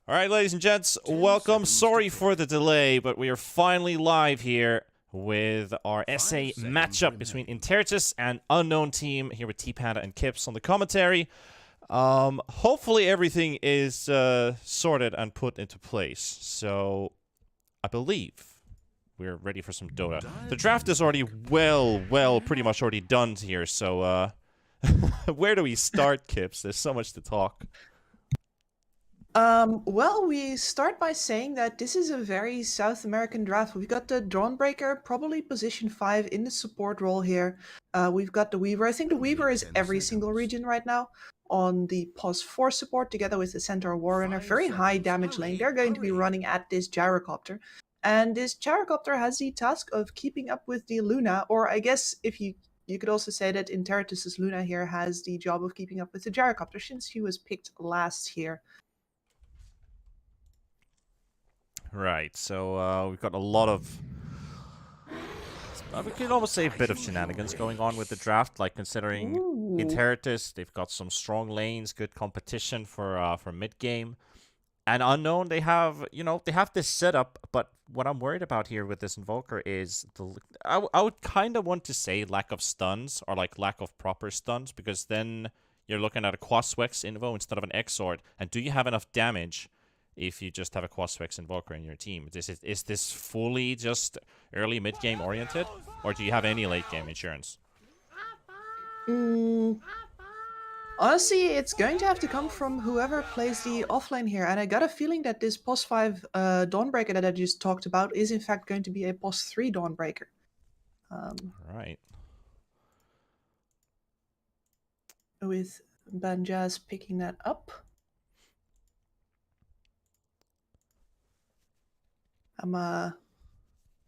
All right, ladies and gents, welcome. Sorry for the delay, but we are finally live here with our SA matchup between Interitus and Unknown Team here with T-Panda and Kips on the commentary. Hopefully everything is sorted and put into place. So I believe we're ready for some Dota. The draft is already pretty much already done here. So where do we start, Kips? There's so much to talk. Well, we start by saying that this is a very South American draft. We've got the Dawnbreaker, probably position 5 in the support role here. We've got the Weaver. I think the Weaver is every single region right now. On the POS 4 support, together with the Centaur Warrunner, very high damage lane. They're going to be running at this Gyrocopter. And this Gyrocopter has the task of keeping up with the Luna, or I guess if you could also say that Interitus's Luna here has the job of keeping up with the Gyrocopter, since she was picked last here. Right, so we've got a lot of... we could almost say a bit of shenanigans going on with the draft, like considering Interitus, they've got some strong lanes, good competition for mid-game. And Unknown, they have, they have this setup, but what I'm worried about here with this Invoker is, I would kind of want to say lack of stuns, or like lack of proper stuns, because then you're looking at a Quaswex Invo instead of an Exort, and do you have enough damage if you just have a Quaswex Invoker in your team? Is this fully just early mid-game oriented, or do you have any late-game insurance? Honestly, it's going to have to come from whoever plays the offlane here, and I got a feeling that this POS 5 Dawnbreaker that I just talked about is in fact going to be a POS 3 Dawnbreaker. Right. With Banjaz picking that up. I'm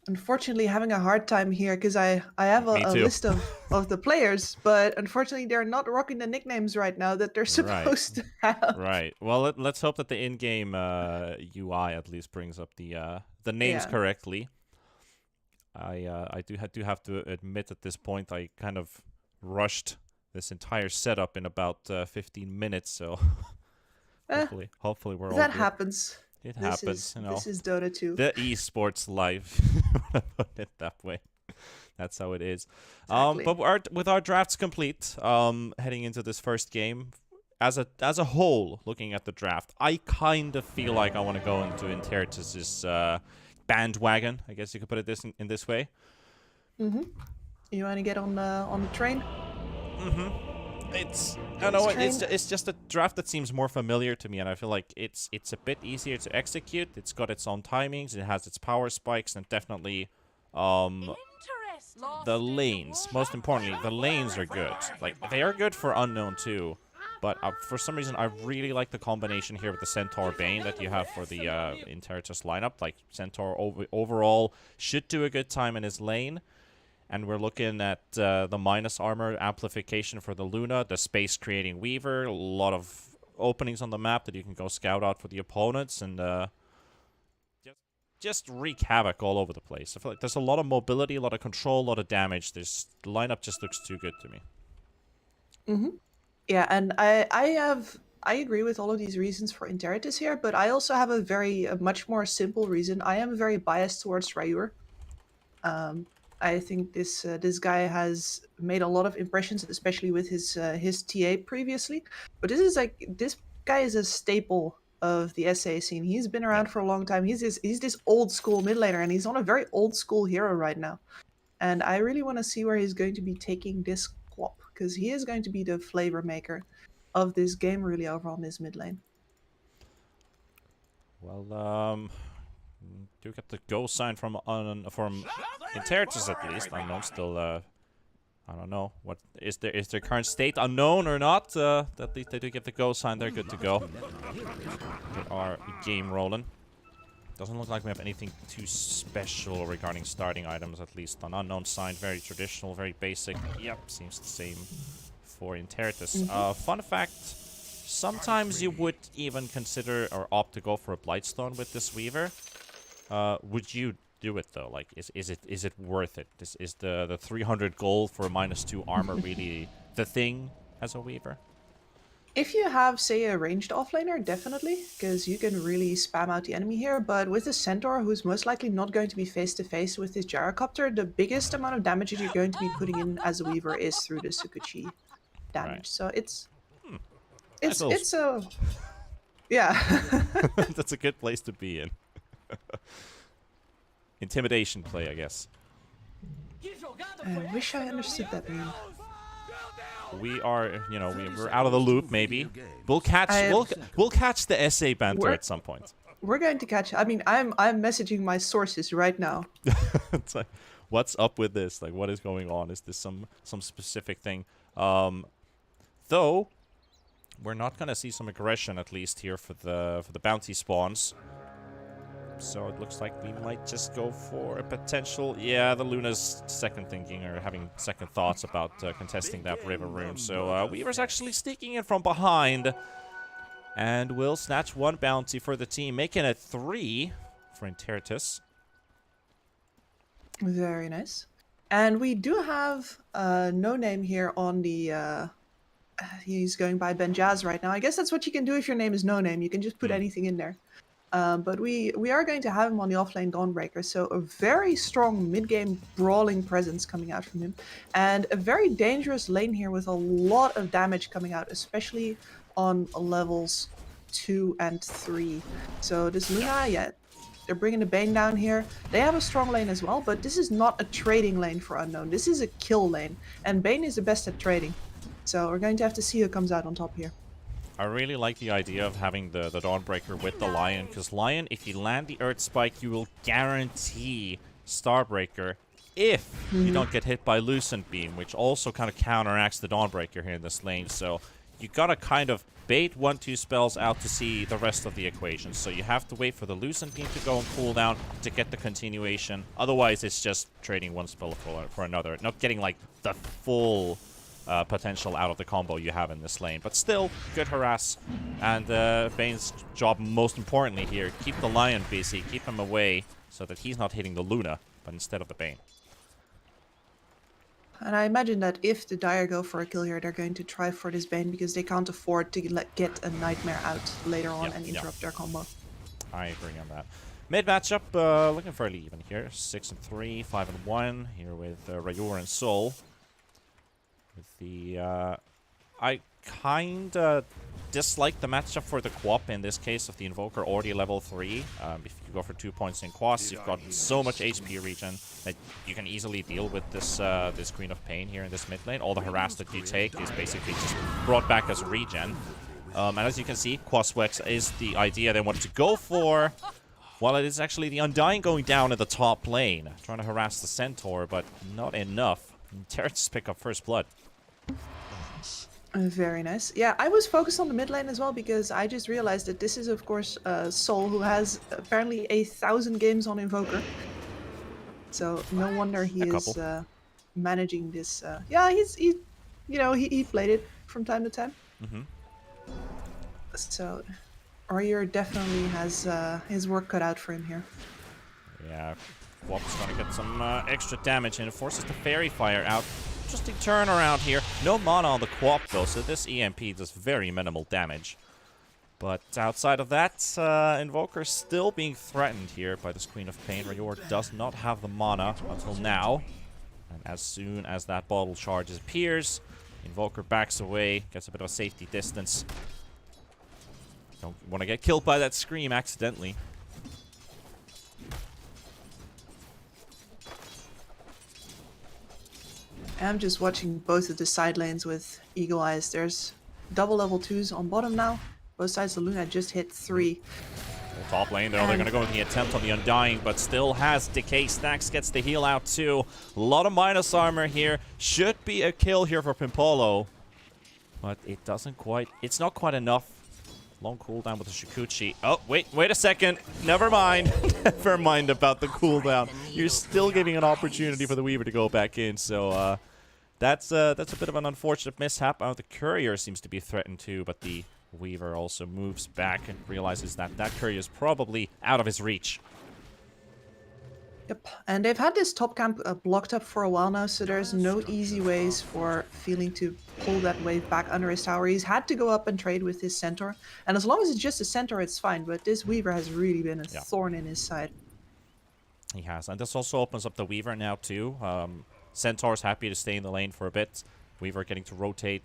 unfortunately having a hard time here because I have a list of the players, but unfortunately they're not rocking the nicknames right now that they're supposed to have. Right. Well, let's hope that the in-game UI at least brings up the names correctly. I do have to admit at this point I kind of rushed this entire setup in about 15 minutes, so hopefully we're all good. That happens. It happens, This is Dota 2. The esports life, put it that way. That's how it is. Exactly. But with our drafts complete, heading into this first game, as a whole, looking at the draft, I kind of feel like I want to go into Interitus's bandwagon. I guess you could put it in this way. You want to get on the train? It's just a draft that seems more familiar to me, and I feel like it's a bit easier to execute. It's got its own timings, it has its power spikes, and definitely the lanes. Most importantly, the lanes are good. Like, they are good for Unknown too, but for some reason I really like the combination here with the Centaur Bane that you have for the Interitus lineup. Like, Centaur overall should do a good time in his lane. And we're looking at the minus armor amplification for the Luna, the space-creating Weaver, a lot of openings on the map that you can go scout out for the opponents, and just wreak havoc all over the place. I feel like there's a lot of mobility, a lot of control, a lot of damage. The lineup just looks too good to me. Yeah, and I agree with all of these reasons for Interitus here, but I also have a much more simple reason. I am very biased towards Ryur. I think this guy has made a lot of impressions, especially with his TA previously. But this guy is a staple of the SA scene. He's been around for a long time. He's this old school mid laner, and he's on a very old school hero right now. And I really want to see where he's going to be taking this quap, because he is going to be the flavor maker of this game really over on this mid lane. Well, do get the go sign from Interitus at least. Unknown still, I don't know. What is their current state unknown or not? At least they do get the go sign. They're good to go. Get our game rolling. Doesn't look like we have anything too special regarding starting items, at least on Unknown side. Very traditional, very basic. Yep, seems the same for Interitus. Fun fact, sometimes you would even consider or opt to go for a Blightstone with this Weaver. Would you do it though? Like, is it worth it? Is the 300 gold for a -2 armor really the thing as a Weaver? If you have, say, a ranged offlaner, definitely, because you can really spam out the enemy here. But with a Centaur, who's most likely not going to be face-to-face with his Gyrocopter, the biggest amount of damage that you're going to be putting in as a Weaver is through the Sukuchi Right. damage. So it's Nice little it's a yeah. That's a good place to be in. Intimidation play, I guess. I wish I understood that meme. We are, you know, we're out of the loop. Maybe we'll catch I- we'll catch the SA banter We're- at some point. We're going to catch. I mean, I'm messaging my sources right now. It's like, what's up with this? Like, what is going on? Is this some specific thing? Though we're not gonna see some aggression, at least here for the bounty spawns. So it looks like we might just go for a potential... Yeah, the Luna's second thinking or having second thoughts about contesting that river room. So Weaver's actually sneaking in from behind. And will snatch one bounty for the team, making it 3 for Interitus. Very nice. And we do have No Name here on the... he's going by Ben Jazz right now. I guess that's what you can do if your name is No Name. You can just put anything in there. But we are going to have him on the offlane Dawnbreaker, so a very strong mid-game brawling presence coming out from him. And a very dangerous lane here with a lot of damage coming out, especially on levels 2 and 3. So this Luna, yeah, they're bringing the Bane down here. They have a strong lane as well, but this is not a trading lane for Unknown. This is a kill lane, and Bane is the best at trading. So we're going to have to see who comes out on top here. I really like the idea of having the Dawnbreaker with the Lion, because Lion, if you land the Earth Spike, you will guarantee Starbreaker if you don't get hit by Lucent Beam, which also kind of counteracts the Dawnbreaker here in this lane. So you gotta kind of bait 1-2 spells out to see the rest of the equation. So you have to wait for the Lucent Beam to go on cooldown to get the continuation. Otherwise, it's just trading one spell for another, not getting like the full... potential out of the combo you have in this lane. But still, good harass. And Bane's job, most importantly here, keep the Lion busy, keep him away, so that he's not hitting the Luna, but instead of the Bane. And I imagine that if the Dire go for a kill here, they're going to try for this Bane because they can't afford to get a Nightmare out later on and interrupt their combo. I agree on that. Mid matchup, looking fairly even here. 6-3, 5-1 here with Rayur and Soul. With the, I kinda dislike the matchup for the Quap in this case of the Invoker already level 3. If you go for 2 points in Quas, you've got so much HP regen that you can easily deal with this this Queen of Pain here in this mid lane. All the harass that you take is basically just brought back as regen. And as you can see, Quaswex is the idea they wanted to go for. While it is actually the Undying going down in the top lane, trying to harass the Centaur, but not enough. Interitus pick up first blood. Very nice. Yeah, I was focused on the mid lane as well because I just realized that this is, of course, Soul, who has apparently 1,000 games on Invoker. So no wonder he is managing this. Yeah, he played it from time to time. So Rayur definitely has his work cut out for him here. Yeah, Quap's gonna get some extra damage and it forces the Fairy Fire out. Interesting turnaround here. No mana on the Quap though, so this EMP does very minimal damage. But outside of that, Invoker still being threatened here by this Queen of Pain. Rayur does not have the mana until now. And as soon as that bottle charge appears, Invoker backs away, gets a bit of a safety distance. Don't want to get killed by that Scream accidentally. I'm just watching both of the side lanes with eagle eyes. There's double level 2s on bottom now. Both sides, the Luna just hit 3. Top lane, though, they're going to go with the attempt on the Undying, but still has Decay. Stacks gets the heal out, too. A lot of minus armor here. Should be a kill here for Pimpolo. But it doesn't quite... It's not quite enough. Long cooldown with the Shikuchi. Oh, wait a second. Never mind. Never mind about the cooldown. You're still giving an opportunity for the Weaver to go back in, so that's a bit of an unfortunate mishap. The Courier seems to be threatened too, but the Weaver also moves back and realizes that that Courier is probably out of his reach. Yep, and they've had this top camp blocked up for a while now, so there's no easy ways for Feeling to pull that wave back under his tower. He's had to go up and trade with his centaur, and as long as it's just a centaur, it's fine, but this Weaver has really been a Yeah. thorn in his side. He has, and this also opens up the Weaver now too. Centaur's happy to stay in the lane for a bit. Weaver getting to rotate.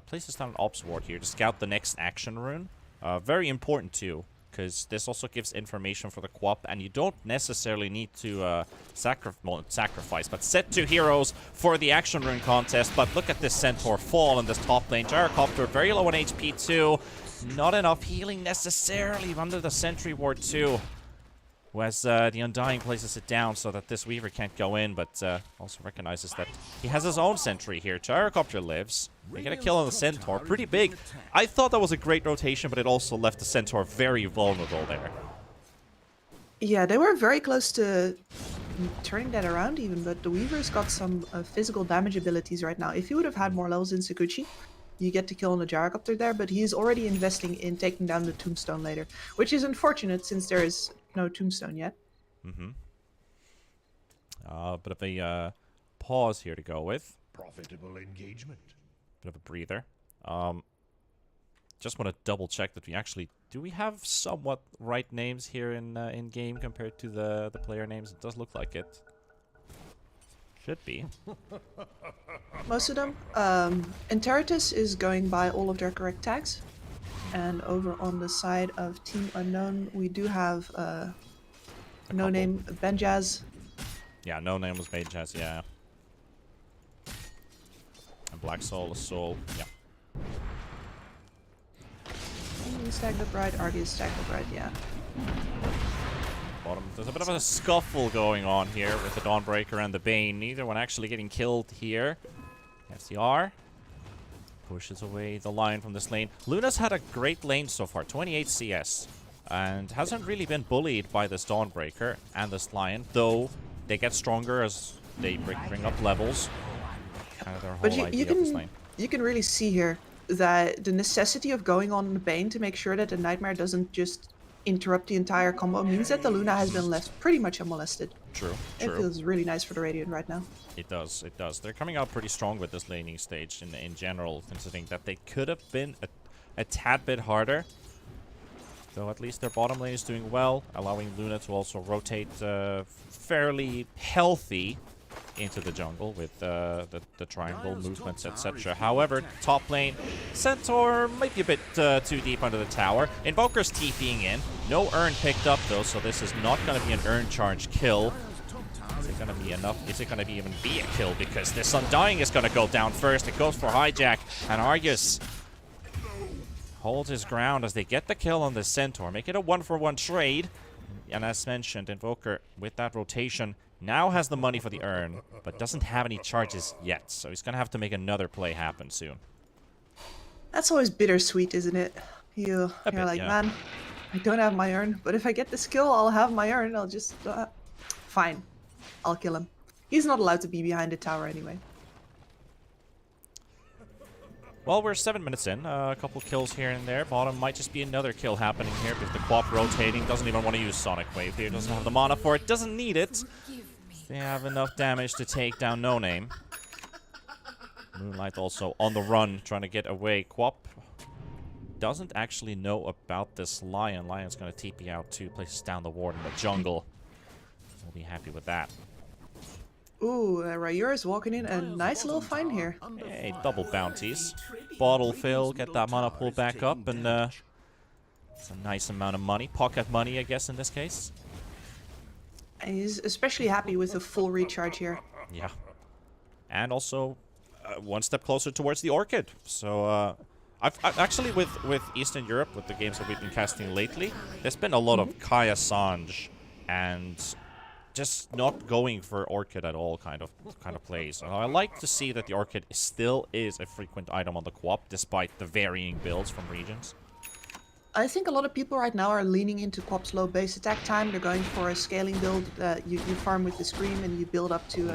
Places down an Ops Ward here to scout the next action rune. Very important too, because this also gives information for the QoP, and you don't necessarily need to sacrifice, but set 2 heroes for the action rune contest. But look at this Centaur fall in this top lane. Gyrocopter very low on HP too. Not enough healing necessarily under the Sentry Ward too. Whereas the Undying places it down so that this Weaver can't go in, but also recognizes that he has his own sentry here. Gyrocopter lives. They get a kill on the Centaur. Pretty big. I thought that was a great rotation, but it also left the Centaur very vulnerable there. Yeah, they were very close to turning that around even, but the Weaver's got some physical damage abilities right now. If he would have had more levels in Sakuchi, you get to kill on the Gyrocopter there, but he's already investing in taking down the Tombstone later, which is unfortunate since there is no Tombstone yet. Mm-hmm. Bit of a pause here to go with. Profitable engagement. Bit of a breather. Just want to double check that we actually do we have somewhat right names here in game compared to the player names. It does look like it. Should be. Most of them. Interitus is going by all of their correct tags. And over on the side of Team Unknown, we do have No Name Benjaz. Yeah, No Name was Benjaz, yeah. And Black Soul, Soul, yeah. Stacked up right, Argus stacked up right, yeah. Bottom, there's a bit of a scuffle going on here with the Dawnbreaker and the Bane. Neither one actually getting killed here. FCR pushes away the Lion from this lane. Luna's had a great lane so far, 28 CS. And hasn't really been bullied by this Dawnbreaker and this Lion, though they get stronger as they bring up levels. Kind of their whole idea of this lane. You can really see here that the necessity of going on the Bane to make sure that the Nightmare doesn't just interrupt the entire combo means that the Luna has been left pretty much unmolested. True, It true. feels really nice for the Radiant right now. It does, it does. They're coming out pretty strong with this laning stage in general, considering that they could have been a tad bit harder. Though at least their bottom lane is doing well, allowing Luna to also rotate fairly healthy into the jungle with the triangle movements, etc. However, top lane, Centaur might be a bit too deep under the tower. Invoker's TPing in. No Urn picked up though, so this is not going to be an Urn charge kill. Is it going to be enough? Is it going to even be a kill? Because this Undying is going to go down first. It goes for Hijack, and Argus holds his ground as they get the kill on the Centaur. Make it a 1-for-1 trade. And as mentioned, Invoker, with that rotation, now has the money for the Urn, but doesn't have any charges yet. So he's going to have to make another play happen soon. That's always bittersweet, isn't it? You're bit, like, yeah. man, I don't have my Urn, but if I get this kill, I'll have my Urn. I'll just... fine. I'll kill him. He's not allowed to be behind the tower anyway. Well, we're 7 minutes in. A couple kills here and there. Bottom might just be another kill happening here with the QoP rotating. Doesn't even want to use Sonic Wave here. Doesn't have the mana for it. Doesn't need it. They have enough damage to take down No Name. Moonlight also on the run, trying to get away. QoP doesn't actually know about this Lion. Lion's going to TP out 2 places down the ward in the jungle. We'll be happy with that. Ooh, Rayur is walking in a nice little find here. Hey, double bounties. Bottle fill, get that mana pool back up, and it's a nice amount of money. Pocket money, I guess, in this case. And he's especially happy with the full recharge here. Yeah. And also, one step closer towards the Orchid. So, I've actually, with Eastern Europe, with the games that we've been casting lately, there's been a lot of Kaya Sanj and just not going for Orchid at all kind of plays. I like to see that the Orchid still is a frequent item on the QoP, despite the varying builds from regions. I think a lot of people right now are leaning into QoP's low base attack time. They're going for a scaling build. You farm with the Scream and you build up to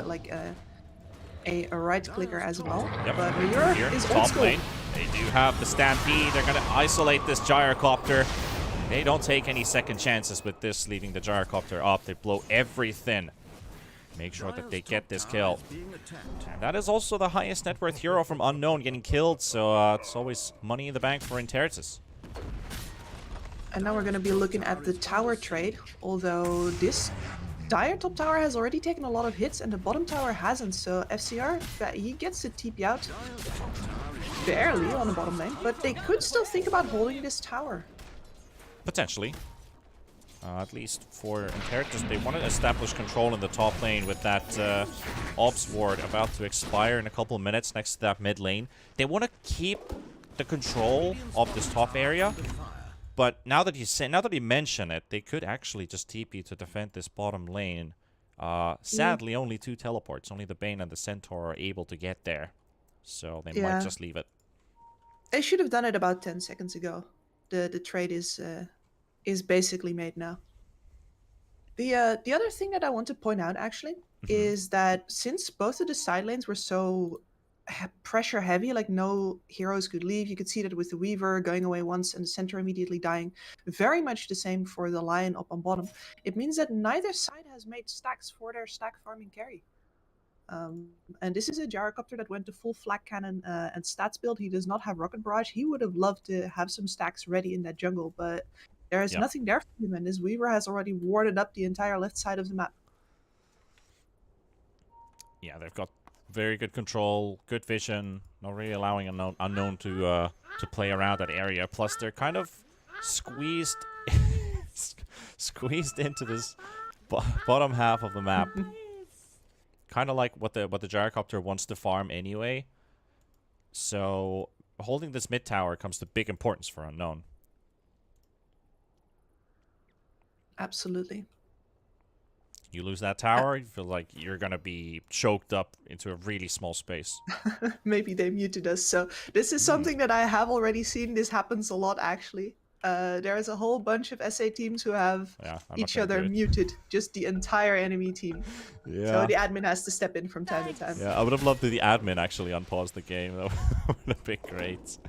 a right clicker as well. Yep. But Rayur Here, is old top school. lane. They do have the Stampede. They're going to isolate this Gyrocopter. They don't take any second chances with this, leaving the gyrocopter up. They blow everything. Make sure that they get this kill. And that is also the highest net worth hero from Unknown getting killed, so it's always money in the bank for Interitus. And now we're going to be looking at the tower trade, although this dire top tower has already taken a lot of hits and the bottom tower hasn't, so FCR, he gets to TP out barely on the bottom lane, but they could still think about holding this tower. Potentially. At least for Interitus, they want to establish control in the top lane with that Ops ward about to expire in a couple of minutes next to that mid lane. They want to keep the control of this top area, but now that you mention it, they could actually just TP to defend this bottom lane. Sadly, only 2 teleports. Only the Bane and the Centaur are able to get there, so they might just leave it. They should have done it about 10 seconds ago. The trade is basically made now. The other thing that I want to point out actually is that since both of the side lanes were so pressure heavy, like no heroes could leave, you could see that with the Weaver going away once and the Centaur immediately dying. Very much the same for the Lion up on bottom. It means that neither side has made stacks for their stack farming carry. And this is a gyrocopter that went to full flak cannon and stats build. He does not have rocket barrage. He would have loved to have some stacks ready in that jungle, but there is nothing there for him, and this Weaver has already warded up the entire left side of the map. Yeah, they've got very good control, good vision, not really allowing Unknown to play around that area. Plus, they're kind of squeezed squeezed into this bottom half of the map. Kind of like what the gyrocopter wants to farm anyway. So holding this mid tower comes to big importance for Unknown. Absolutely. You lose that tower, you feel like you're gonna be choked up into a really small space. Maybe they muted us. So this is something that I have already seen. This happens a lot, actually. There is a whole bunch of SA teams who have each other muted, just the entire enemy team. Yeah. So the admin has to step in from time to time. Yeah, I would have loved the admin actually unpause the game. That would have been great.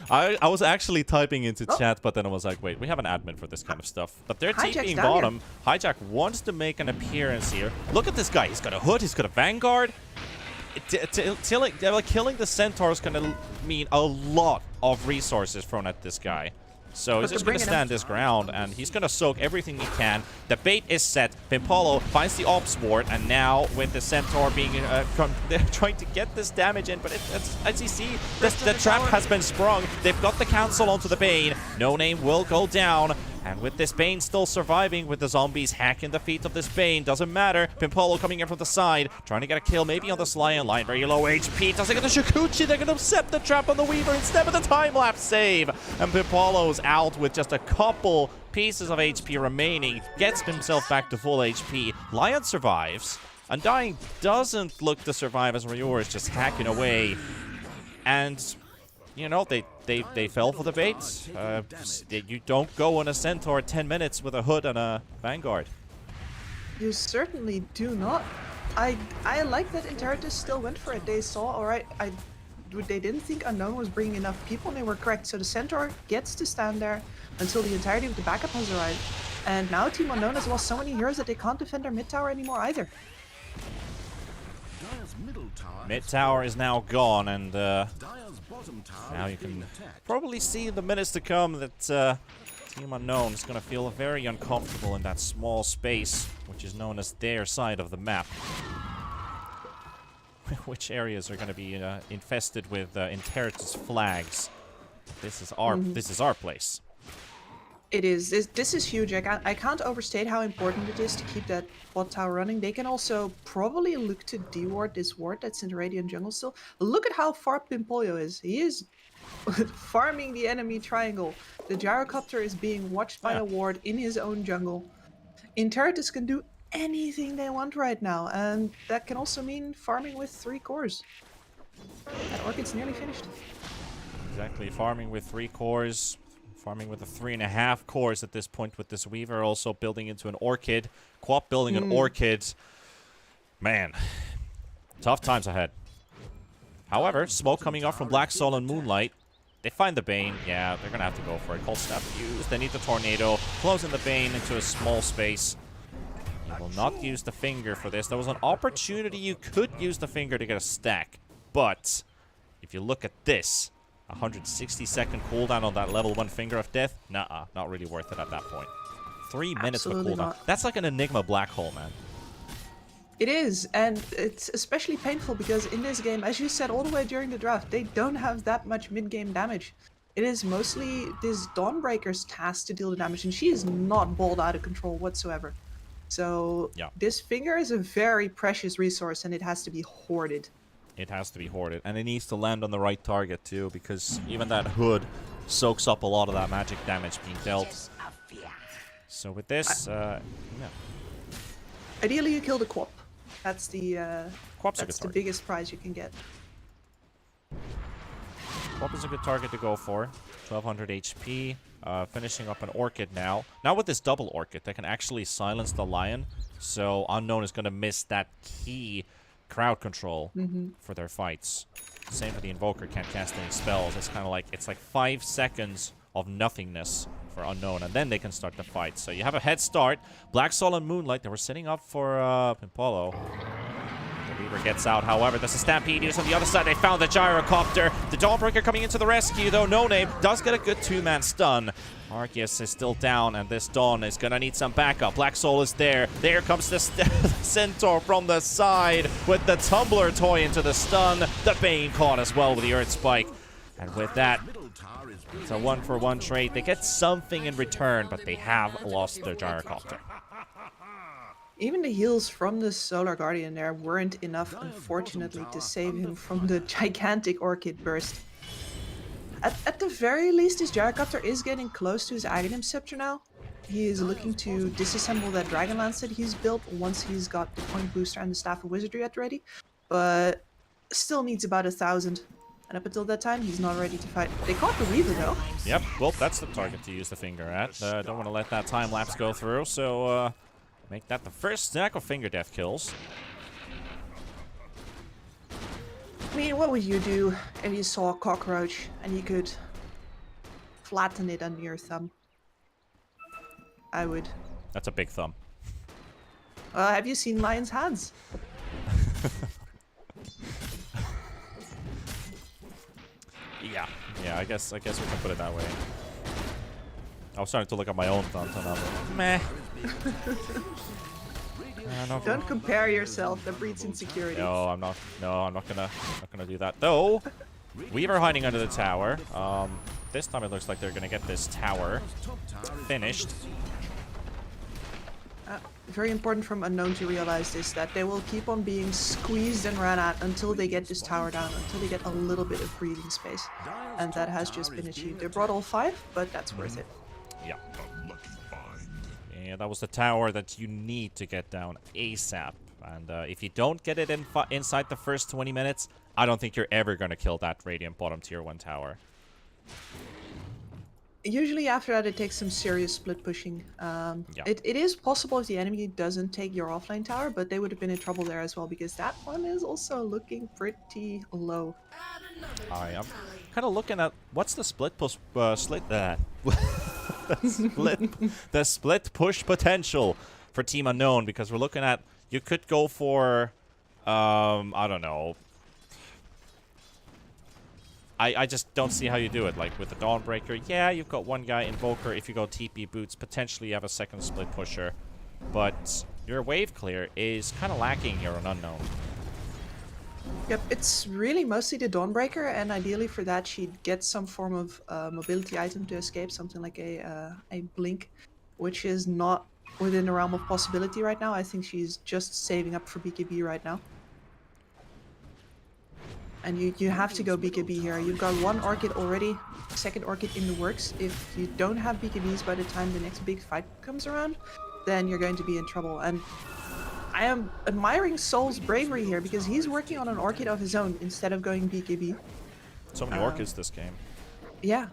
I was actually typing into chat, but then I was like, wait, we have an admin for this kind of stuff. But they're TPing bottom. Hijack wants to make an appearance here. Look at this guy. He's got a hood. He's got a Vanguard. Killing the Centaur is going to mean a lot of resources thrown at this guy. So he's just going to stand his ground, and he's going to soak everything he can. The bait is set. Pimpolo finds the Ops ward, and now with the Centaur being they're trying to get this damage in, but as you see, the trap has been sprung. They've got the cancel onto the Bane. No Name will go down. And with this Bane still surviving, with the zombies hacking the feet of this Bane, doesn't matter. Pimpolo coming in from the side, trying to get a kill maybe on this Lion. Lion very low HP, doesn't get the Shikuchi, they're going to set the trap on the Weaver instead of the time-lapse save. And Pimpolo's out with just a couple pieces of HP remaining, gets himself back to full HP. Lion survives. Undying doesn't look to survive as Ryor is just hacking away. And you know, they fell for the bait. You don't go on a Centaur 10 minutes with a hood and a Vanguard. You certainly do not. I like that Interitus still went for it. They saw, alright, they didn't think Unknown was bringing enough people, and they were correct. So the Centaur gets to stand there until the entirety of the backup has arrived. And now Team Unknown has lost so many heroes that they can't defend their mid tower anymore either. Mid tower is now gone, and now you can probably see in the minutes to come that Team Unknown is going to feel very uncomfortable in that small space, which is known as their side of the map. Which areas are going to be infested with Interitus flags? This is our place. It is. This is huge. I can't overstate how important it is to keep that bot tower running. They can also probably look to deward this ward that's in the Radiant jungle still. Look at how far Pimpollo is. He is farming the enemy triangle. The gyrocopter is being watched by a ward in his own jungle. Interitus can do anything they want right now, and that can also mean farming with 3 cores. That Orchid's nearly finished. Exactly, farming with 3 cores. Farming with a 3.5 cores at this point, with this Weaver also building into an Orchid. Quap building an Orchid. Man, tough times ahead. However, smoke coming up from Black Soul and Moonlight. They find the Bane. Yeah, they're going to have to go for it. Cold Snap used. They need the Tornado. Closing the Bane into a small space. You will not use the Finger for this. There was an opportunity you could use the Finger to get a stack. But if you look at this, 160-second cooldown on that level 1 Finger of Death, nuh-uh, not really worth it at that point. 3 minutes of Absolutely cooldown. not. That's like an Enigma black hole, man. It is, and it's especially painful because in this game, as you said all the way during the draft, they don't have that much mid-game damage. It is mostly this Dawnbreaker's task to deal the damage, and she is not balled out of control whatsoever. So Yeah. this Finger is a very precious resource, and it has to be hoarded. It has to be hoarded, and it needs to land on the right target too, because even that hood soaks up a lot of that magic damage being dealt. So with this, yeah. Ideally, you kill the Quap. That's the Quap's a good that's the target. biggest prize you can get. Quap is a good target to go for. 1200 HP. Finishing up an Orchid now. Now with this double Orchid, they can actually silence the Lion. So Unknown is going to miss that key crowd control for their fights. Same for the Invoker, can't cast any spells. It's kind of like, it's like 5 seconds of nothingness for Unknown, and then they can start the fight. So you have a head start. Black Soul and Moonlight, they were setting up for Pimpolo. The Reaver gets out, however, there's a Stampede used on the other side. They found the Gyrocopter. The Dawnbreaker coming into the rescue, though. No Name does get a good 2-man stun. Arceus is still down, and this Dawn is gonna need some backup. Black Soul is there. There comes the Centaur from the side with the Tumbler toy into the stun. The Bane caught as well with the Earth Spike. And with that, it's a 1-for-1 trade. They get something in return, but they have lost their Gyrocopter. Even the heals from the Solar Guardian there weren't enough, unfortunately, to save him from the gigantic Orchid burst. At the very least, his Gyrocopter is getting close to his Aghanim Scepter now. He is looking to disassemble that Dragonlance that he's built once he's got the Point Booster and the Staff of Wizardry at ready, but still needs about 1,000. And up until that time, he's not ready to fight. They caught the Weaver, though. Yep, well, that's the target to use the Finger at. Don't want to let that time lapse go through, so make that the first stack of Finger Death kills. I mean, what would you do if you saw a cockroach and you could flatten it under your thumb? I would. That's a big thumb. Have you seen lions' hands? Yeah, I guess we can put it that way. I was starting to look at my own thumbs and I'm like, meh. Don't compare yourself. That breeds insecurity. No, I'm not gonna do that. Though, Weaver hiding under the tower. This time it looks like they're gonna get this tower finished. Very important from Unknown to realize this, that they will keep on being squeezed and ran at until they get this tower down, until they get a little bit of breathing space. And that has just been achieved. They brought all 5, but that's worth it. Yeah. Yeah, that was the tower that you need to get down ASAP. And if you don't get it inside the first 20 minutes, I don't think you're ever going to kill that Radiant bottom tier 1 tower. Usually after that, it takes some serious split pushing. It is possible if the enemy doesn't take your offlane tower, but they would have been in trouble there as well, because that one is also looking pretty low. I am kind of looking at what's the split push the split push potential for Team Unknown, because we're looking at, you could go for I don't know. I just don't see how you do it. Like with the Dawnbreaker, yeah, you've got one guy Invoker. If you go TP Boots, potentially you have a second split pusher. But your wave clear is kind of lacking here on Unknown. Yep, it's really mostly the Dawnbreaker, and ideally for that she'd get some form of mobility item to escape, something like a blink, which is not within the realm of possibility right now. I think she's just saving up for BKB right now. And you have to go BKB here. You've got 1 Orchid already, 2nd Orchid in the works. If you don't have BKBs by the time the next big fight comes around, then you're going to be in trouble. And I am admiring Soul's bravery here, because he's working on an Orchid of his own instead of going BKB. So many Orchids this game. Yeah.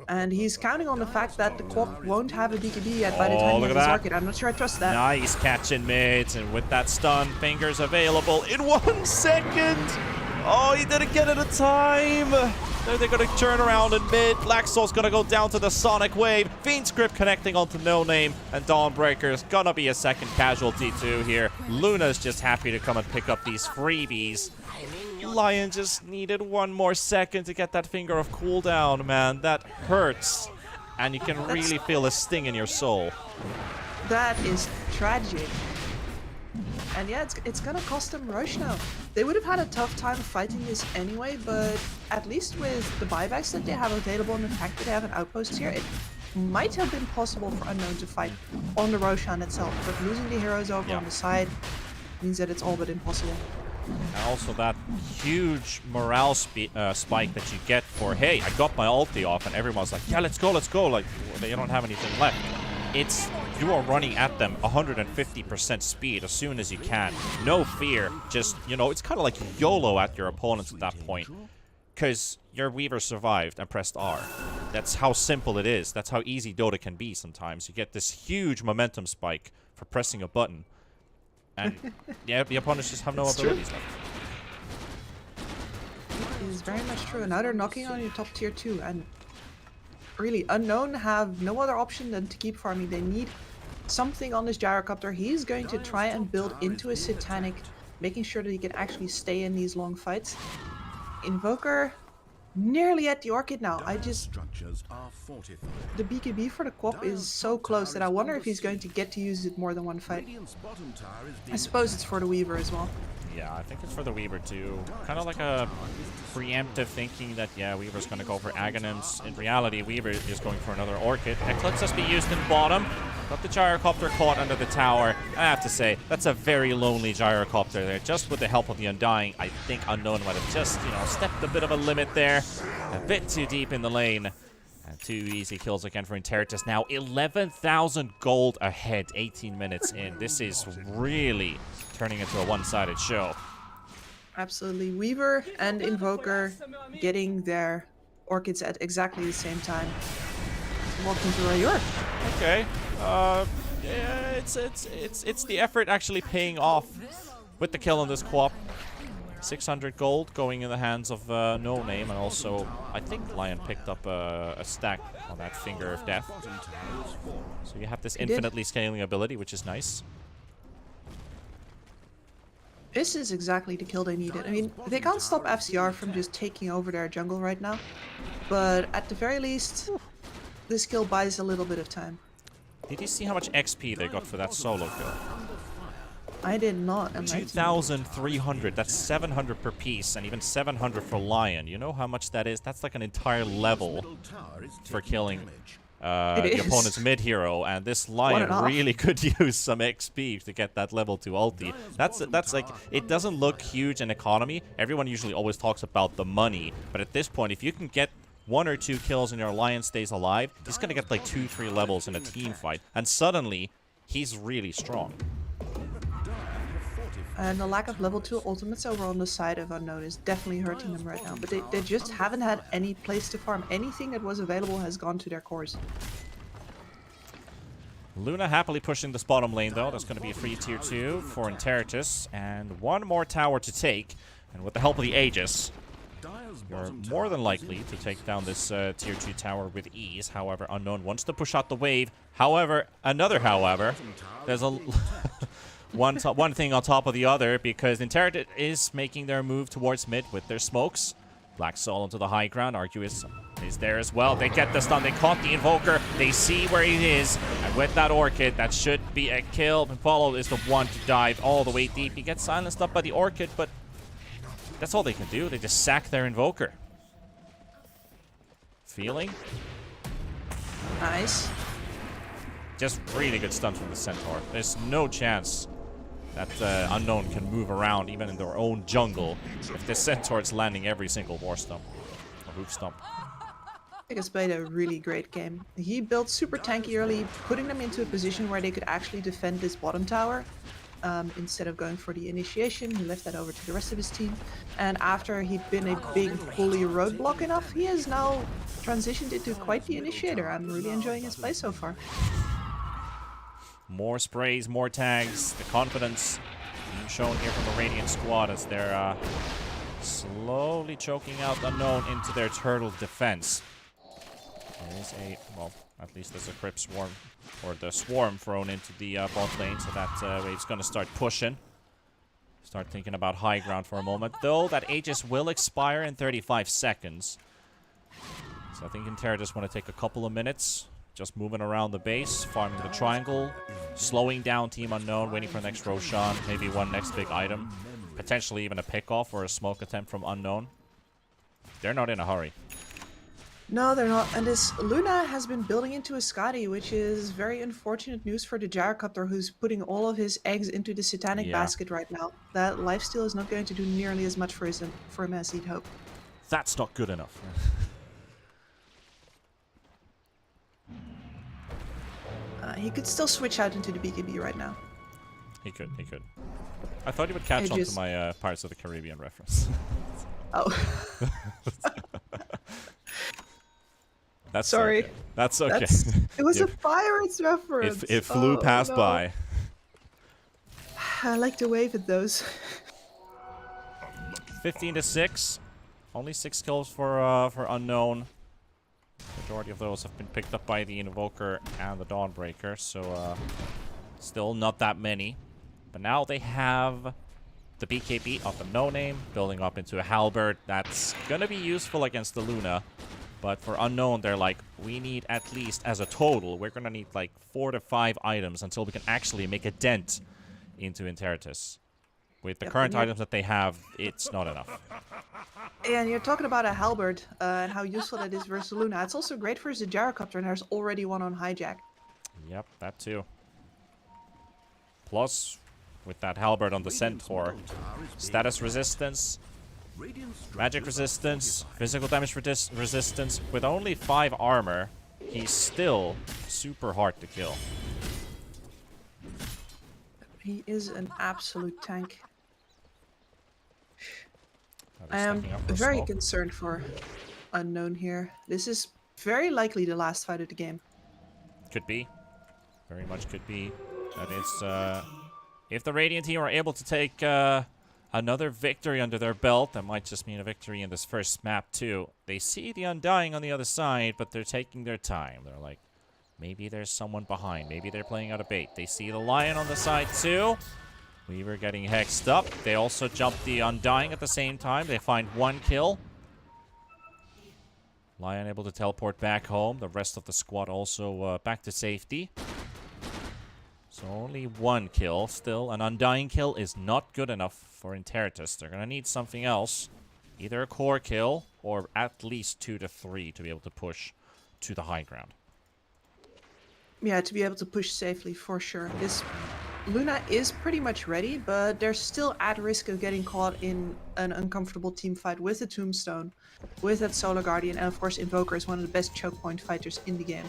And he's counting on the fact that the Quap won't have a BKB yet by the time he has his Orchid. I'm not sure I trust that. Nice catch in mids, and with that stun, Fingers available in 1 second. Oh, he didn't get it in time. They're going to turn around in mid. Black Soul's going to go down to the Sonic Wave. Fiend's Grip connecting onto No Name. And Dawnbreaker's going to be a second casualty too here. Luna's just happy to come and pick up these freebies. Lion just needed one more second to get that finger of cooldown, man. That hurts. And you can really feel a sting in your soul. That is tragic. And yeah, it's gonna cost them Roche now. They would have had a tough time fighting this anyway, but at least with the buybacks that they have available and the fact that they have an outpost here, it might have been possible for Unknown to fight on the Roshan itself. But losing the heroes over on the side means that it's all but impossible. And also that huge morale spike that you get for, hey, I got my ulti off, and everyone's like, yeah, let's go. Like, they don't have anything left. It's, you are running at them 150% speed as soon as you can. No fear. Just, you know, it's kind of like YOLO at your opponents at that point. Because your Weaver survived and pressed R. That's how simple it is. That's how easy Dota can be sometimes. You get this huge momentum spike for pressing a button. And yeah, the opponents just have no abilities left. It is very much true. And now they're knocking on your top tier 2. And really, Unknown have no other option than to keep farming. They need something on this gyrocopter. He's going to try and build into a Satanic, making sure that he can actually stay in these long fights. Invoker nearly at the Orchid now. The BKB for the Quap is so close that I wonder if he's going to get to use it more than one fight. I suppose it's for the Weaver as well. Yeah, I think it's for the Weaver too. Kind of like a preemptive thinking that, yeah, Weaver's going to go for Aghanims. In reality, Weaver is going for another Orchid. Eclipse has been used in bottom. Got the gyrocopter caught under the tower. I have to say, that's a very lonely gyrocopter there. Just with the help of the Undying, I think Unknown might have just, you know, stepped a bit of a limit there. A bit too deep in the lane. And 2 easy kills again for Interitus. Now 11,000 gold ahead, 18 minutes in. This is really turning into a one-sided show. Absolutely. Weaver and Invoker getting their Orchids at exactly the same time. Welcome to Rayur. Okay. Yeah, it's the effort actually paying off with the kill on this Quap. 600 gold going in the hands of No Name, and also I think Lion picked up a stack on that Finger of Death. So you have this infinitely scaling ability, which is nice. This is exactly the kill they needed. I mean, they can't stop FCR from just taking over their jungle right now, but at the very least, this kill buys a little bit of time. Did you see how much XP they got for that solo kill? I did not. 2,300. That's 700 per piece, and even 700 for Lion. You know how much that is? That's like an entire level for killing the opponent's mid-hero, and this Lion really could use some XP to get that level 2 ulti. That's like, it doesn't look huge in economy. Everyone usually always talks about the money, but at this point, if you can get 1 or 2 kills and your Lion stays alive, he's gonna get like 2-3 levels in a team fight, and suddenly, he's really strong. And the lack of level 2 ultimates over on the side of Unknown is definitely hurting them right now. But they just haven't had any place to farm. Anything that was available has gone to their cores. Luna happily pushing this bottom lane, though. That's going to be a free tier 2 for Interitus. And 1 more tower to take. And with the help of the Aegis, you're more than likely to take down this tier 2 tower with ease. However, Unknown wants to push out the wave. However, there's a... one thing on top of the other, because Interitus is making their move towards mid with their smokes. Black Soul onto the high ground. Arcu is there as well. They get the stun. They caught the Invoker. They see where he is. And with that Orchid, that should be a kill. Apollo is the one to dive all the way deep. He gets silenced up by the Orchid, but that's all they can do. They just sack their Invoker. Feeling? Nice. Just really good stun from the Centaur. There's no chance that Unknown can move around even in their own jungle if this Centaur is landing every single war stump or roof stump. I think it's played a really great game. He built super tanky early, putting them into a position where they could actually defend this bottom tower. Instead of going for the initiation, he left that over to the rest of his team. And after he'd been a big bully roadblock enough, he has now transitioned into quite the initiator. I'm really enjoying his play so far. More sprays, more tags, the confidence being shown here from the Radiant squad as they're slowly choking out Unknown into their turtle defense. There is a, well, at least there's a Crypt Swarm, or the Swarm thrown into the bot lane, so that wave's gonna start pushing. Start thinking about high ground for a moment, though that Aegis will expire in 35 seconds. So I think Interitus want to take a couple of minutes, just moving around the base, farming the triangle, slowing down Team Unknown, waiting for next Roshan, maybe one next big item. Potentially even a pickoff or a smoke attempt from Unknown. They're not in a hurry. No, they're not. And this Luna has been building into a Skadi, which is very unfortunate news for the Gyrocopter, who's putting all of his eggs into the Satanic basket right now. That lifesteal is not going to do nearly as much for him as he'd hope. That's not good enough. He could still switch out into the BKB right now. He could. I thought he would catch on to my Pirates of the Caribbean reference. Oh. That's sorry. Okay. That's okay. It was a Pirates reference. It flew past by. I like to wave at those. 15-6. Only 6 kills for Unknown. Majority of those have been picked up by the Invoker and the Dawnbreaker, so still not that many. But now they have the BKB of the no-name, building up into a halberd. That's gonna be useful against the Luna. But for Unknown, they're like, we need at least, as a total, we're gonna need like 4 to 5 items until we can actually make a dent into Interitus. With the current items that they have, it's not enough. And you're talking about a halberd and how useful that is versus Luna. It's also great versus the Gyrocopter, and there's already one on hijack. Yep, that too. Plus, with that halberd on the Centaur, status resistance, magic resistance, physical damage resistance. With only 5 armor, he's still super hard to kill. He is an absolute tank. I am very concerned for Unknown here. This is very likely the last fight of the game. Could be. Very much could be. That is, if the Radiant team are able to take another victory under their belt, that might just mean a victory in this first map too. They see the Undying on the other side, but they're taking their time. They're like, maybe there's someone behind. Maybe they're playing out a bait. They see the Lion on the side too. Weaver getting hexed up. They also jump the Undying at the same time. They find 1 kill. Lion able to teleport back home. The rest of the squad also back to safety. So only 1 kill still. An Undying kill is not good enough for Interitus. They're going to need something else. Either a core kill or at least 2 to 3 to be able to push to the high ground. Yeah, to be able to push safely, for sure. This Luna is pretty much ready, but they're still at risk of getting caught in an uncomfortable team fight with the Tombstone, with that Solar Guardian, and of course Invoker is one of the best choke point fighters in the game.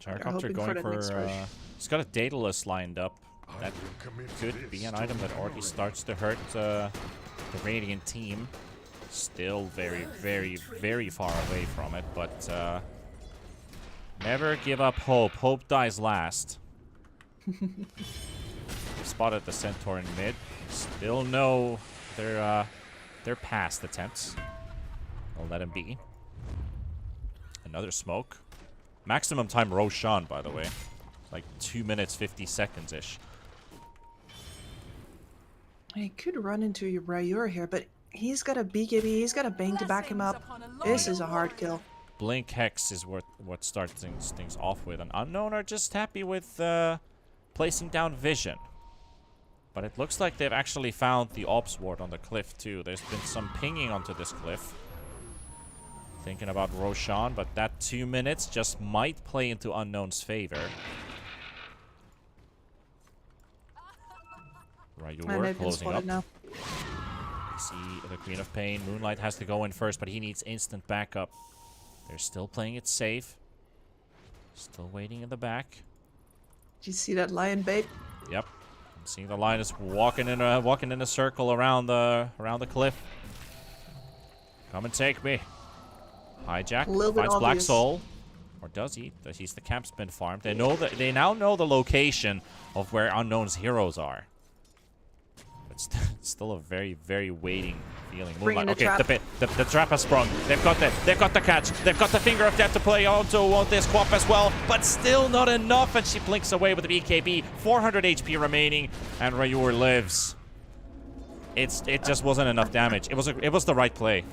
Gyrocopter going for... he's got a Daedalus lined up. That could be an item that already starts to hurt the Radiant team. Still very, very, very far away from it, but never give up hope. Hope dies last. Spotted the Centaur in mid. Still no, they're past attempts. I'll let him be. Another smoke. Maximum time Roshan, by the way. Like 2 minutes 50 seconds-ish. He could run into your Rayur here, but he's got a BKB, he's got a Bane to back him up. This is a hard kill. Blink Hex is what starts things off with. And Unknown are just happy with placing down Vision. But it looks like they've actually found the Ops Ward on the cliff too. There's been some pinging onto this cliff. Thinking about Roshan, but that 2 minutes just might play into Unknown's favor. Rayur closing up. Now. You see the Queen of Pain. Moonlight has to go in first, but he needs instant backup. They're still playing it safe. Still waiting in the back. Did you see that lion bait? Yep. I'm seeing the lion is walking in a circle around the cliff. Come and take me. Hijack finds Black Soul. Or does he? He's the camp's been farmed. They know that they now know the location of where Unknown's heroes are. But it's still a very, very waiting feeling. Moonlight. Okay, the trap has sprung. They've got the catch. They've got the finger of death to play onto this Quap as well, but still not enough. And she blinks away with the BKB. 400 HP remaining, and Rayur lives. It just wasn't enough damage. It was the right play.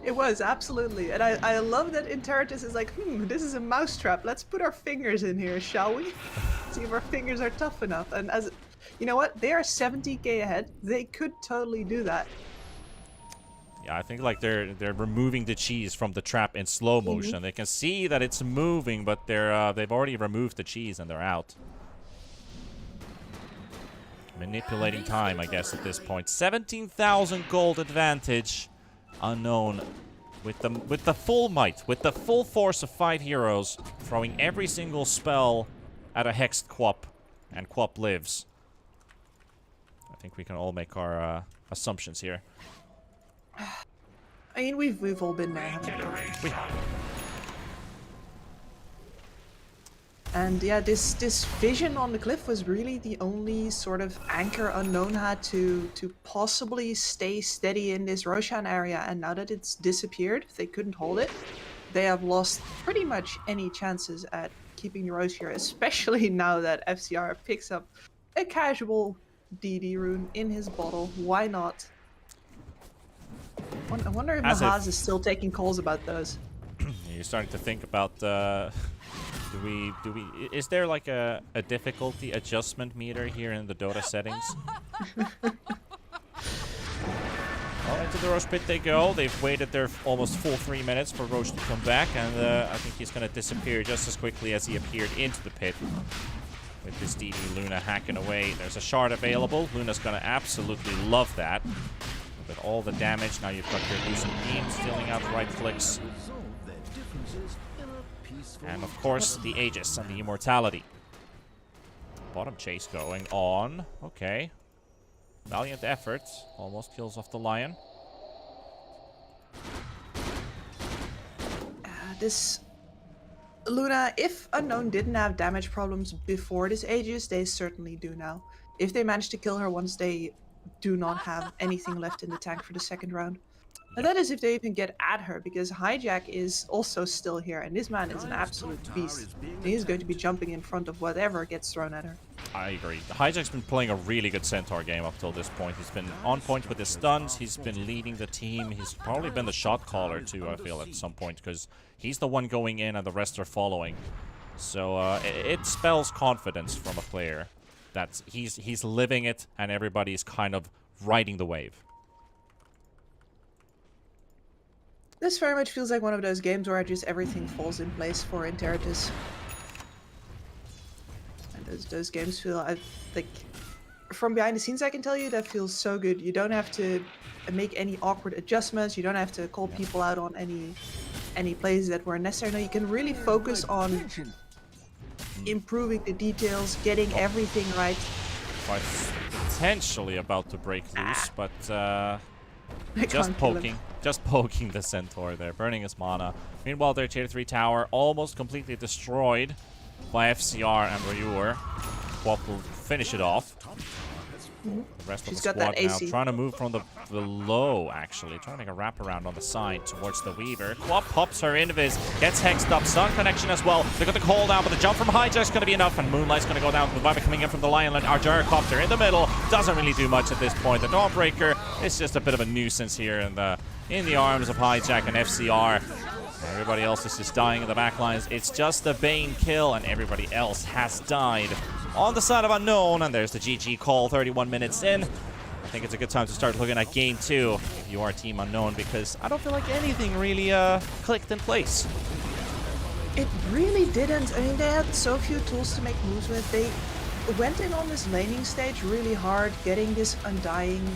It was, absolutely. And I love that Interitus is like, this is a mousetrap. Let's put our fingers in here, shall we? See if our fingers are tough enough. And as you know what? They are 70k ahead. They could totally do that. Yeah, I think like they're removing the cheese from the trap in slow motion. They can see that it's moving, but they've already removed the cheese and they're out. Manipulating time, I guess, at this point. 17,000 gold advantage. Unknown with the full might, with the full force of 5 heroes, throwing every single spell at a hexed Quap, and Quap lives. I think we can all make our assumptions here. I mean, we've all been there, haven't we? We have. And yeah, this vision on the cliff was really the only sort of anchor Unknown had to possibly stay steady in this Roshan area. And now that it's disappeared, they couldn't hold it. They have lost pretty much any chances at keeping the Rose here, especially now that FCR picks up a casual DD rune in his bottle. Why not? I wonder if Mahaz is still taking calls about those. You're starting to think about is there like a difficulty adjustment meter here in the Dota settings? Well, into the Roche pit they go. They've waited their almost full 3 minutes for Roche to come back, and I think he's going to disappear just as quickly as he appeared into the pit. With this DD Luna hacking away. There's a shard available. Luna's going to absolutely love that. With all the damage, now you've got your loosened beam stealing out the right clicks. And of course, the Aegis and the Immortality. Bottom chase going on. Okay. Valiant effort. Almost kills off the Lion. This Luna, if Unknown didn't have damage problems before this Aegis, they certainly do now. If they manage to kill her once, they do not have anything left in the tank for the second round. And that is if they even get at her, because Hijack is also still here, and this man is an absolute beast. He's going to be jumping in front of whatever gets thrown at her. I agree. Hijack's been playing a really good Centaur game up till this point. He's been on point with his stuns, he's been leading the team, he's probably been the shot caller too, I feel, at some point, because he's the one going in and the rest are following. So it spells confidence from a player that he's living it and everybody's kind of riding the wave. This very much feels like one of those games where just everything falls in place for Interitus. And those games feel, I think, from behind the scenes I can tell you, that feels so good. You don't have to make any awkward adjustments, you don't have to call people out on any plays that weren't necessary. No, you can really focus on improving the details, getting everything right. Quite potentially about to break loose, but just poking the Centaur there, burning his mana. Meanwhile, their tier 3 tower almost completely destroyed by FCR and Rayur. Quap will finish it off. The rest of the squad now trying to move from the below, actually. Trying to make a wraparound on the side towards the Weaver. Quap pops her invis, gets hexed up. Sun connection as well. They got the call down, but the jump from Hijack's going to be enough, and Moonlight's going to go down. The Viper coming in from the Lionland. Our Gyrocopter in the middle doesn't really do much at this point. The Dawnbreaker is just a bit of a nuisance here in the arms of Hijack and FCR. Everybody else is just dying in the backlines. It's just a Bane kill, and everybody else has died on the side of Unknown. And there's the GG call, 31 minutes in. I think it's a good time to start looking at game 2 if you are Team Unknown, because I don't feel like anything really clicked in place. It really didn't. I mean, they had so few tools to make moves with. They went in on this laning stage really hard, getting this Undying,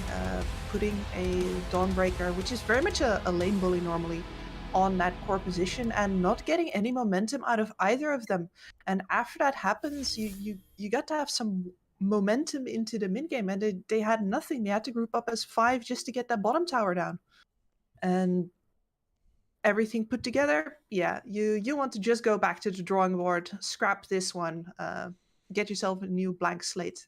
putting a Dawnbreaker, which is very much a lane bully normally, on that core position, and not getting any momentum out of either of them. And after that happens, you got to have some momentum into the mid game, and they had nothing. They had to group up as 5 just to get that bottom tower down. And everything put together, yeah, you want to just go back to the drawing board, scrap this one, get yourself a new blank slate.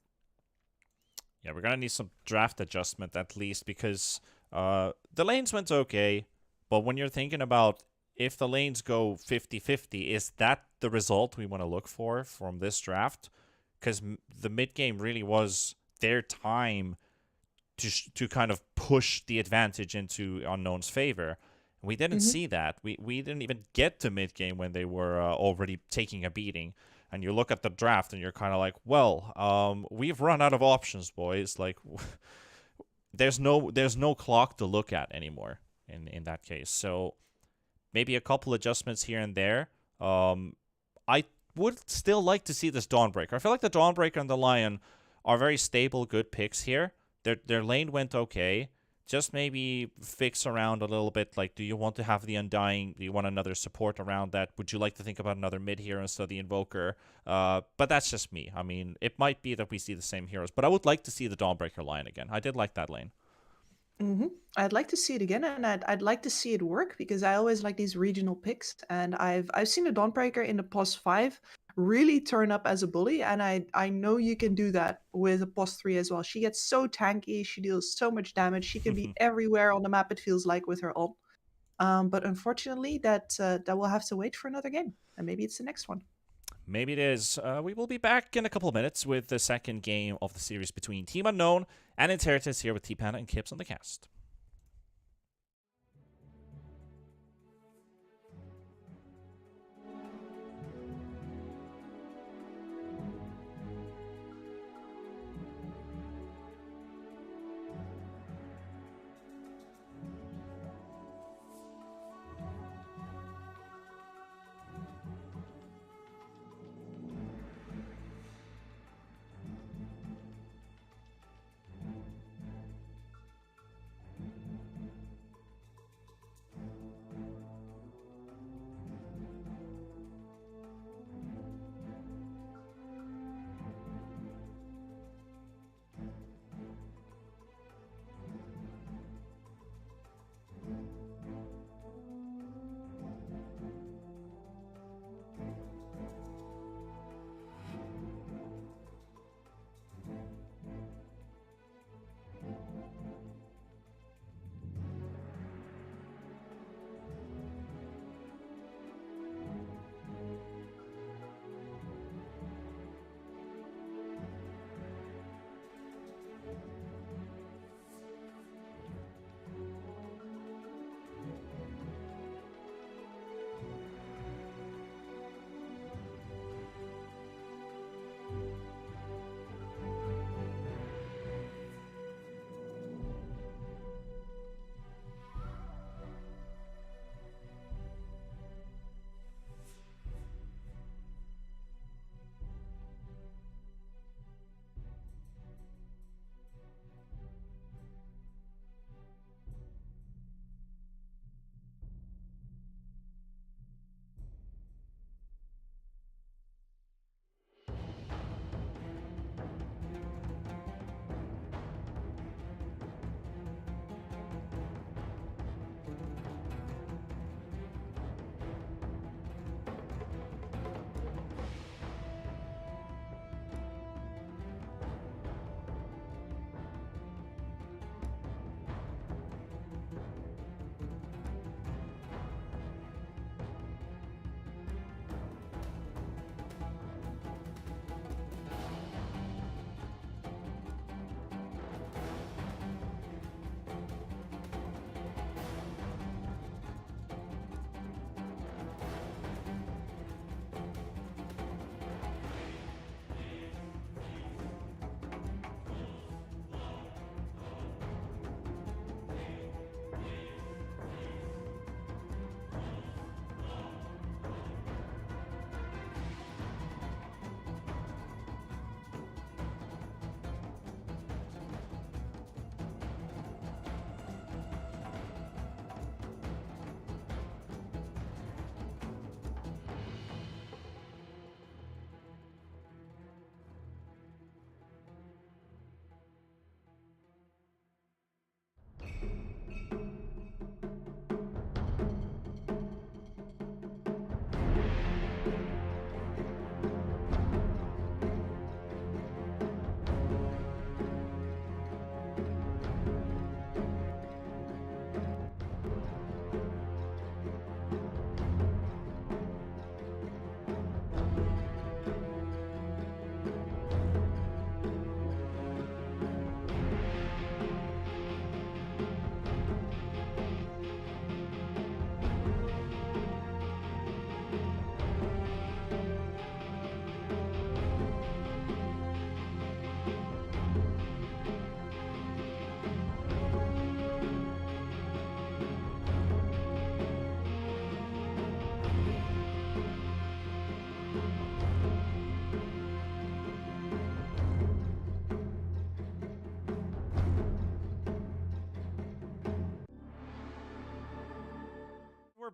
Yeah, we're gonna need some draft adjustment at least because the lanes went okay, but when you're thinking about if the lanes go 50-50, is that the result we want to look for from this draft? Because the mid game really was their time to kind of push the advantage into Unknown's favor. We didn't see that. We didn't even get to mid game when they were already taking a beating. And you look at the draft and you're kind of like, well, we've run out of options, boys. Like, there's no clock to look at anymore in that case. So maybe a couple adjustments here and there. I would still like to see this Dawnbreaker. I feel like the Dawnbreaker and the Lion are very stable, good picks here. Their lane went okay. Just maybe fix around a little bit. Like, do you want to have the Undying? Do you want another support around that? Would you like to think about another mid hero instead of the Invoker? But that's just me. I mean, it might be that we see the same heroes, but I would like to see the Dawnbreaker line again. I did like that lane. I'd like to see it again, and I'd like to see it work because I always like these regional picks, and I've seen the Dawnbreaker in the POS 5 really turn up as a bully, and I know you can do that with a POS 3 as well. She gets so tanky, she deals so much damage, she can be everywhere on the map, it feels like, with her ult. But unfortunately, that will have to wait for another game, and maybe it's the next one. Maybe it is. We will be back in a couple of minutes with the second game of the series between Team Unknown and Interitus here with T-Panda and Kips on the cast.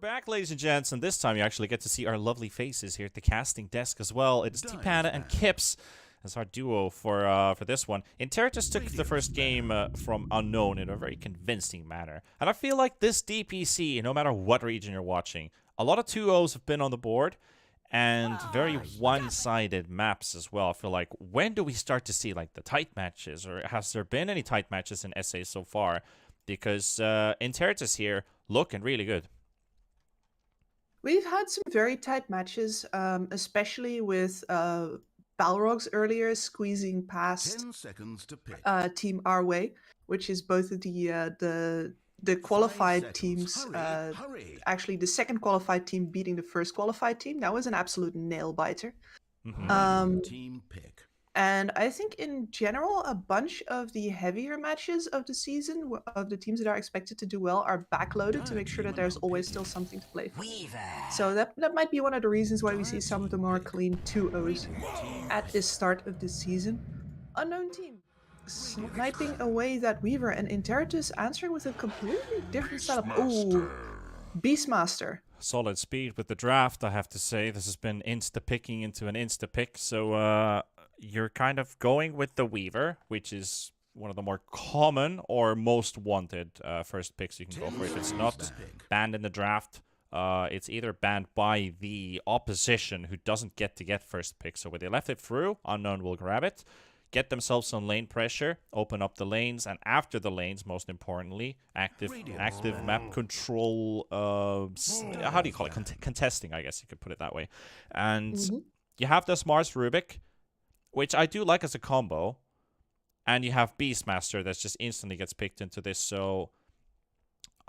back, ladies and gents, and this time you actually get to see our lovely faces here at the casting desk as well. It's T-Panda and Kips as our duo for this one. Interitus took the first game from Unknown in a very convincing manner. And I feel like this DPC, no matter what region you're watching, a lot of 2-0s have been on the board, and very one-sided maps as well. I feel like, when do we start to see like the tight matches, or has there been any tight matches in SA so far? Because Interitus here looking really good. We've had some very tight matches, especially with Balrogs earlier squeezing past 10 seconds to pick. Team Our Way, which is both of the qualified teams. Hurry. Actually, the second qualified team beating the first qualified team. That was an absolute nail biter. Team pick. And I think in general, a bunch of the heavier matches of the season, of the teams that are expected to do well, are backloaded to make sure that there's always still something to play for. So that might be one of the reasons why we see some of the more clean 2-0s at this start of the season. Unknown team sniping away that Weaver, and Interitus answering with a completely different setup. Ooh, Beastmaster. Solid speed with the draft, I have to say. This has been insta-picking into an insta-pick, so you're kind of going with the Weaver, which is one of the more common or most wanted first picks you can go for. If it's not banned in the draft, it's either banned by the opposition, who doesn't get to get first pick. So when they left it through, Unknown will grab it, get themselves some lane pressure, open up the lanes, and after the lanes, most importantly, active map control, how do you call it? Contesting, I guess you could put it that way. And you have this Mars Rubik, which I do like as a combo, and you have Beastmaster that just instantly gets picked into this. So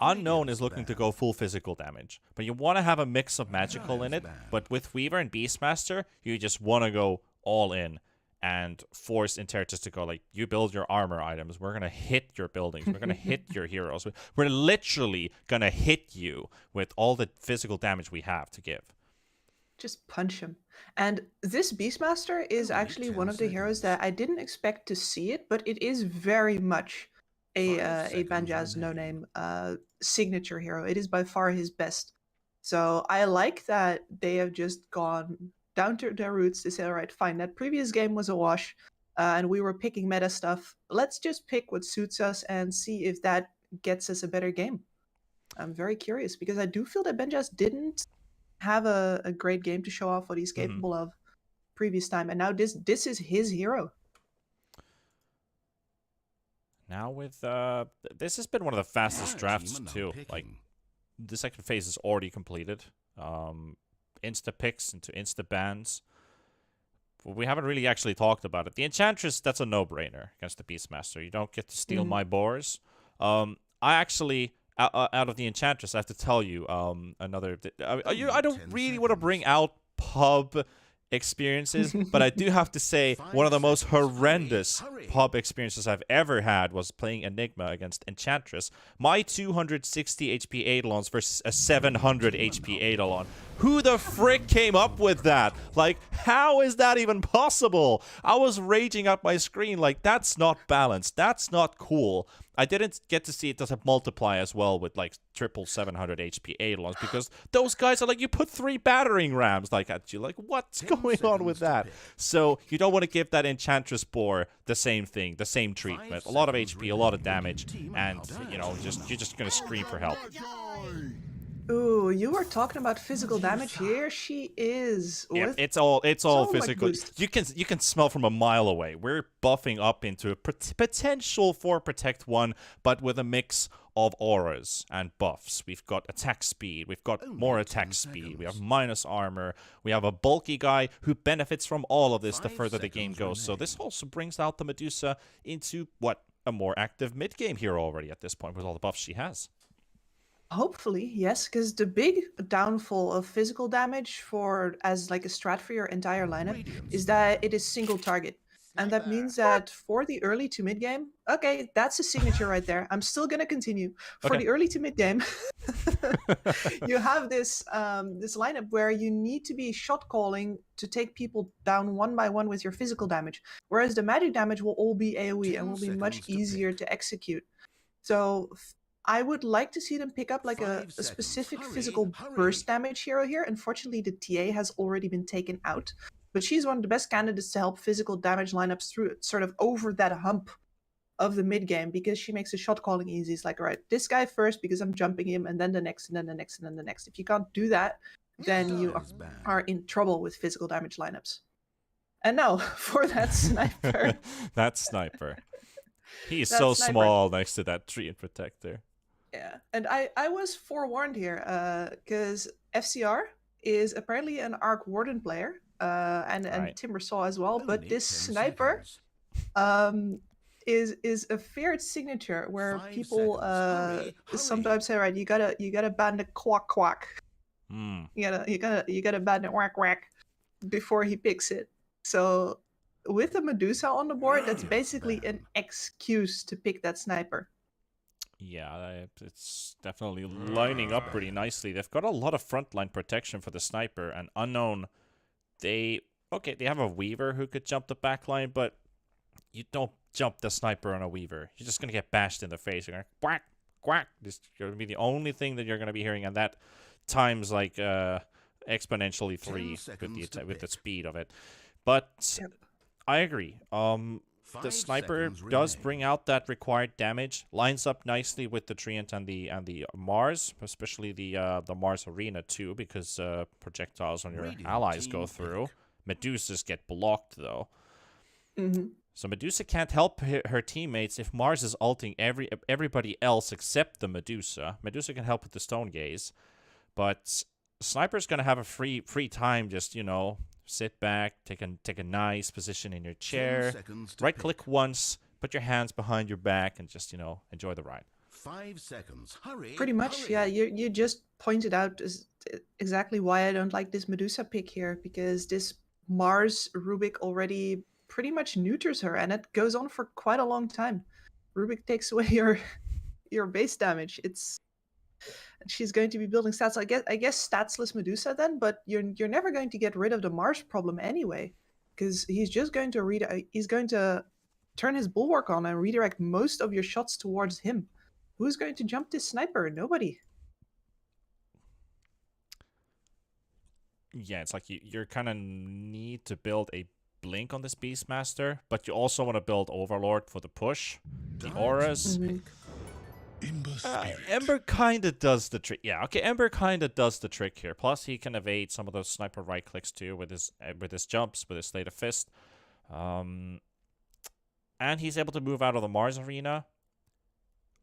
Unknown is looking to go full physical damage, but you want to have a mix of magical in it. But with Weaver and Beastmaster, you just want to go all in and force Interitus to go, like, you build your armor items, we're going to hit your buildings, we're going to hit your heroes. We're literally going to hit you with all the physical damage we have to give. Just punch him. And this Beastmaster is actually one of the heroes that I didn't expect to see it, but it is very much a Banjaz no-name signature hero. It is by far his best. So I like that they have just gone down to their roots to say, all right, fine, that previous game was a wash, and we were picking meta stuff. Let's just pick what suits us and see if that gets us a better game. I'm very curious, because I do feel that Banjaz didn't have a great game to show off what he's capable of previous time, and now this is his hero. Now with this has been one of the fastest drafts too. Like, the second phase is already completed. Insta picks into insta bans. We haven't really actually talked about it. The Enchantress, that's a no-brainer against the Beastmaster. You don't get to steal my boars. I actually, out of the Enchantress, I have to tell you another. I don't really want to bring out pub experiences, but I do have to say one of the most horrendous pub experiences I've ever had was playing Enigma against Enchantress. My 260 HP Eidolons versus a 700 HP Eidolon. Who the frick came up with that? Like, how is that even possible? I was raging up my screen like, that's not balanced. That's not cool. I didn't get to see it doesn't multiply as well with like triple 700 HP Eidolons, because those guys are like, you put 3 battering rams like at you. Like, what's going on with that? So you don't want to give that Enchantress boar the same thing, the same treatment. A lot of HP, a lot of damage, and you know, you're just gonna scream for help. Ooh, you were talking about physical damage. Here she is. Yeah, it's all physical. You can smell from a mile away. We're buffing up into a potential for Protect 1, but with a mix of auras and buffs. We've got attack speed. We've got more attack speed. We have minus armor. We have a bulky guy who benefits from all of this the further the game goes. So this also brings out the Medusa into what, a more active mid game hero already at this point with all the buffs she has. Hopefully, yes, because the big downfall of physical damage as like a strat for your entire lineup is that it is single target. And that means that for the early to mid game, okay, that's a signature right there. I'm still gonna continue. For the early to mid game, you have this this lineup where you need to be shot calling to take people down one by one with your physical damage, whereas the magic damage will all be AoE and will be much easier to execute. So I would like to see them pick up like a 5 seconds. specific Hurry, physical hurry. burst damage hero here. Unfortunately, the TA has already been taken out, but she's one of the best candidates to help physical damage lineups through sort of over that hump of the mid game because she makes the shot calling easy. It's like, all right, this guy first because I'm jumping him, and then the next, and then the next, and then the next. If you can't do that, then you That is bad. are in trouble with physical damage lineups. And now for that sniper. That sniper. He's That so sniper. small next to that tree and protector. Yeah, and I was forewarned here because FCR is apparently an Arc Warden player, and Right. Timber saw as well. But Only this 10 sniper seconds. is a feared signature where 5 people seconds. Hurry, hurry. sometimes say, right, you gotta ban the quack quack. Hmm. You gotta ban the whack whack before he picks it. So with a Medusa on the board, that's basically an excuse to pick that sniper. Yeah, it's definitely lining up pretty nicely. They've got a lot of frontline protection for the sniper, and Unknown, they have a Weaver who could jump the backline, but you don't jump the sniper on a Weaver. You're just gonna get bashed in the face. You're gonna quack, quack. This is gonna be the only thing that you're gonna be hearing, and that times like exponentially 3 with the speed of it. But Yep. I agree. The 5 sniper seconds does remain. bring out that required damage. Lines up nicely with the Treant and the Mars, especially the Mars Arena too, because projectiles on your Radiant allies team go pick. through. Medusas get blocked though, Mm-hmm. so Medusa can't help her teammates if Mars is ulting everybody else except the Medusa. Medusa can help with the Stone Gaze, but Sniper's gonna have a free time, just sit back, take a nice position in your 10 chair, seconds to right pick. click once, put your hands behind your back, and just enjoy the ride. 5 seconds. Hurry. Pretty much, hurry. yeah. You just pointed out exactly why I don't like this Medusa pick here, because this Mars Rubik already pretty much neuters her, and it goes on for quite a long time. Rubik takes away your base damage. She's going to be building stats. I guess statsless Medusa then, but you're never going to get rid of the Mars problem anyway, because he's just going to he's going to turn his bulwark on and redirect most of your shots towards him. Who's going to jump this sniper? Nobody. Yeah, it's like you're kind of need to build a blink on this Beastmaster, but you also want to build Overlord for the push. The Time to auras. Mhm. pick. Ember Spirit. Ember kind of does the trick. Yeah, okay, Ember kind of does the trick here. Plus, he can evade some of those sniper right clicks too with his jumps, with his Slate of Fist. And he's able to move out of the Mars arena.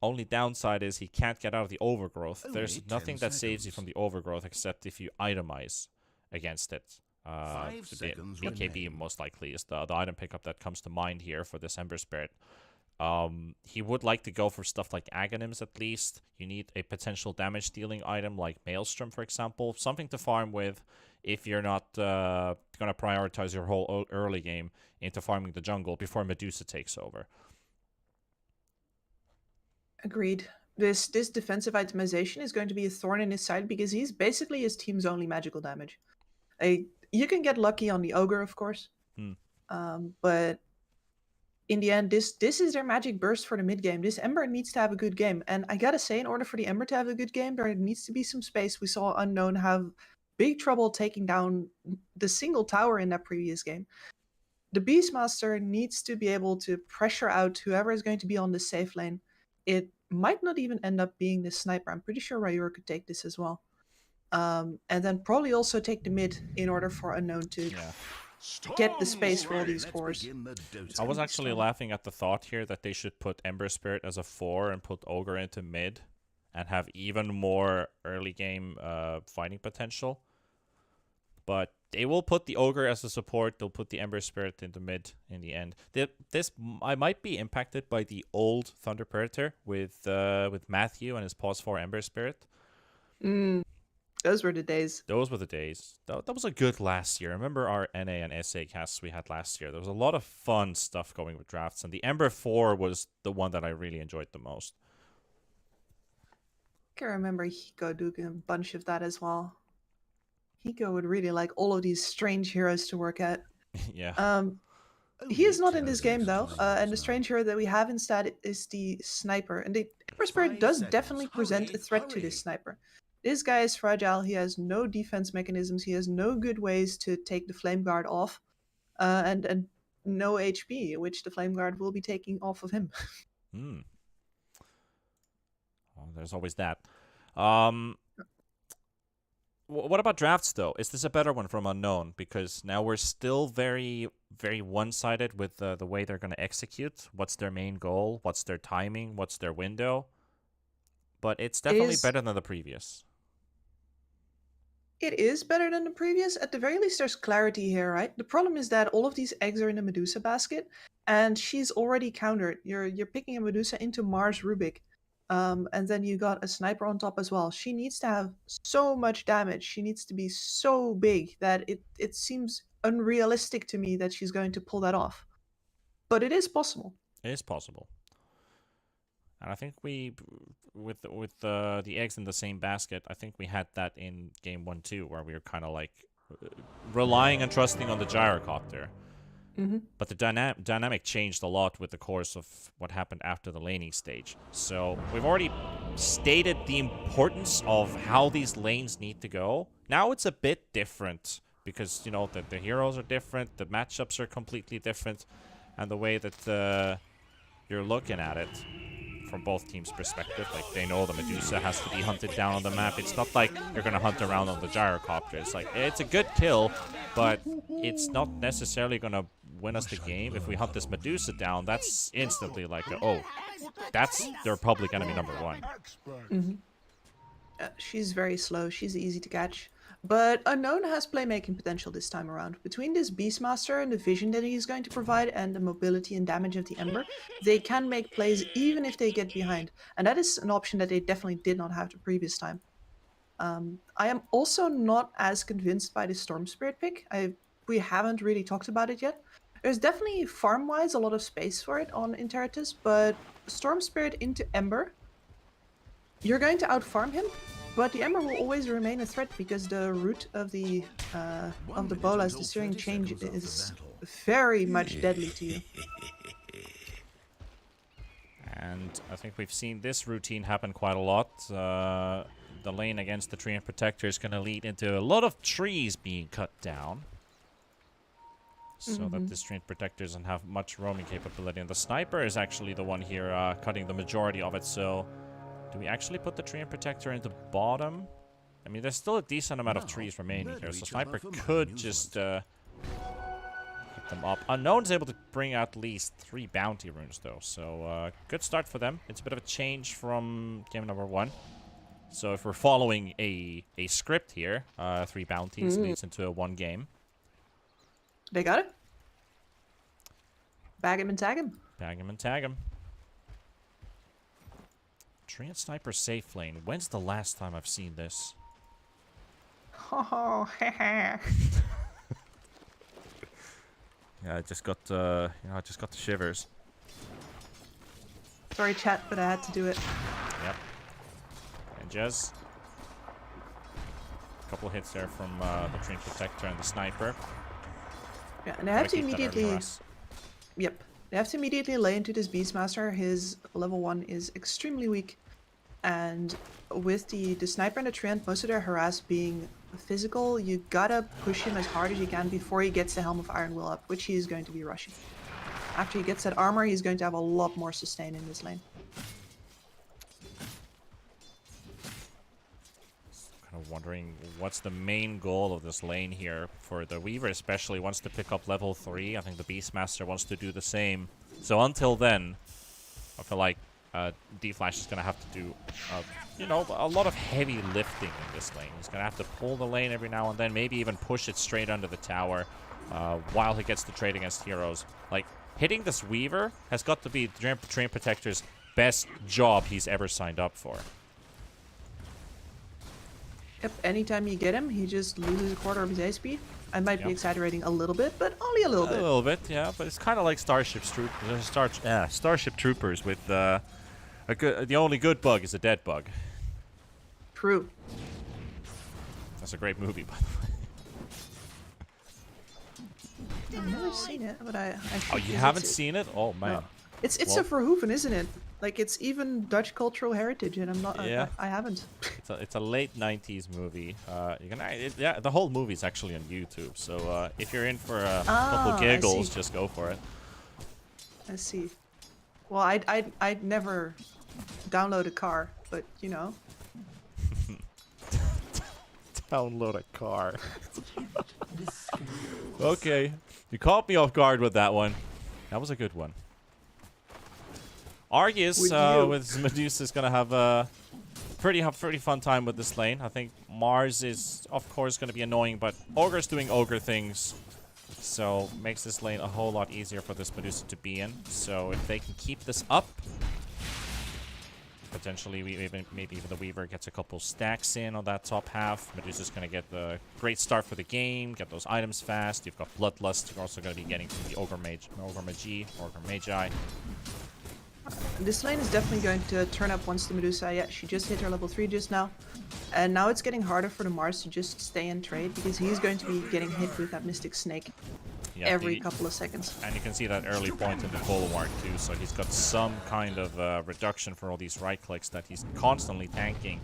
Only downside is he can't get out of the overgrowth. Only There's 10 nothing that saves you seconds. from the overgrowth except if you itemize against it. 5 the seconds BKB remain. most likely is the item pickup that comes to mind here for this Ember Spirit. He would like to go for stuff like Aghanims at least. You need a potential damage dealing item like Maelstrom, for example. Something to farm with if you're not going to prioritize your whole early game into farming the jungle before Medusa takes over. Agreed. This defensive itemization is going to be a thorn in his side because he's basically his team's only magical damage. You can get lucky on the ogre, of course, but in the end, this is their magic burst for the mid game. This Ember needs to have a good game, and I gotta say, in order for the Ember to have a good game, there needs to be some space. We saw Unknown have big trouble taking down the single tower in that previous game. The Beastmaster needs to be able to pressure out whoever is going to be on the safe lane. It might not even end up being the sniper. I'm pretty sure Ryur could take this as well. And then probably also take the mid in order for Unknown to get the space for all these Let's cores. begin the Dota. I was be actually strong. laughing at the thought here that they should put Ember Spirit as a 4 and put Ogre into mid and have even more early game fighting potential. But they will put the Ogre as a support. They'll put the Ember Spirit into mid in the end. I might be impacted by the old Thunder Predator with Matthew and his pause 4 Ember Spirit. Those were the days. Those were the days. That was a good last year. I remember our NA and SA casts we had last year. There was a lot of fun stuff going with drafts, and the Ember 4 was the one that I really enjoyed the most. I can remember Hiko doing a bunch of that as well. Hiko would really like all of these strange heroes to work at. Yeah. He is not in this 10 game though, seconds and the now. strange hero that we have instead is the sniper. And Sniper Spirit does 5 definitely seconds. present a Hurry, threat to hurry. this sniper. This guy is fragile. He has no defense mechanisms. He has no good ways to take the flame guard off, and no HP, which the flame guard will be taking off of him. Hmm. Well, there's always that. What about drafts, though? Is this a better one from Unknown? Because now we're still very, very one-sided with the way they're going to execute. What's their main goal? What's their timing? What's their window? But it's definitely better than the previous. It is better than the previous. At the very least, there's clarity here, right? The problem is that all of these eggs are in the Medusa basket, and she's already countered. You're picking a Medusa into Mars Rubik, and then you got a sniper on top as well. She needs to have so much damage. She needs to be so big that it seems unrealistic to me that she's going to pull that off. But it is possible. It is possible. And I think with the eggs in the same basket, I think we had that in game 1 too, where we were kind of like relying and trusting on the gyrocopter. But the dynamic changed a lot with the course of what happened after the laning stage. So we've already stated the importance of how these lanes need to go. Now it's a bit different because, you know, the heroes are different, the matchups are completely different, and the way that you're looking at it from both teams' perspective. Like, they know the Medusa has to be hunted down on the map. It's not like you're going to hunt around on the gyrocopter. It's like, it's a good kill, but it's not necessarily going to win us the game. If we hunt this Medusa down, that's instantly like, oh, that's their public enemy number 1. She's very slow. She's easy to catch. But Unknown has playmaking potential this time around. Between this Beastmaster and the vision that he's going to provide and the mobility and damage of the Ember, they can make plays even if they get behind. And that is an option that they definitely did not have the previous time. I am also not as convinced by the Storm Spirit pick. We haven't really talked about it yet. There's definitely farm-wise a lot of space for it on Interitus, but Storm Spirit into Ember, you're going to out-farm him, but the Ember will always remain a threat because the root of the bolas, the searing change, is very much deadly to you. And I think we've seen this routine happen quite a lot. The lane against the Treant Protector is going to lead into a lot of trees being cut down. So that this Treant Protector doesn't have much roaming capability. And the Sniper is actually the one here cutting the majority of it. So do we actually put the Treant Protector in the bottom? I mean, there's still a decent amount of trees remaining here. So Sniper could just keep them up. Unknown's able to bring out at least 3 bounty runes, though. So good start for them. It's a bit of a change from game number 1. So if we're following a script here, 3 bounties leads into a 1 game. They got it. Bag him and tag him. Bag him and tag him. Treant Sniper safe lane. When's the last time I've seen this? Oh, Yeah, I just got I just got the shivers. sorry, chat, but I had to do it. Yep. And Jez. A couple hits there from the Treant Protector and the Sniper. Yeah, and I have to Gotta keep that early immediately. rush. Yep. They have to immediately lay into this Beastmaster. His level 1 is extremely weak. And with the Sniper and the Treant, most of their harass being physical, you gotta push him as hard as you can before he gets the Helm of Iron Will up, which he is going to be rushing. After he gets that armor, he's going to have a lot more sustain in this lane. Kind of wondering what's the main goal of this lane here for the Weaver, especially wants to pick up level 3. I think the Beastmaster wants to do the same. So until then, I feel like D-Flash is going to have to do, you know, a lot of heavy lifting in this lane. He's going to have to pull the lane every now and then, maybe even push it straight under the tower while he gets to trade against heroes. Like, hitting this Weaver has got to be the Treant Protector's best job he's ever signed up for. Yep, anytime you get him, he just loses a quarter of his HP. I might be Yep. exaggerating a little bit, but only a little A bit. little bit, yeah, but it's kind of like Starship Troopers with the only good bug is a dead bug. True. That's a great movie, by the way. I've never seen it, but I Oh, should you visit haven't it. seen it? Oh man. No. It's Well- a Verhoeven, isn't it? Like, it's even Dutch cultural heritage, and I'm not. Yeah. I haven't. It's a late 90s movie. Yeah, the whole movie is actually on YouTube. So if you're in for a couple I giggles, see. just go for it. I see. Well, I'd never download a car, but you know. Download a car. Okay, you caught me off guard with that one. That was a good one. Argus with Medusa is gonna have a pretty fun time with this lane. I think Mars is of course gonna be annoying, but Ogre's doing Ogre things, so makes this lane a whole lot easier for this Medusa to be in. So if they can keep this up, potentially maybe even the Weaver gets a couple stacks in on that top half. Medusa's gonna get the great start for the game, get those items fast. You've got Bloodlust. You're also gonna be getting from the Ogre Magi. This lane is definitely going to turn up once the Medusa. Yeah, she just hit her level 3 just now. And now it's getting harder for the Mars to just stay in trade because he's going to be getting hit with that Mystic Snake every couple of seconds. And you can see that early point in the Bulwark too, so he's got some kind of reduction for all these right clicks that he's constantly tanking.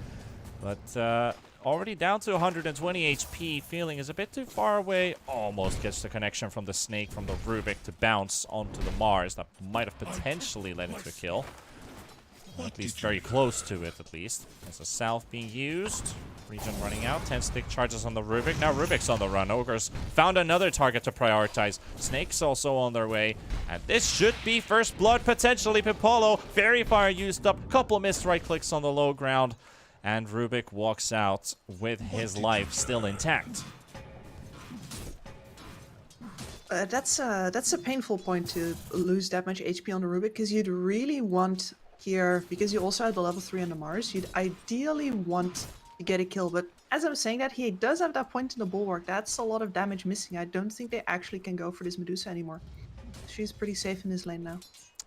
But already down to 120 HP, feeling is a bit too far away. Almost gets the connection from the Snake from the Rubik to bounce onto the Mars. That might have potentially led into a kill. Or at least very close to it, at least. There's a South being used. Regen running out. 10 stick charges on the Rubik. Now Rubik's on the run. Ogre's found another target to prioritize. Snake's also on their way. And this should be first blood, potentially. Pipolo, very far used up. Couple missed right clicks on the low ground. And Rubik walks out with his life still intact. That's a painful point to lose that much HP on the Rubik, because you'd really want here, because you also have the level 3 on the Mars, you'd ideally want to get a kill. But as I'm saying that, he does have that point in the Bulwark. That's a lot of damage missing. I don't think they actually can go for this Medusa anymore. She's pretty safe in this lane now.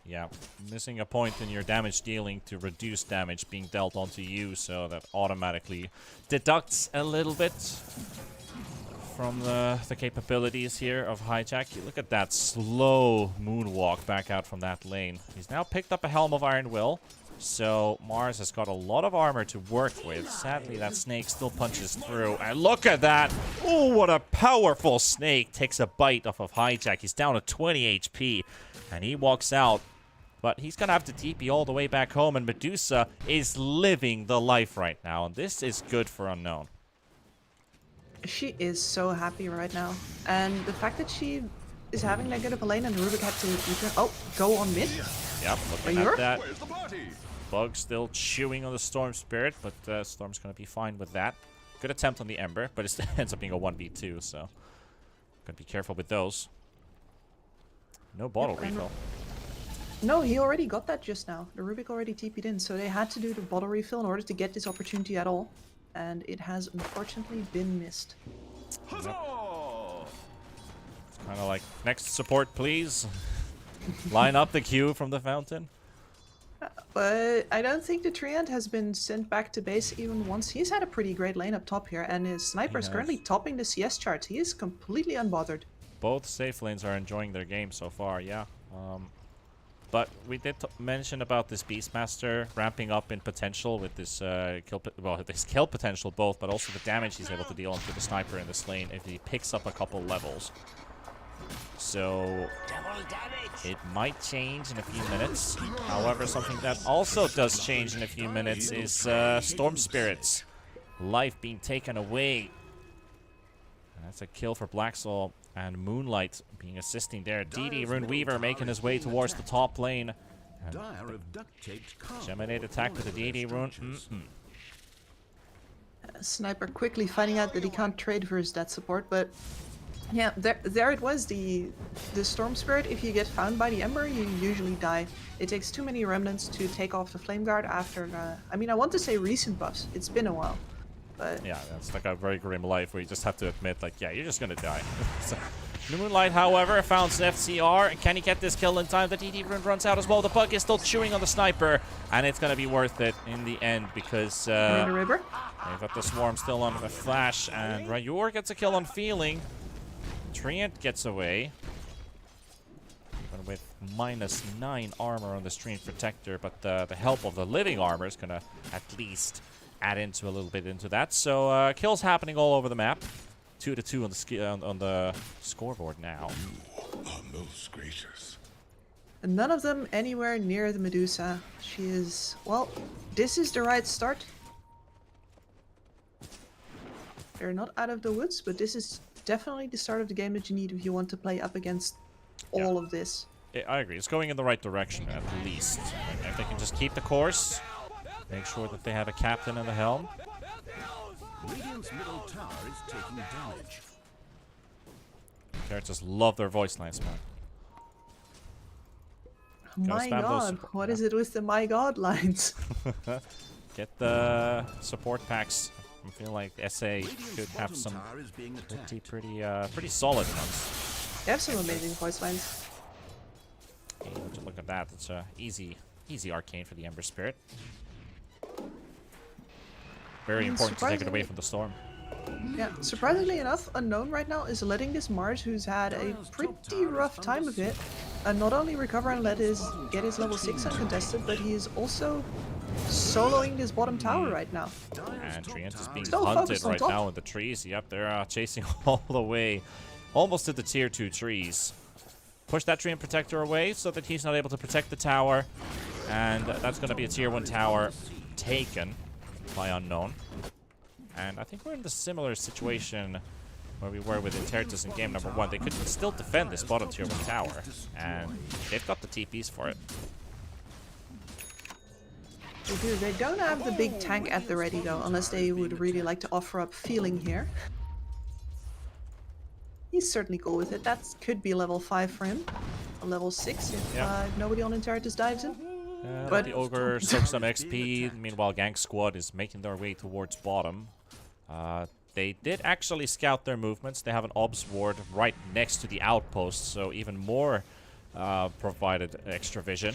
Yeah, missing a point in your damage dealing to reduce damage being dealt onto you, so that automatically deducts a little bit from the capabilities here of Hijack. You look at that slow moonwalk back out from that lane. He's now picked up a Helm of Iron Will, so Mars has got a lot of armor to work with. Sadly, that Snake still punches through, and look at that! Oh, what a powerful Snake! Takes a bite off of Hijack. He's down to 20 HP, and he walks out. But he's gonna have to TP all the way back home, and Medusa is living the life right now, and this is good for Unknown. She is so happy right now, and the fact that she is having that good of a lane and Rubik had to go on mid. Yep, looking at that. Bug still chewing on the Storm Spirit, but Storm's gonna be fine with that. Good attempt on the Ember, but it ends up being a 1v2, so gotta be careful with those. No bottle refill. No, he already got that just now. The Rubik already TP'd in, so they had to do the bottle refill in order to get this opportunity at all. And it has unfortunately been missed. Yep. It's kind of like, next support please. Line up the queue from the fountain. But I don't think the Treant has been sent back to base even once. He's had a pretty great lane up top here, and his Sniper is currently topping the CS charts. He is completely unbothered. Both safe lanes are enjoying their game so far, yeah. But we did mention about this Beastmaster ramping up in potential with this kill potential both, but also the damage he's able to deal onto the Sniper in this lane if he picks up a couple levels. So it might change in a few minutes. However, something that also does change in a few minutes is Storm Spirit's life being taken away. And that's a kill for Black Soul. And Moonlight being assisting there. DD Rune Weaver making his way towards the top lane. Geminate attack with the DD Rune. Sniper quickly finding out that he can't trade versus that support, but yeah, there it was, the Storm Spirit. If you get found by the Ember, you usually die. It takes too many remnants to take off the Flame Guard after, I mean, I want to say recent buffs. It's been a while. But yeah, that's like a very grim life where you just have to admit, like, yeah, you're just gonna die. So, Moonlight, however, found an FCR. Can he get this kill in time? The DD Rune runs out as well. The Bug is still chewing on the Sniper, and it's gonna be worth it in the end because they've got the Swarm still on the Flash, and Rayur gets a kill on Feeling. Treant gets away. But with -9 armor on the Stream Protector, but the help of the living armor is gonna at least add into a little bit into that. So kills happening all over the map. 2-2 on the scoreboard now. Are most gracious. And none of them anywhere near the Medusa. She is... Well, this is the right start. They're not out of the woods, but this is definitely the start of the game that you need if you want to play up against all of this. I agree. It's going in the right direction, at least. If they can just keep the course, make sure that they have a captain in the helm. Radiant's middle tower is taking damage. They just love their voice lines, man. My spam those god, what is it with the my god lines? Get the support packs. I feel like SA Radiant's could have bottom some tower is being attacked. pretty solid ones. They have some amazing voice lines. Okay, would you look at that? It's a easy arcane for the Ember Spirit. Very important to take it away from the storm. Yeah, surprisingly enough, Unknown right now is letting this Mars, who's had a pretty rough time of it, not only recover and get his level 6 uncontested, but he is also soloing this bottom tower right now. And Treant is being Still hunted focused on right top. now in the trees. Yep, they're chasing all the way, almost to the tier 2 trees. Push that Treant Protector away so that he's not able to protect the tower. And that's going to be a tier 1 tower taken by Unknown. And I think we're in the similar situation where we were with Interitus in game number 1. They could still defend this bottom tier 1 tower. And they've got the TPs for it. They do. They don't have the big tank at the ready though, unless they would really like to offer up feeling here. He's certainly cool with it. That could be level 5 for him. A level 6 if nobody on Interitus dives in. But the Ogre soaks some XP. Meanwhile, Gang Squad is making their way towards bottom. They did actually scout their movements. They have an obs ward right next to the outpost, so even more provided extra vision.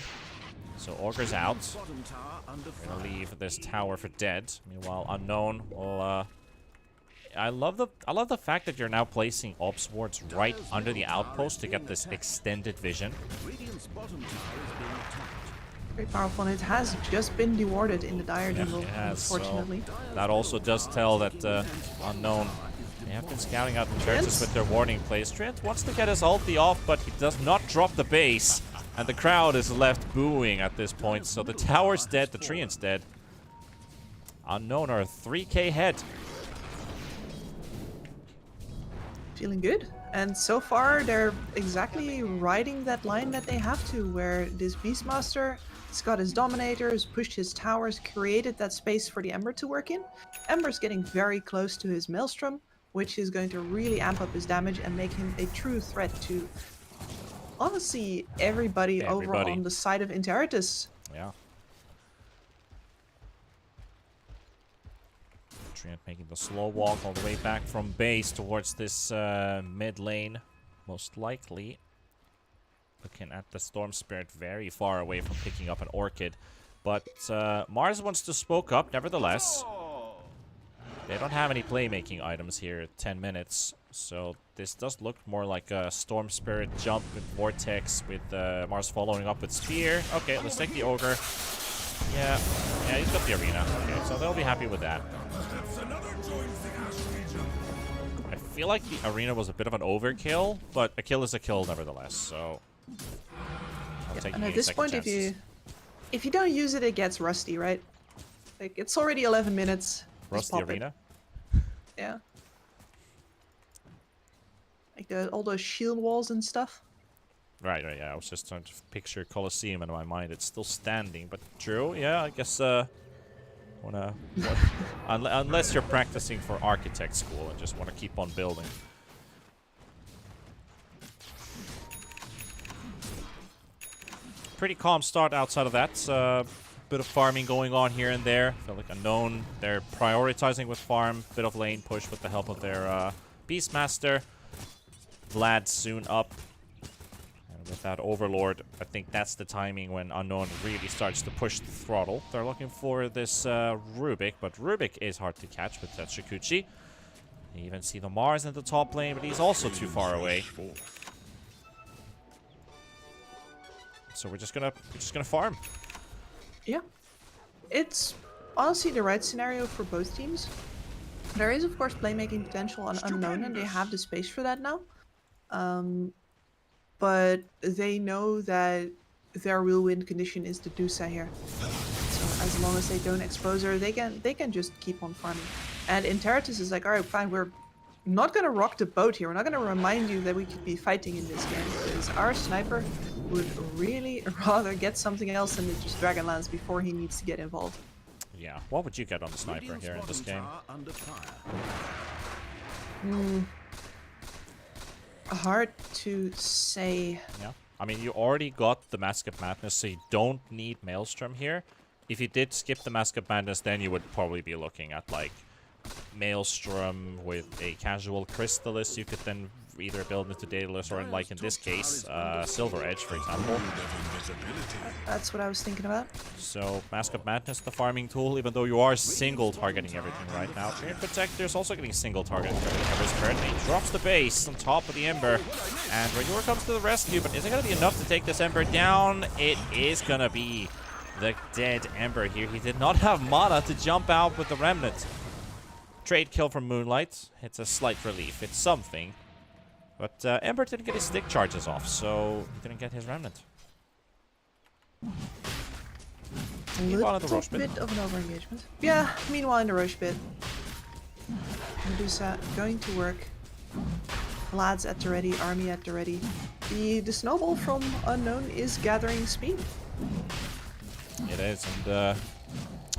So Ogre's out. We're gonna leave this tower for dead. Meanwhile, Unknown will. I love the fact that you're now placing obs wards right under the outpost to get this extended vision. Radiant's bottom tower is being attacked. Very powerful, and it has just been dewarded in the dire jungle, It has, so unfortunately. that also does tell that Unknown, they have been scouting out the churches with their warning plays. Trent wants to get his ulti off, but he does not drop the base. And the crowd is left booing at this point. So the tower's dead, the Treant's dead. Unknown are 3k head. Feeling good. And so far, they're exactly riding that line that they have to, where this Beastmaster has got his Dominators, pushed his towers, created that space for the Ember to work in. Ember's getting very close to his Maelstrom, which is going to really amp up his damage and make him a true threat to, honestly, everybody over on the side of Interitus. Yeah. Treant making the slow walk all the way back from base towards this mid lane, most likely. Looking at the Storm Spirit very far away from picking up an Orchid. But Mars wants to smoke up, nevertheless. They don't have any playmaking items here at 10 minutes. So this does look more like a Storm Spirit jump with Vortex, with Mars following up with Spear. Okay, let's take the Ogre. Yeah, he's got the arena. Okay, so they'll be happy with that. I feel like the arena was a bit of an overkill, but a kill is a kill nevertheless, so I'll take And at this point, if you don't use it, it gets rusty, right? Like, it's already 11 minutes. Just Rusty pop it. arena? Yeah. Like all those shield walls and stuff. Right, yeah, I was just trying to picture Colosseum in my mind. It's still standing, but true, yeah, I guess, unless you're practicing for architect school and just want to keep on building. Pretty calm start outside of that. Bit of farming going on here and there. I feel like Unknown, they're prioritizing with farm. Bit of lane push with the help of their Beastmaster. Vlad soon up. And with that Overlord, I think that's the timing when Unknown really starts to push the throttle. They're looking for this Rubik, but Rubik is hard to catch with that Shikuchi. You even see the Mars in the top lane, but he's also too far away. So we're just gonna farm. Yeah. It's honestly the right scenario for both teams. There is, of course, playmaking potential on Unknown, and they have the space for that now. But they know that their real win condition is the Dusa here. So as long as they don't expose her, they can just keep on farming. And Interitus is like, alright, fine, we're not gonna rock the boat here. We're not gonna remind you that we could be fighting in this game, because our sniper would really rather get something else than just Dragonlance before he needs to get involved. Yeah, what would you get on the sniper here in this game? Hard to say. Yeah, I mean, you already got the Mask of Madness, so you don't need Maelstrom here. If you did skip the Mask of Madness, then you would probably be looking at, like, Maelstrom with a casual Crystallis. You could then either build into Daedalus or, like in this case, Silver Edge, for example. That's what I was thinking about. So, Mask of Madness, the farming tool, even though you are single targeting everything right now. Chain Protector's also getting single targeting everything of his currently. Drops the base on top of the Ember. And Rayur comes to the rescue, but is it going to be enough to take this Ember down? It is going to be the dead Ember here. He did not have mana to jump out with the Remnant. Trade kill from Moonlight. It's a slight relief. It's something. But Ember didn't get his stick charges off, so he didn't get his Remnant. A little bit of an over-engagement. Yeah, meanwhile in the Roche pit. Medusa going to work. Lads at the ready, army at the ready. The snowball from Unknown is gathering speed. It is, and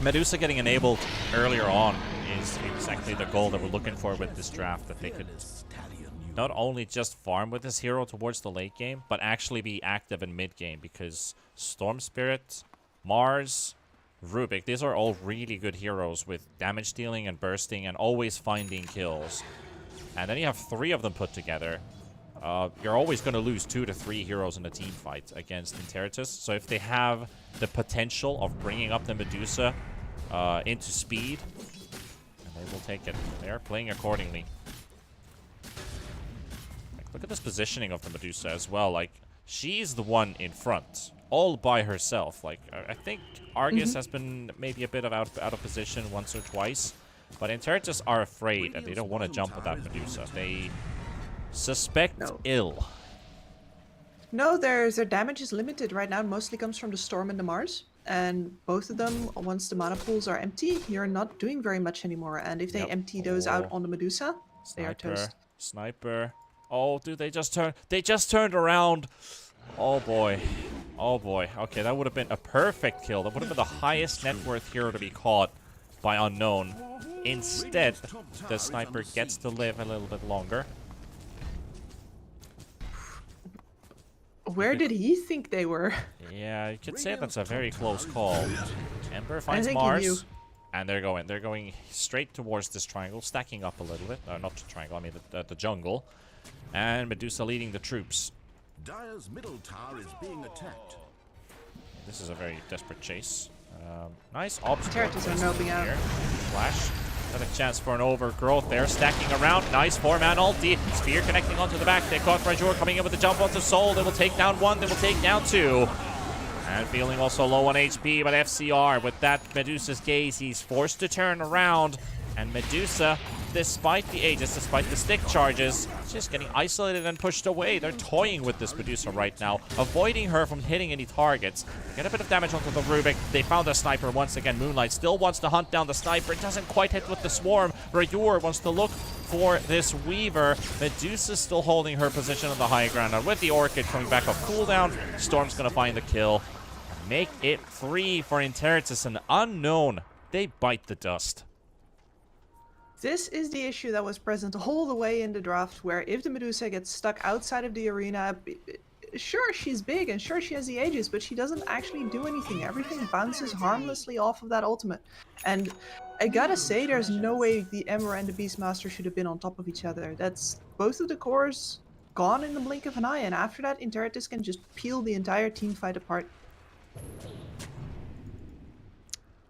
Medusa getting enabled earlier on is exactly the goal that we're looking for with this draft, that they could not only just farm with this hero towards the late game, but actually be active in mid game, because Storm Spirit, Mars, Rubik, these are all really good heroes with damage dealing and bursting and always finding kills. And then you have 3 of them put together. You're always going to lose 2 to 3 heroes in a team fight against Interitus. So if they have the potential of bringing up the Medusa into speed, they will take it. They are playing accordingly. Like, look at this positioning of the Medusa as well. Like, she's the one in front, all by herself. Like, I think Argus has been maybe a bit out of position once or twice, but Interitus are afraid and they don't want to jump with that Medusa. They suspect ill. No, their damage is limited right now. It mostly comes from the Storm and the Mars. And both of them, once the mana pools are empty, you're not doing very much anymore. And if they empty those out on the Medusa, they are toast. Sniper. Oh, dude, they just turned around. Oh boy. Oh boy. Okay, that would have been a perfect kill. That would have been the highest net worth hero to be caught by Unknown. Instead, the sniper gets to live a little bit longer. Where did he think they were? Yeah, you could say that's a very close call. Ember finds Mars, and they're going straight towards this triangle, stacking up a little bit. Not the triangle, I mean the jungle. And Medusa leading the troops. Dire's middle tower is being attacked. This is a very desperate chase. Nice obstacle. Interitus are noping out. Flash. Another chance for an overgrowth there. Stacking around. Nice 4-man ulti. Spear connecting onto the back. They caught Rajur coming in with the jump onto Soul. They will take down 1. They will take down 2. And feeling also low on HP, but FCR with that Medusa's gaze, he's forced to turn around. And Medusa, despite the Aegis, despite the stick charges, just getting isolated and pushed away. They're toying with this Medusa right now, avoiding her from hitting any targets. Get a bit of damage onto the Rubik. They found the sniper once again. Moonlight still wants to hunt down the sniper. It doesn't quite hit with the swarm. Rayur wants to look for this Weaver. Medusa's still holding her position on the high ground. Now with the Orchid coming back off cooldown, Storm's going to find the kill. Make it 3 for Interitus, and Unknown. They bite the dust. This is the issue that was present all the way in the draft, where if the Medusa gets stuck outside of the arena, sure, she's big and sure, she has the Aegis, but she doesn't actually do anything. Everything bounces harmlessly off of that ultimate. And I gotta say, there's no way the Ember and the Beastmaster should have been on top of each other. That's both of the cores gone in the blink of an eye, and after that, Interitus can just peel the entire team fight apart.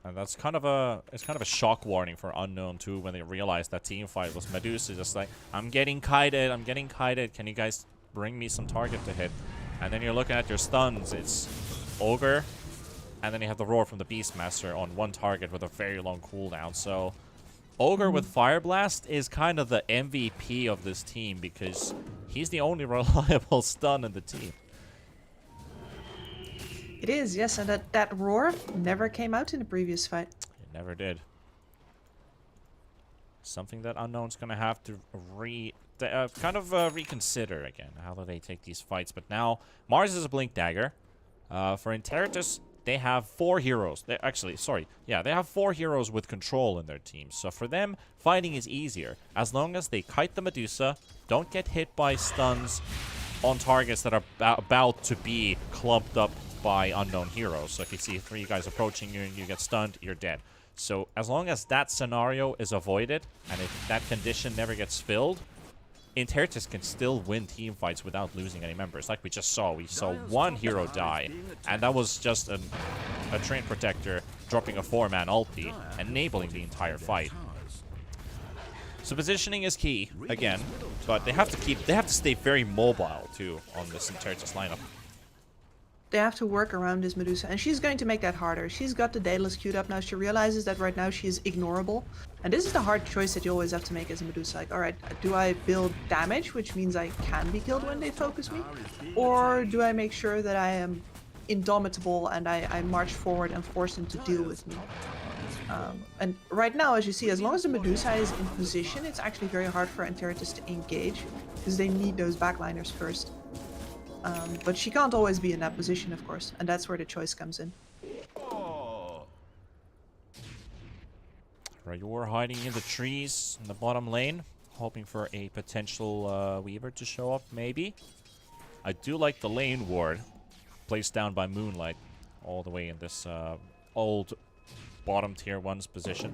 And that's kind of a shock warning for Unknown too, when they realized that team fight was Medusa just like, I'm getting kited, can you guys bring me some target to hit? And then you're looking at your stuns. It's Ogre, and then you have the Roar from the Beastmaster on one target with a very long cooldown. So Ogre with Fire Blast is kind of the MVP of this team because he's the only reliable stun in the team. It is, yes, and that roar never came out in the previous fight. It never did. Something that Unknown's gonna have to reconsider again. How do they take these fights? But now Mars is a Blink Dagger. For Interitus, they have 4 heroes. They have 4 heroes with control in their team. So for them, fighting is easier as long as they kite the Medusa, don't get hit by stuns on targets that are about to be clumped up by unknown heroes. So if you see 3 guys approaching you and you get stunned, you're dead. So as long as that scenario is avoided, and if that condition never gets filled, Interitus can still win team fights without losing any members. Like we just saw. We saw 1 hero die, and that was just a Train Protector dropping a 4-man ulti, enabling the entire fight. So positioning is key, again, but they have to stay very mobile, too, on this Interitus lineup. They have to work around this Medusa, and she's going to make that harder. She's got the Daedalus queued up now. She realizes that right now she is ignorable. And this is the hard choice that you always have to make as a Medusa. Like, alright, do I build damage, which means I can be killed when they focus me? Or do I make sure that I am indomitable and I march forward and force them to deal with me? And right now, as you see, as long as the Medusa is in position, it's actually very hard for Interitus to engage, because they need those backliners first. But she can't always be in that position, of course, and that's where the choice comes in. Right, you're hiding in the trees in the bottom lane, hoping for a potential Weaver to show up, maybe. I do like the lane ward placed down by Moonlight all the way in this old bottom tier 1's position.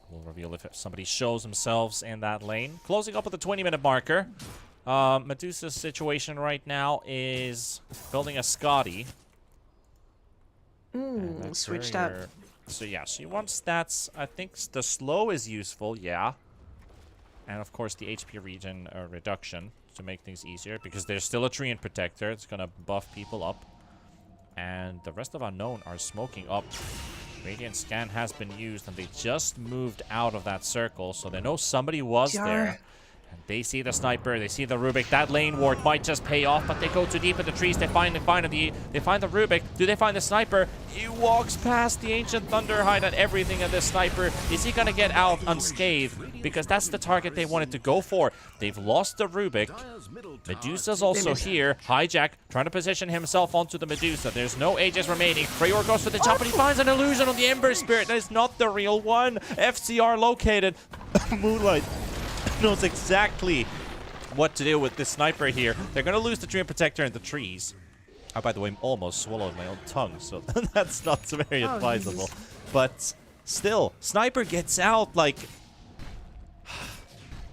We'll reveal if somebody shows themselves in that lane. Closing up at the 20-minute marker. Medusa's situation right now is building a Scotty. Switched out. So yeah, she wants stats. I think the slow is useful, yeah. And of course the HP regen reduction to make things easier, because there's still a Treant Protector. It's gonna buff people up. And the rest of Unknown are smoking up. Radiant Scan has been used, and they just moved out of that circle, so they know somebody was there. And they see the sniper, they see the Rubik. That lane ward might just pay off, but they go too deep in the trees. They find the Rubik. Do they find the sniper? He walks past the Ancient Thunderhide and everything of this sniper. Is he gonna get out unscathed? Because that's the target they wanted to go for. They've lost the Rubik. Medusa's also here. Hijack trying to position himself onto the Medusa. There's no Aegis remaining. Freyr goes for the jump, but he finds an illusion on the Ember Spirit. That is not the real one. FCR located. Moonlight knows exactly what to do with this sniper here. They're going to lose the Dream Protector in the trees. Oh, by the way, I almost swallowed my own tongue, so that's not very advisable. Jesus. But still, Sniper gets out, like,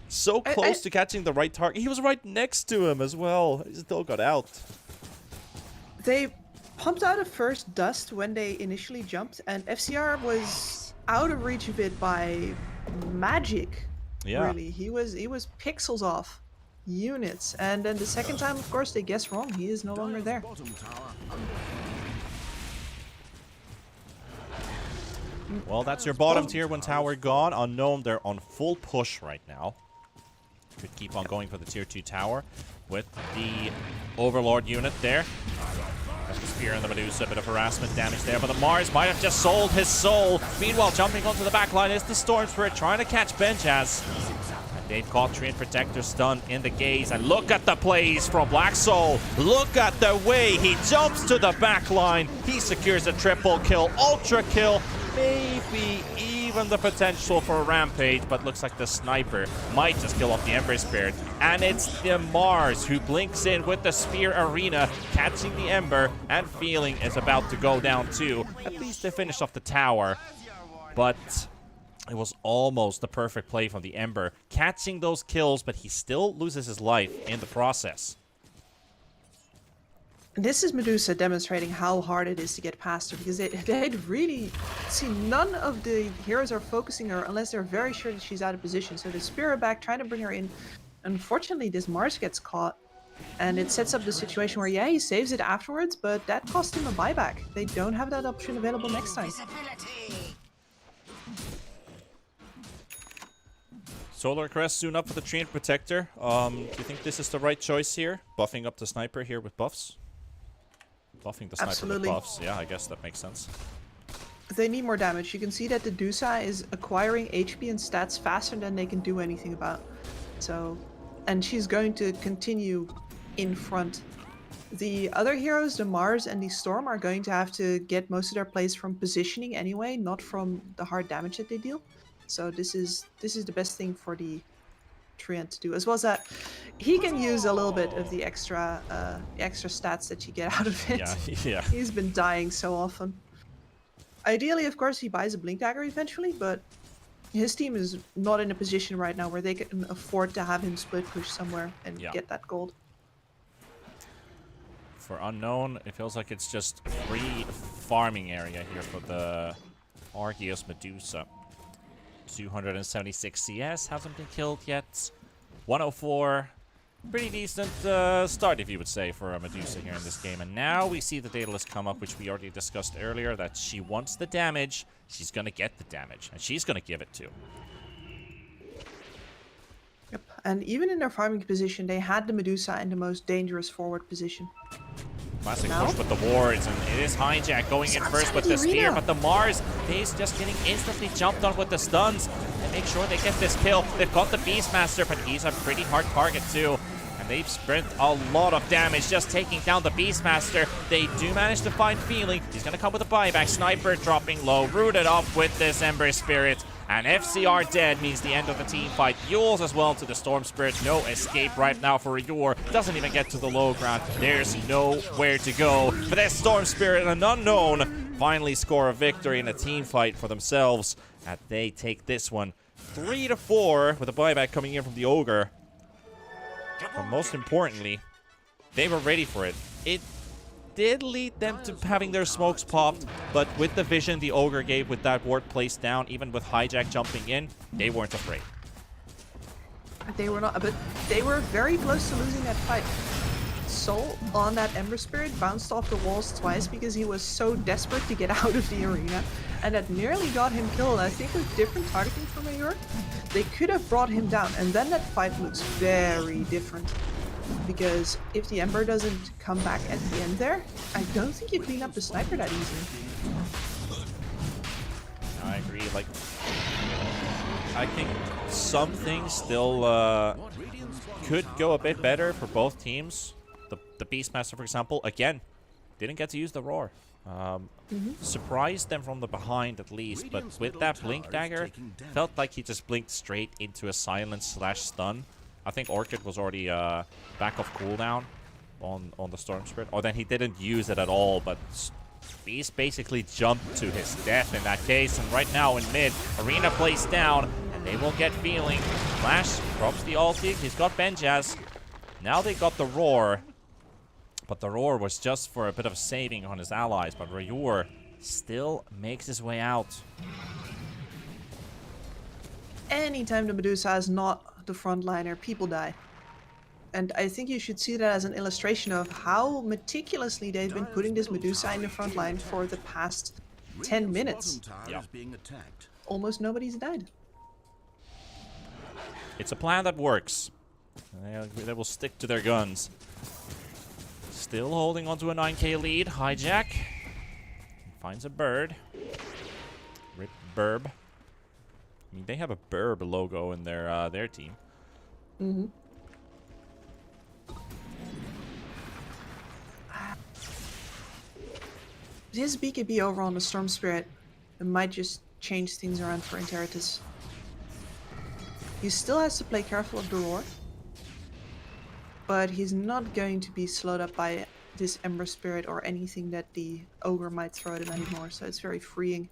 so close to catching the right target. He was right next to him as well. He still got out. They pumped out a first dust when they initially jumped, and FCR was out of reach of it by magic. Yeah. Really, he was pixels off units, and then the second time, of course, they guessed wrong. He is no longer there. Well, that's your bottom tier 1 tower gone. Unknown, they're on full push right now. Could keep on going for the tier 2 tower with the Overlord unit there. There's the Spear and the Medusa, a bit of harassment damage there, but the Mars might have just sold his soul. Meanwhile, jumping onto the backline is the Storm Spirit trying to catch Benjaz. And they've caught Treant Protector stun in the gaze. And look at the plays from Black Soul. Look at the way he jumps to the backline. He secures a triple kill, ultra kill. Maybe even the potential for a rampage, but looks like the sniper might just kill off the Ember Spirit. And it's the Mars who blinks in with the Spear Arena, catching the Ember, and feeling is about to go down too. At least they finished off the tower, but it was almost the perfect play from the Ember, catching those kills, but he still loses his life in the process. This is Medusa demonstrating how hard it is to get past her, because they'd really see none of the heroes are focusing her unless they're very sure that she's out of position. So they spear her back, trying to bring her in. Unfortunately, this Mars gets caught, and it sets up the situation where, yeah, he saves it afterwards, but that cost him a buyback. They don't have that option available next time. Solar Crest soon up for the Treant Protector. Do you think this is the right choice here? Buffing up the sniper here with buffs? Buffing the sniper Absolutely. with buffs. Yeah, I guess that makes sense. They need more damage. You can see that the Dusa is acquiring HP and stats faster than they can do anything about. So, and she's going to continue in front. The other heroes, the Mars and the Storm, are going to have to get most of their plays from positioning anyway, not from the hard damage that they deal. So this is the best thing for the Treant to do, as well as that he can use a little bit of the extra stats that you get out of it. Yeah, yeah. He's been dying so often. Ideally, of course, he buys a Blink Dagger eventually, but his team is not in a position right now where they can afford to have him split push somewhere and get that gold. For Unknown, it feels like it's just free farming area here for the Arceus Medusa. 276 CS, hasn't been killed yet. 104. Pretty decent start, if you would say, for a Medusa here in this game. And now we see the Daedalus come up, which we already discussed earlier, that she wants the damage, she's going to get the damage, and she's going to give it to. Yep, and even in their farming position, they had the Medusa in the most dangerous forward position. Classic push with the wards, and it is Hijack going in first with the spear, but the Mars, he's just getting instantly jumped on with the stuns. They make sure they get this kill. They've got the Beastmaster, but he's a pretty hard target too. And they've spent a lot of damage just taking down the Beastmaster. They do manage to find Feeling. He's going to come with a buyback. Sniper dropping low, rooted off with this Ember Spirit. And FCR dead means the end of the team fight. Yules as well to the Storm Spirit. No escape right now for Yor. Doesn't even get to the low ground. There's nowhere to go. But that Storm Spirit and an Unknown finally score a victory in a team fight for themselves. And they take this one 3-4 with a buyback coming in from the Ogre. But most importantly, they were ready for it. It did lead them to having their smokes popped, but with the vision the Ogre gave with that ward placed down, even with Hijack jumping in, they weren't afraid. They were not, but they were very close to losing that fight. Soul on that Ember Spirit bounced off the walls twice because he was so desperate to get out of the arena, and that nearly got him killed. I think with different targeting from Mayor, they could have brought him down, and then that fight looks very different. Because if the Ember doesn't come back at the end there, I don't think you clean up the sniper that easily. I agree. Like, I think some things still could go a bit better for both teams. The Beastmaster, for example, again, didn't get to use the Roar. Surprised them from the behind at least, but with that Blink Dagger, felt like he just blinked straight into a silence / stun. I think Orchid was already back off cooldown on the Storm Spirit. Or then he didn't use it at all, but Beast basically jumped to his death in that case. And right now in mid, Arena plays down, and they will get Feeling. Flash drops the ulti. He's got Benjaz. Now they got the Roar. But the Roar was just for a bit of saving on his allies. But Rayur still makes his way out. Anytime the Medusa is not the frontliner, people die. And I think you should see that as an illustration of how meticulously they've been putting this Medusa in the front line for the past 10 minutes. Yeah. Almost nobody's died. It's a plan that works. They will stick to their guns. Still holding onto a 9k lead. Hijack finds a bird. Rip Burb. I mean, they have a Burb logo in their team. This BKB over on the Storm Spirit might just change things around for Interitus. He still has to play careful of the Roar, but he's not going to be slowed up by this Ember Spirit or anything that the Ogre might throw at him anymore, so it's very freeing.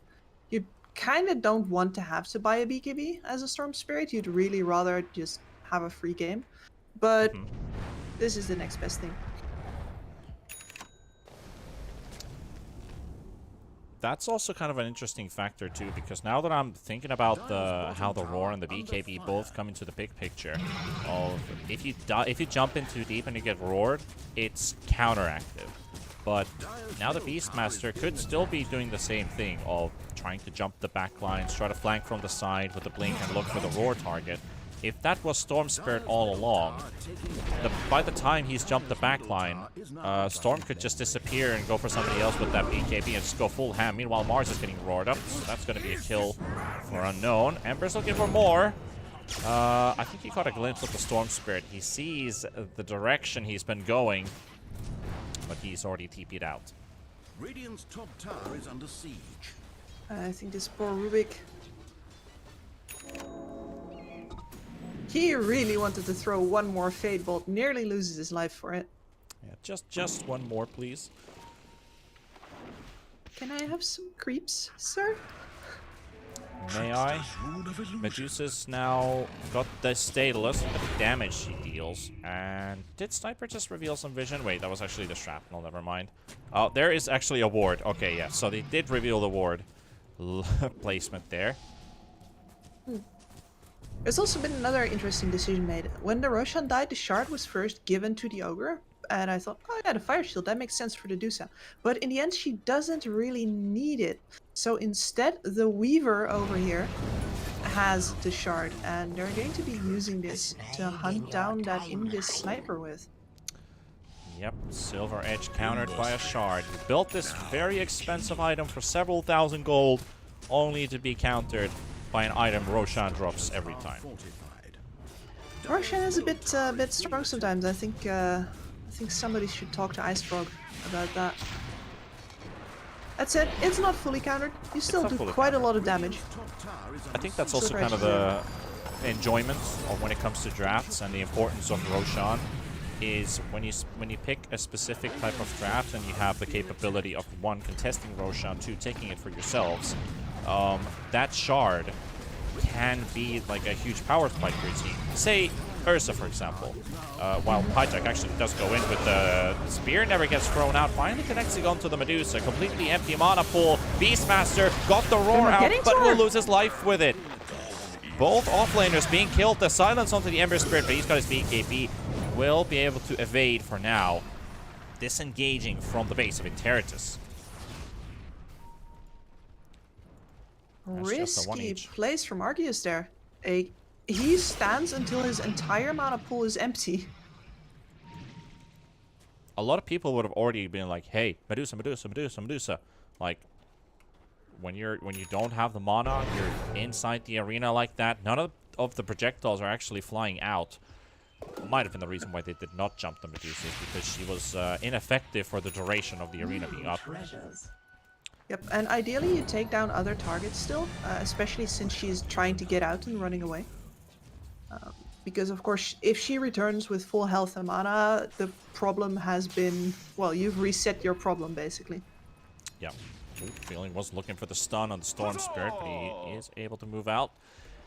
You kind of don't want to have to buy a BKB as a Storm Spirit. You'd really rather just have a free game, but this is the next best thing. that's also kind of an interesting factor too, because now that I'm thinking about how the Roar and the BKB both come into the big picture, of if you jump in too deep and you get roared, it's counteractive. But now the Beastmaster could still be doing the same thing of trying to jump the back lines, try to flank from the side with the blink and look for the Roar target. If that was Storm Spirit all along, by the time he's jumped the back line, Storm could just disappear and go for somebody else with that BKB and just go full ham. Meanwhile, Mars is getting roared up, so that's going to be a kill for Unknown. Ember's looking for more. I think he caught a glimpse of the Storm Spirit. He sees the direction he's been going, but he's already TP'd out. Radiant's top tower is under siege. I think this poor Rubik. He really wanted to throw one more Fade Bolt, nearly loses his life for it. Yeah, just one more, please. Can I have some creeps, sir? May I? Medusa's now got the status, the damage she deals. And did Sniper just reveal some vision? Wait, that was actually the shrapnel, never mind. Oh, there is actually a ward. Okay, yeah, so they did reveal the ward placement there. There's also been another interesting decision made. When the Roshan died, the shard was first given to the Ogre. And I thought, oh yeah, the Fire Shield, that makes sense for the Medusa. But in the end, she doesn't really need it. So instead, the Weaver over here has the shard. And they're going to be using this to hunt down that Invis Sniper with. Yep, Silver Edge countered by a shard. He built this very expensive item for several thousand gold, only to be countered by an item Roshan drops every time. Roshan is a bit strong sometimes. I think somebody should talk to Ice Frog about that. That said, it's not fully countered. You still do quite a lot of damage. I think that's also kind of the enjoyment of when it comes to drafts, and the importance of Roshan is when you pick a specific type of draft and you have the capability of one, contesting Roshan, two, taking it for yourselves. That shard can be like a huge power spike for your team. Say Ursa, for example. While Hijack actually does go in with the spear, never gets thrown out. Finally connecting onto the Medusa. Completely empty mana pool. Beastmaster got the roar out, but will lose his life with it. Both offlaners being killed. The silence onto the Ember Spirit, but he's got his BKB. Will be able to evade for now. Disengaging from the base of Interitus. Risky place from Arceus there. He stands until his entire mana pool is empty. A lot of people would have already been like, hey, Medusa, Medusa, Medusa, Medusa. Like, when you don't have the mana, you're inside the arena like that. None of the projectiles are actually flying out. Might have been the reason why they did not jump the Medusa, because she was ineffective for the duration of the arena being up. Yep, and ideally you take down other targets still, especially since she's trying to get out and running away. Because of course, if she returns with full health and mana, the problem has been, well, you've reset your problem basically. Yeah, Feeling was looking for the stun on the Storm Spirit, but he is able to move out.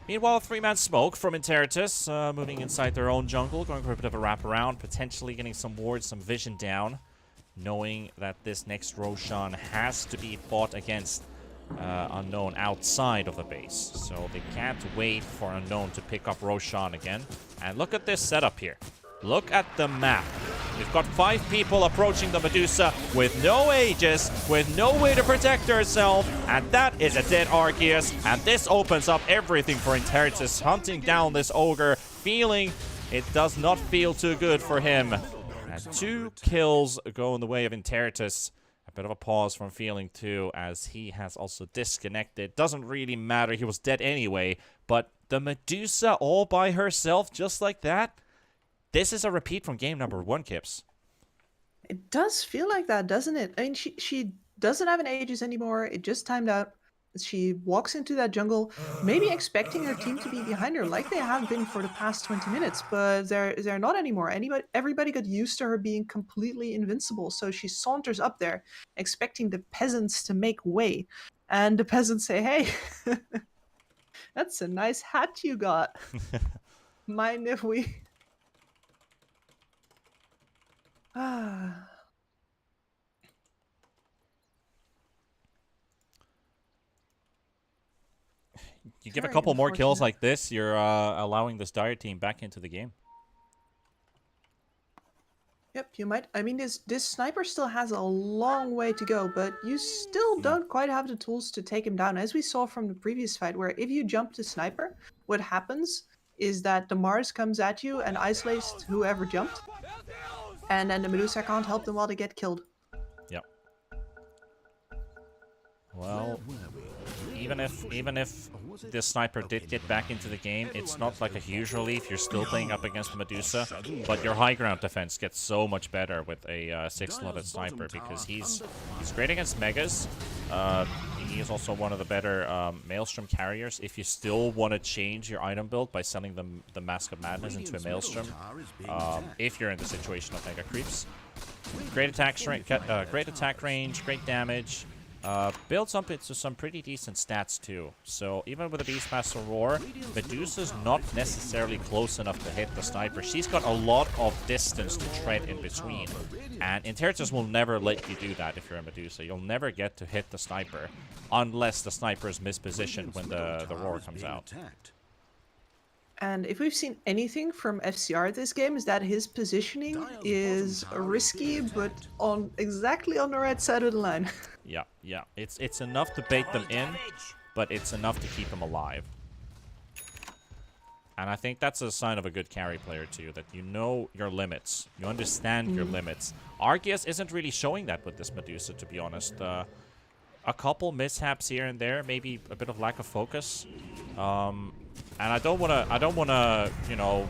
Meanwhile, three-man smoke from Interitus, moving inside their own jungle, going for a bit of a wraparound, potentially getting some wards, some vision down, knowing that this next Roshan has to be fought against Unknown outside of the base. So they can't wait for Unknown to pick up Roshan again. And look at this setup here. Look at the map. We've got 5 people approaching the Medusa with no Aegis, with no way to protect herself, and that is a dead Arceus. And this opens up everything for Interitus, hunting down this Ogre, feeling it does not feel too good for him. And 2 kills go in the way of Interitus. A bit of a pause from Feeling too, as he has also disconnected. Doesn't really matter, he was dead anyway. But the Medusa all by herself, just like that? This is a repeat from game number 1, Kips. It does feel like that, doesn't it? I mean, she doesn't have an Aegis anymore. It just timed out. She walks into that jungle, maybe expecting her team to be behind her, like they have been for the past 20 minutes, but they're not anymore. Everybody got used to her being completely invincible, so she saunters up there, expecting the peasants to make way. And the peasants say, hey, that's a nice hat you got. Mind if we... you give a Very couple more kills unfortunate. like this, you're allowing this Dire team back into the game. Yep, you might. I mean, this sniper still has a long way to go, but you still don't quite have the tools to take him down. As we saw from the previous fight, where if you jump to sniper, what happens is that the Mars comes at you and isolates whoever jumped, and then the Medusa can't help them while they get killed. Yep. Well, even if this sniper did get back into the game, it's not like a huge relief. You're still playing up against the Medusa, but your high ground defense gets so much better with a 6-slotted sniper because he's great against megas. He is also one of the better Maelstrom carriers. If you still want to change your item build by selling the Mask of Madness into a Maelstrom, if you're in the situation of mega creeps, great attack range, great damage. Builds up into some pretty decent stats too. So even with a Beastmaster Roar, Medusa's not necessarily close enough to hit the sniper. She's got a lot of distance to tread in between. And Interitus will never let you do that if you're a Medusa. You'll never get to hit the sniper unless the sniper is mispositioned when the Roar comes out. And if we've seen anything from FCR this game, is that his positioning is risky, but exactly on the right side of the line. Yeah. It's enough to bait them in, but it's enough to keep them alive. And I think that's a sign of a good carry player too, that you know your limits. You understand your limits. Arceus isn't really showing that with this Medusa, to be honest. A couple mishaps here and there, maybe a bit of lack of focus. And I don't wanna, you know,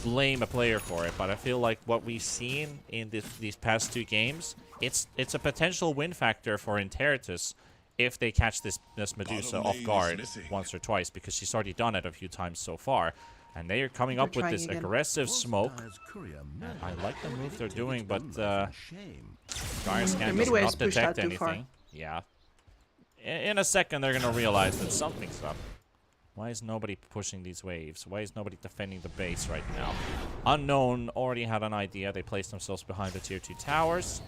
blame a player for it, but I feel like what we've seen in these past 2 games, it's a potential win factor for Interitus if they catch this Medusa off guard once or twice, because she's already done it a few times so far. And they are coming up with this aggressive smoke. And I like the move they're doing, but Dire Scan does not detect anything. Yeah. In a second, they're going to realize that something's up. Why is nobody pushing these waves? Why is nobody defending the base right now? Unknown already had an idea. They placed themselves behind the tier 2 towers.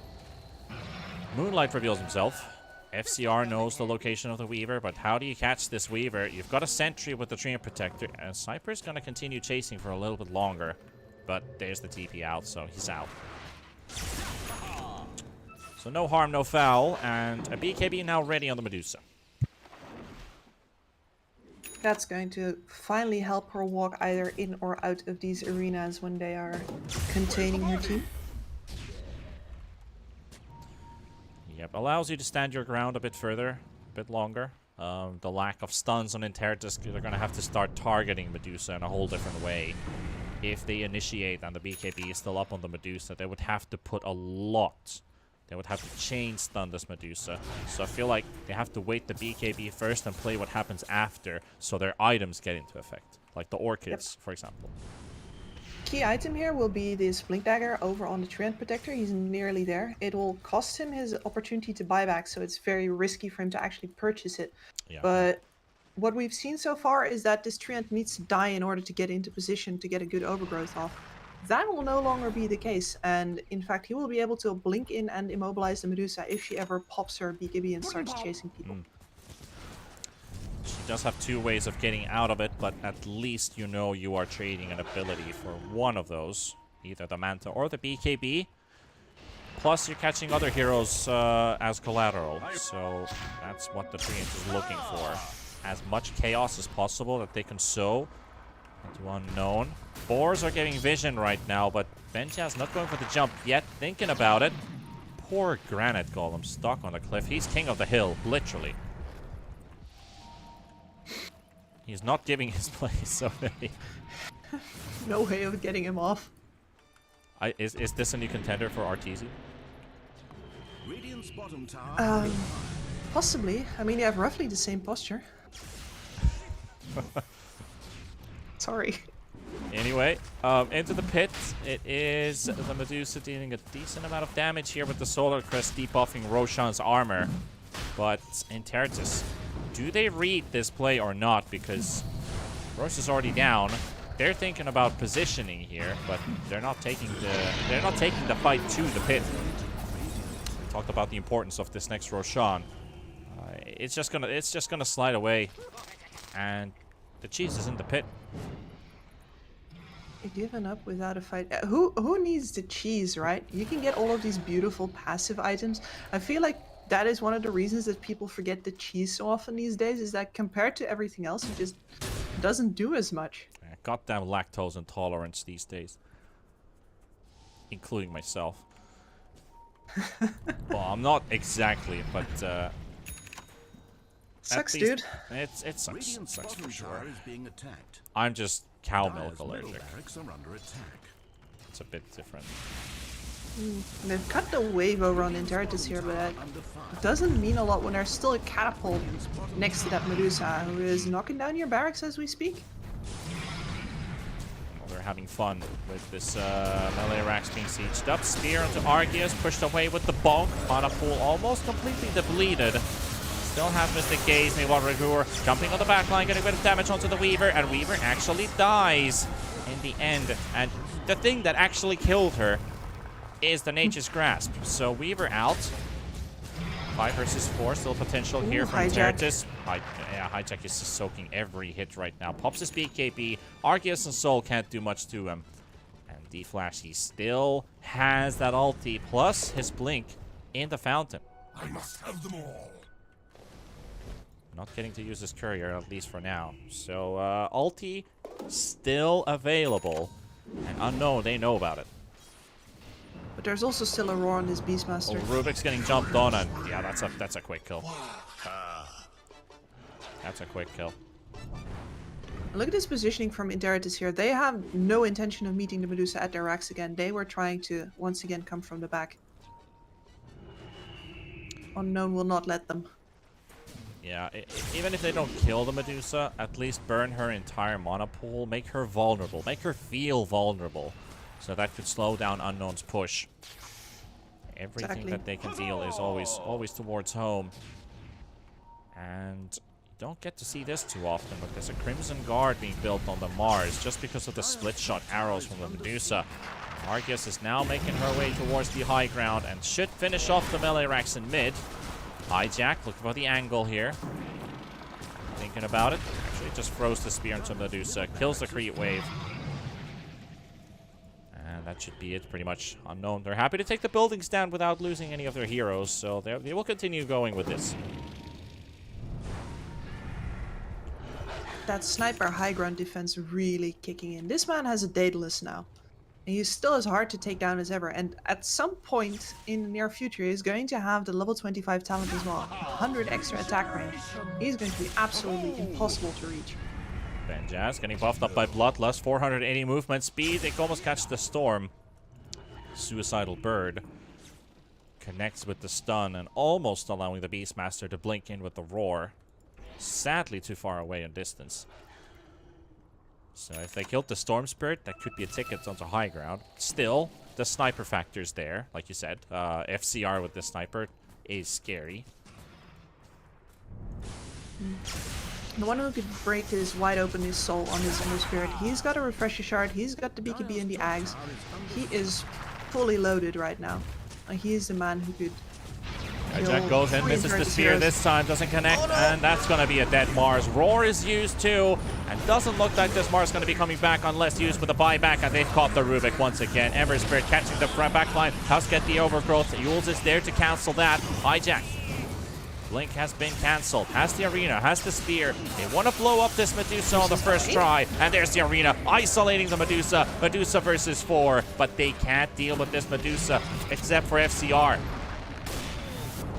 Moonlight reveals himself. FCR knows the location of the Weaver, but how do you catch this Weaver? You've got a sentry with the Treant Protector, and Sniper's going to continue chasing for a little bit longer. But there's the TP out, so he's out. So no harm, no foul, and a BKB now ready on the Medusa. That's going to finally help her walk either in or out of these arenas when they are containing her team. Yep, allows you to stand your ground a bit further, a bit longer. The lack of stuns on Interitus, they're going to have to start targeting Medusa in a whole different way. If they initiate and the BKB is still up on the Medusa, they would have to put a lot. They would have to chain stun this Medusa. So I feel like they have to wait the BKB first and play what happens after, so their items get into effect. Like the Orchids, for example. Key item here will be this Blink Dagger over on the Treant Protector. He's nearly there. It will cost him his opportunity to buy back, so it's very risky for him to actually purchase it. Yeah. But what we've seen so far is that this Treant needs to die in order to get into position to get a good overgrowth off. That will no longer be the case, and in fact he will be able to blink in and immobilize the Medusa if she ever pops her BKB and starts chasing people. She does have 2 ways of getting out of it, but at least you know you are trading an ability for one of those. Either the Manta or the BKB. Plus you're catching other heroes as collateral, so that's what the Treant is looking for. As much chaos as possible that they can sow into unknown. Boars are getting vision right now, but Benja's not going for the jump yet, thinking about it. Poor Granite Golem stuck on the cliff. He's king of the hill, literally. He's not giving his place, so No way of getting him off. Is this a new contender for RTZ? Possibly. I mean, they have roughly the same posture. Sorry. Anyway, into the pit. It is the Medusa dealing a decent amount of damage here with the Solar Crest debuffing Roshan's armor. But Interitus, do they read this play or not? Because Rosh is already down. They're thinking about positioning here, but they're not taking the fight to the pit. We talked about the importance of this next Roshan. It's just gonna slide away. And the cheese is in the pit. Given up without a fight. Who needs the cheese, right? You can get all of these beautiful passive items. I feel like that is one of the reasons that people forget the cheese so often these days, is that compared to everything else, it just doesn't do as much. Yeah, goddamn lactose intolerance these days. Including myself. Well, I'm not exactly, but Sucks, least, dude. It sucks. Radiant's Sucks for bottom sure. tower is being attacked. I'm just cow milk Dire's middle allergic. barracks are under attack. It's a bit different. They've cut the wave over on Interitus here, but that doesn't mean a lot when there's still a catapult next to that Medusa who is knocking down your barracks as we speak. Well, they're having fun with this melee racks being sieged up. Spear onto Arceus, pushed away with the bonk. Mana pool almost completely depleted. Still have Mr. Gaze, Meanwhile Regur jumping on the backline, getting a bit of damage onto the Weaver, and Weaver actually dies in the end. And the thing that actually killed her is the Nature's Grasp. So Weaver out. 5 versus 4, still potential here from Hijack. Interitus. Yeah, Hijack is just soaking every hit right now. Pops his BKB. Arceus and Soul can't do much to him. And D-Flash, he still has that ulti, plus his blink in the fountain. I must have them all. Not getting to use his courier, at least for now. So, ulti still available. And Unknown, they know about it. But there's also still a roar on this Beastmaster. Oh, Rubik's getting jumped on, and yeah, that's a quick kill. That's a quick kill. Look at this positioning from Interitus here. They have no intention of meeting the Medusa at their racks again. They were trying to, once again, come from the back. Unknown will not let them. Yeah, even if they don't kill the Medusa, at least burn her entire mana pool, make her vulnerable, make her feel vulnerable. So that could slow down Unknown's push. Everything Exactly. that they can deal is always towards home. And you don't get to see this too often, but there's a Crimson Guard being built on the Mars just because of the split shot arrows from the Medusa. Arceus is now making her way towards the high ground and should finish off the melee racks in mid. Hijack, looking for the angle here. Thinking about it. Actually, just throws the spear into Medusa, kills the creep wave. And that should be it, pretty much. Unknown. They're happy to take the buildings down without losing any of their heroes, so they will continue going with this. That sniper high ground defense really kicking in. This man has a Daedalus now. And he's still as hard to take down as ever. And at some point in the near future, he's going to have the level 25 talent as well. 100 extra attack range. He's going to be absolutely impossible to reach. Benjaz getting buffed up by Bloodlust. 480 movement speed. They can almost catch the storm. Suicidal Bird connects with the stun and almost allowing the Beastmaster to blink in with the roar. Sadly too far away in distance. So if they killed the Storm Spirit, that could be a ticket onto high ground. Still, the sniper factor's there, like you said. FCR with the sniper is scary. The one who could break his wide open his soul on his Ender Spirit. He's got a Refresher Shard, he's got the BKB and the Ags. He is fully loaded right now. And he is the man who could... Hijack goes in, misses the spear this time, doesn't connect, and that's going to be a dead Mars. Roar is used too, and doesn't look like this Mars is going to be coming back unless used with a buyback, and they've caught the Rubik once again. Ember Spirit catching the front back line, House get the overgrowth, Eul's is there to cancel that. Hijack. Blink has been cancelled, has the arena, has the spear. They want to blow up this Medusa on the first try, and there's the arena, isolating the Medusa. Medusa versus 4, but they can't deal with this Medusa, except for FCR.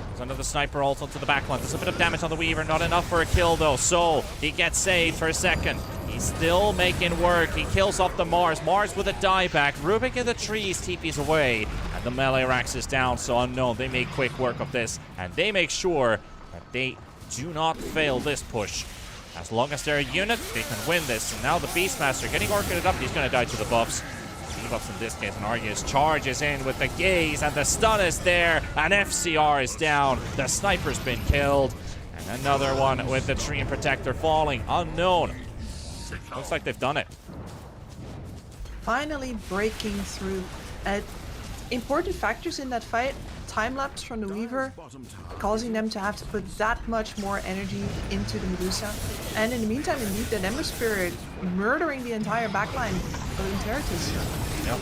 There's another sniper ult onto the backline. There's a bit of damage on the Weaver, not enough for a kill though. Soul, he gets saved for a second. He's still making work. He kills off the Mars. Mars with a dieback. Rubik in the trees, TP's away. And the melee racks is down, so Unknown. They make quick work of this. And they make sure that they do not fail this push. As long as they're a unit, they can win this. And now the Beastmaster getting orchided up. He's going to die to the buffs. Debuffs in this case, and Arceus charges in with the gaze, and the stun is there, and FCR is down. The sniper's been killed, and another one with the Tree and Protector falling. Unknown. Looks like they've done it. Finally breaking through. Important factors in that fight. time lapse from the Weaver, Bottom tower. causing them to have to put that much more energy into the Medusa. And in the meantime, indeed, that Ember Spirit murdering the entire backline of Interitus. Yep.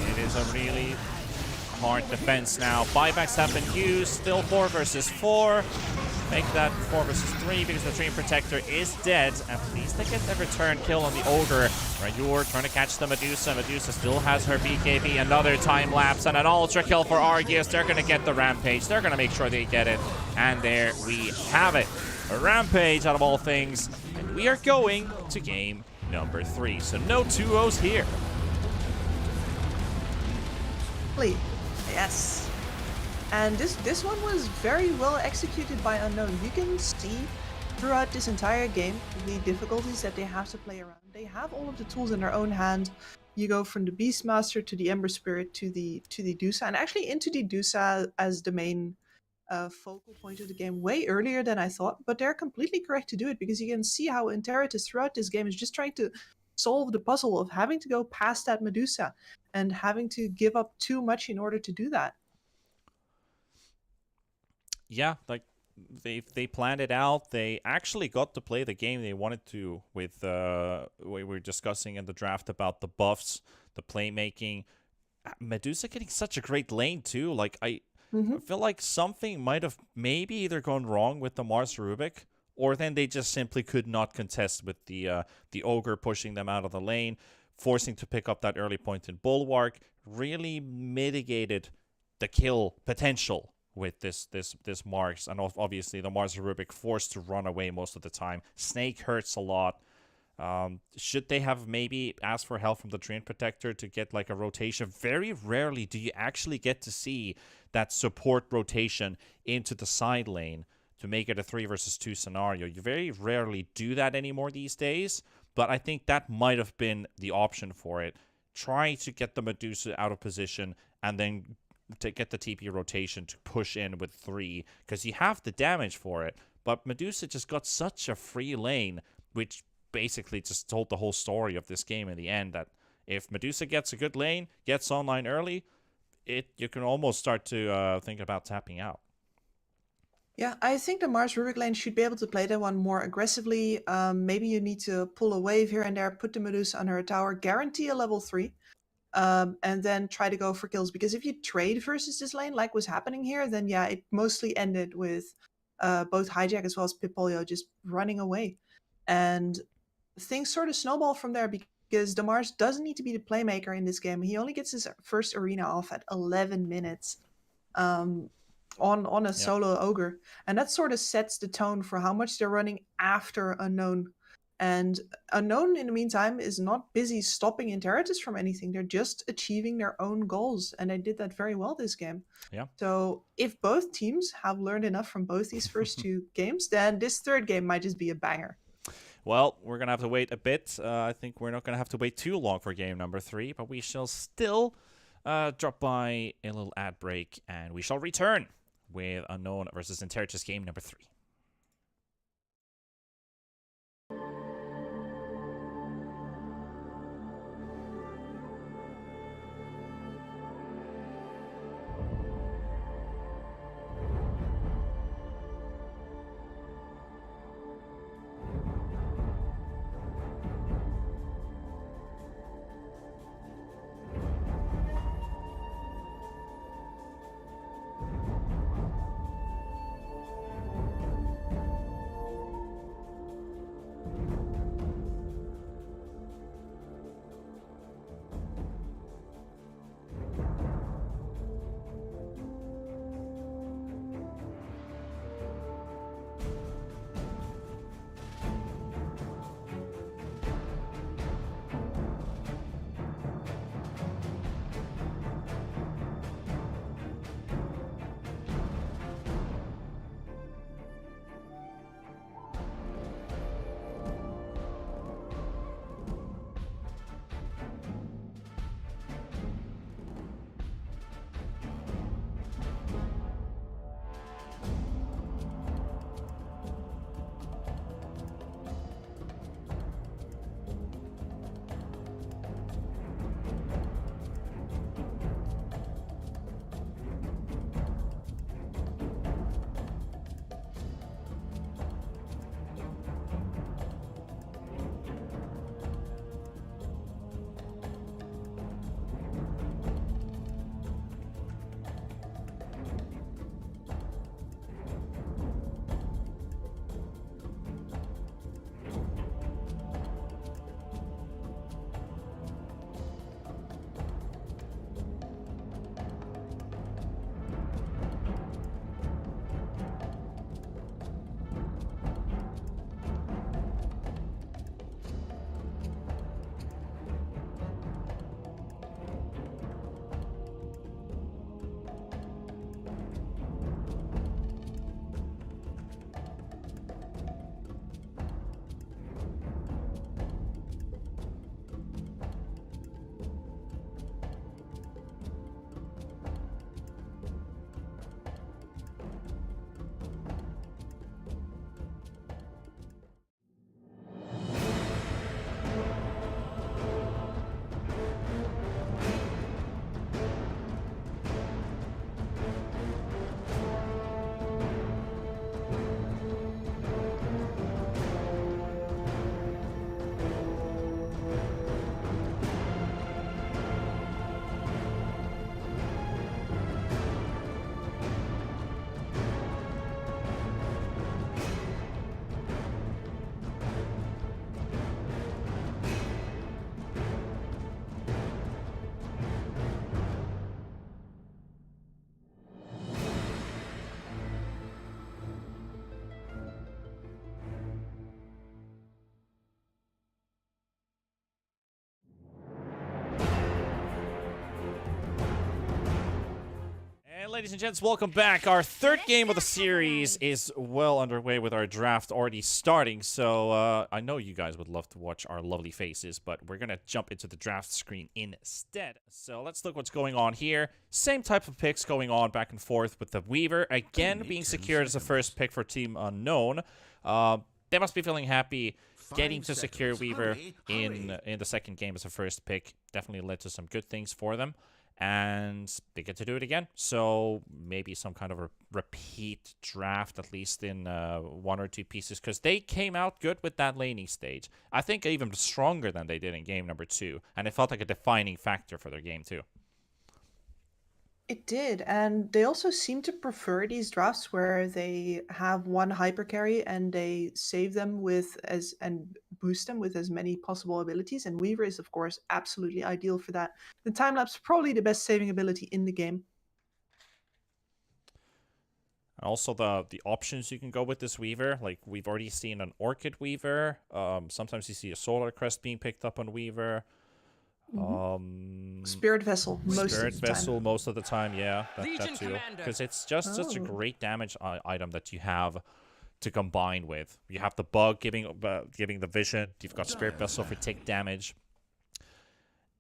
It is a really hard defense now. Buybacks have been used. Still 4 versus 4. Make that 4 versus 3 because the Dream Protector is dead. At least they get the return kill on the Ogre. Rayur trying to catch the Medusa. Medusa still has her BKB. Another time lapse and an ultra kill for Argus. They're going to get the Rampage. They're going to make sure they get it. And there we have it. A Rampage out of all things. And we are going to game number 3. So no 2-0s here. Yes. And this one was very well executed by Unknown. You can see throughout this entire game the difficulties that they have to play around. They have all of the tools in their own hand. You go from the Beastmaster to the Ember Spirit to the Dusa, and actually into the Dusa as the main focal point of the game way earlier than I thought. But they're completely correct to do it because you can see how Interitus throughout this game is just trying to solve the puzzle of having to go past that Medusa and having to give up too much in order to do that. Yeah, like they planned it out. They actually got to play the game they wanted to with we were discussing in the draft about the buffs, the playmaking. Medusa getting such a great lane too. Like I feel like something might have maybe either gone wrong with the Mars Rubik, or then they just simply could not contest with the Ogre pushing them out of the lane, forcing to pick up that early point in Bulwark. Really mitigated the kill potential with this Mars, and obviously the Mars Rubik forced to run away most of the time. Snake hurts a lot. Should they have maybe asked for help from the Dream Protector to get like a rotation? Very rarely do you actually get to see that support rotation into the side lane to make it a 3 versus 2 scenario. You very rarely do that anymore these days, but I think that might have been the option for it. Try to get the Medusa out of position and then to get the TP rotation to push in with 3, because you have the damage for it. But Medusa just got such a free lane, which basically just told the whole story of this game in the end, that if Medusa gets a good lane, gets online early, you can almost start to think about tapping out. Yeah, I think the Mars Rubik lane should be able to play that one more aggressively. Maybe you need to pull a wave here and there, put the Medusa under a tower, guarantee a level 3. And then try to go for kills. Because if you trade versus this lane, like was happening here, then yeah, it mostly ended with both Hijack as well as Pippolio just running away. And things sort of snowball from there because Damars doesn't need to be the playmaker in this game. He only gets his first arena off at 11 minutes on a solo Ogre. And that sort of sets the tone for how much they're running after Unknown. And Unknown, in the meantime, is not busy stopping Interitus from anything. They're just achieving their own goals. And they did that very well this game. Yeah. So if both teams have learned enough from both these first 2 games, then this third game might just be a banger. Well, we're going to have to wait a bit. I think we're not going to have to wait too long for game number 3. But we shall still drop by a little ad break. And we shall return with Unknown versus Interitus game number 3. ladies and gents, welcome back. Our third game of the series is well underway with our draft already starting. So I know you guys would love to watch our lovely faces, but we're going to jump into the draft screen instead. So let's look what's going on here. Same type of picks going on back and forth with the Weaver. Again, being secured as the first pick for Team Unknown. They must be feeling happy. Getting to secure Weaver in the second game as a first pick definitely led to some good things for them. And they get to do it again. So maybe some kind of a repeat draft, at least in one or two pieces, because they came out good with that laning stage. I think even stronger than they did in game number 2. And it felt like a defining factor for their game too. It did, and they also seem to prefer these drafts where they have one hyper carry and they save them and boost them with as many possible abilities. And Weaver is, of course, absolutely ideal for that. The time lapse probably the best saving ability in the game. Also, the options you can go with this Weaver, like we've already seen an Orchid Weaver. Sometimes you see a Solar Crest being picked up on Weaver. Spirit Vessel most of the time, yeah, that too, because it's just such a great damage item that you have to combine with. You have the bug giving the vision. You've got Spirit Vessel for take damage,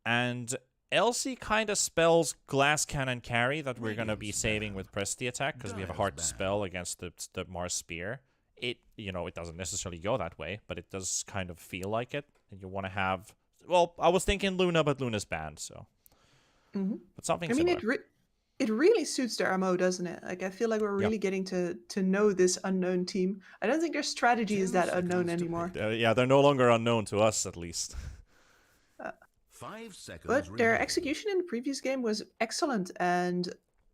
and Elsie kind of spells Glass Cannon carry that we're gonna be saving with Press the Attack because we have a hard spell against the Mars Spear. It doesn't necessarily go that way, but it does kind of feel like it, and you want to have. Well, I was thinking Luna, but Luna's banned, so. But something similar. It really suits their MO, doesn't it? Like, I feel like we're really getting to know this unknown team. I don't think their strategy is that unknown anymore. Yeah, they're no longer unknown to us, at least. 5 seconds. But their execution in the previous game was excellent, and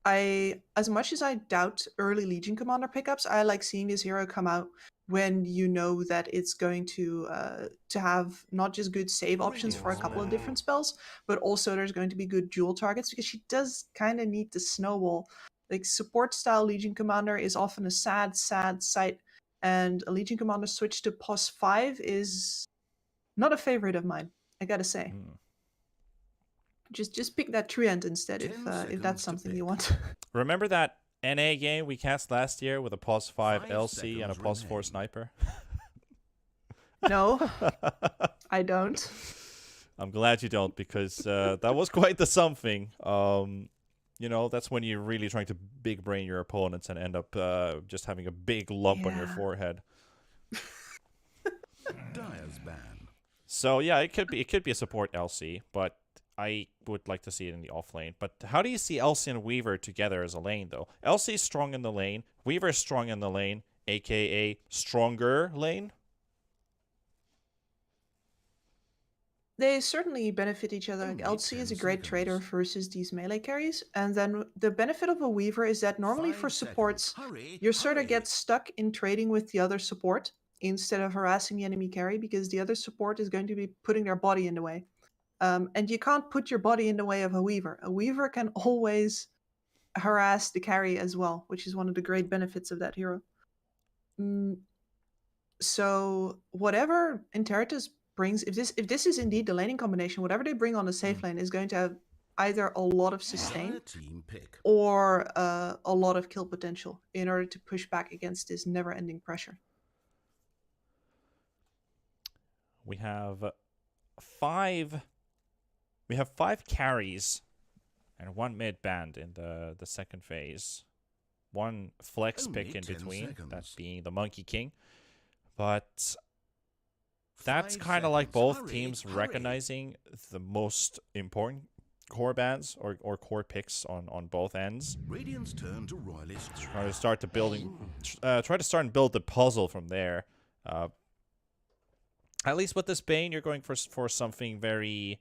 as much as I doubt early Legion Commander pickups, I like seeing this hero come out when you know that it's going to have not just good save options for a couple of different spells, but also there's going to be good dual targets, because she does kind of need the snowball. Like, support style Legion Commander is often a sad sight, and a Legion Commander switch to POS 5 is not a favorite of mine, I gotta say. Just pick that Truant instead if that's something you want. Remember that NA game we cast last year with a POS 5 LC and a POS 4 sniper? No, I don't. I'm glad you don't, because that was quite the something. That's when you're really trying to big brain your opponents and end up just having a big lump on your forehead. Dire's ban. So yeah, it could be a support LC, but I would like to see it in the off lane. But how do you see Elsie and Weaver together as a lane, though? Elsie is strong in the lane. Weaver is strong in the lane, a.k.a. stronger lane. They certainly benefit each other. Like, Elsie is a great trader versus these melee carries. And then the benefit of a Weaver is that normally for supports, you sort of get stuck in trading with the other support instead of harassing the enemy carry, because the other support is going to be putting their body in the way. And you can't put your body in the way of a Weaver. A Weaver can always harass the carry as well, which is one of the great benefits of that hero. So whatever Interitus brings, if this is indeed the laning combination, whatever they bring on the safe lane is going to have either a lot of sustain or a lot of kill potential in order to push back against this never-ending pressure. We have 5 carries and 1 mid band in the second phase. 1 flex pick in between, that being the Monkey King. But that's kind of like both teams recognizing the most important core bands or core picks on both ends. Radiant's turn to Royalist. Try to start and build the puzzle from there. At least with this Bane, you're going for something very,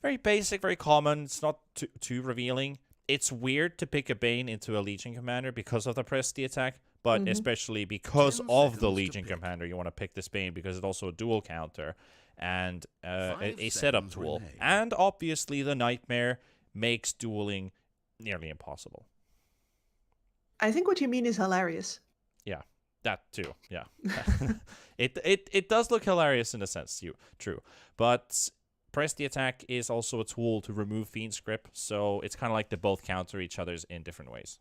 very basic, very common. It's not too revealing. It's weird to pick a Bane into a Legion Commander because of the Press the Attack, but especially because of the Legion Commander, you want to pick this Bane because it's also a dual counter and a setup tool. And obviously, the Nightmare makes dueling nearly impossible. I think what you mean is hilarious. Yeah. That too, yeah. It does look hilarious in a sense, true. But Press the Attack is also a tool to remove Fiend's Grip, so it's kind of like they both counter each other's in different ways.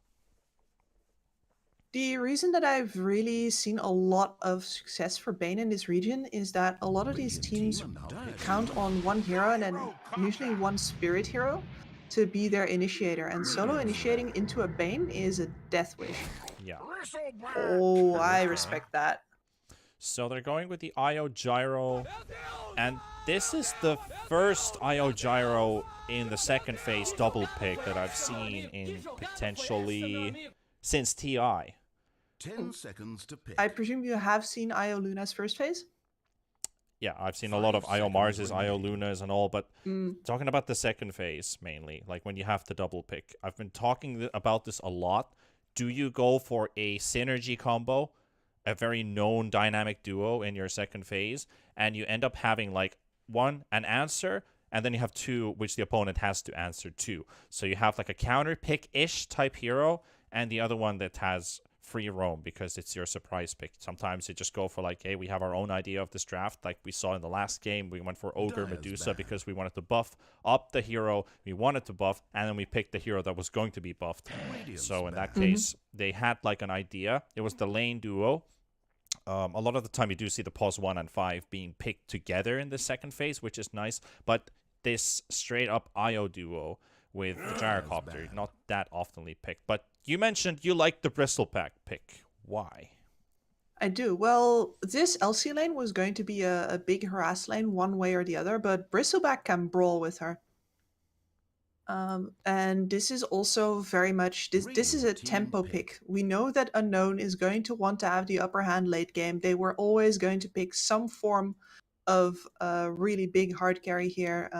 The reason that I've really seen a lot of success for Bane in this region is that a lot of these teams count on one hero and then usually one spirit hero to be their initiator. And solo initiating into a Bane is a death wish. Yeah. Oh, I respect that. So they're going with the IO Gyro, and this is the first IO Gyro in the second phase double pick that I've seen in potentially since TI. 10 seconds to pick. I presume you have seen Io Luna's first phase? Yeah, I've seen a lot of IO Marses, IO Lunas and all, but talking about the second phase mainly, like when you have the double pick. I've been talking about this a lot. Do you go for a synergy combo, a very known dynamic duo in your second phase, and you end up having like an answer, and then you have two which the opponent has to answer to. So you have like a counter pick-ish type hero, and the other one that has free roam because it's your surprise pick. Sometimes you just go for like, hey, we have our own idea of this draft, like we saw in the last game. We went for Ogre Medusa because we wanted to buff up the hero we wanted to buff, and then we picked the hero that was going to be buffed. So in that case, they had like an idea. It was the lane duo. A lot of the time you do see the pos 1 and 5 being picked together in the second phase, which is nice, but this straight up IO duo with the Gyrocopter, not that oftenly picked. But you mentioned you like the Bristleback pick. Why? I do. Well, this LC lane was going to be a big harass lane one way or the other, but Bristleback can brawl with her. And this is also very much, this is a tempo pick. We know that Unknown is going to want to have the upper hand late game. They were always going to pick some form of a really big hard carry here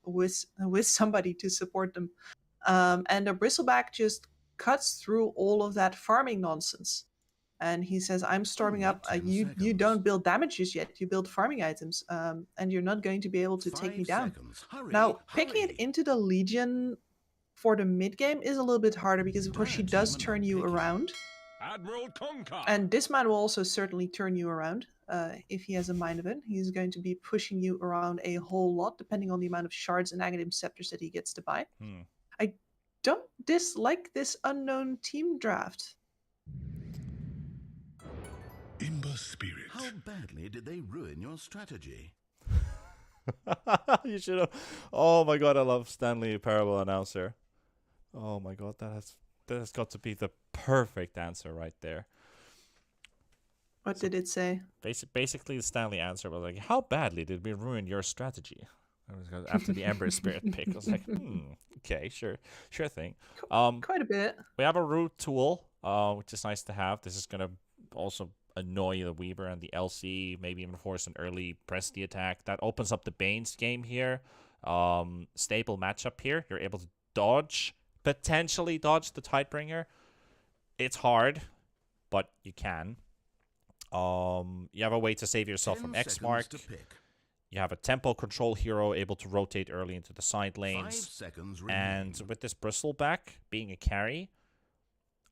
with somebody to support them. And the Bristleback just cuts through all of that farming nonsense. And he says, I'm storming up. You don't build damages yet. You build farming items. And you're not going to be able to take me down. Now, picking it into the Legion for the mid game is a little bit harder because, of course, she does turn you around. And this man will also certainly turn you around if he has a mind of it. He's going to be pushing you around a whole lot, depending on the amount of shards and Aghanim Scepters that he gets to buy. I don't dislike this Unknown team draft. Imber Spirit. How badly did they ruin your strategy? You should have. Oh my god, I love Stanley Parable announcer. Oh my god, that has got to be the perfect answer right there. What did it say? Basically, the Stanley answer was like, "How badly did we ruin your strategy?" After the Ember Spirit pick, I was like, okay, sure thing. Quite a bit. We have a root tool, which is nice to have. This is gonna also annoy the Weaver and the LC, maybe even force an early press the attack. That opens up the Bane's game here. Stable matchup here. You're able to potentially dodge the Tidebringer. It's hard, but you can. You have a way to save yourself from X-Mark. You have a tempo control hero able to rotate early into the side lanes. And with this Bristleback being a carry,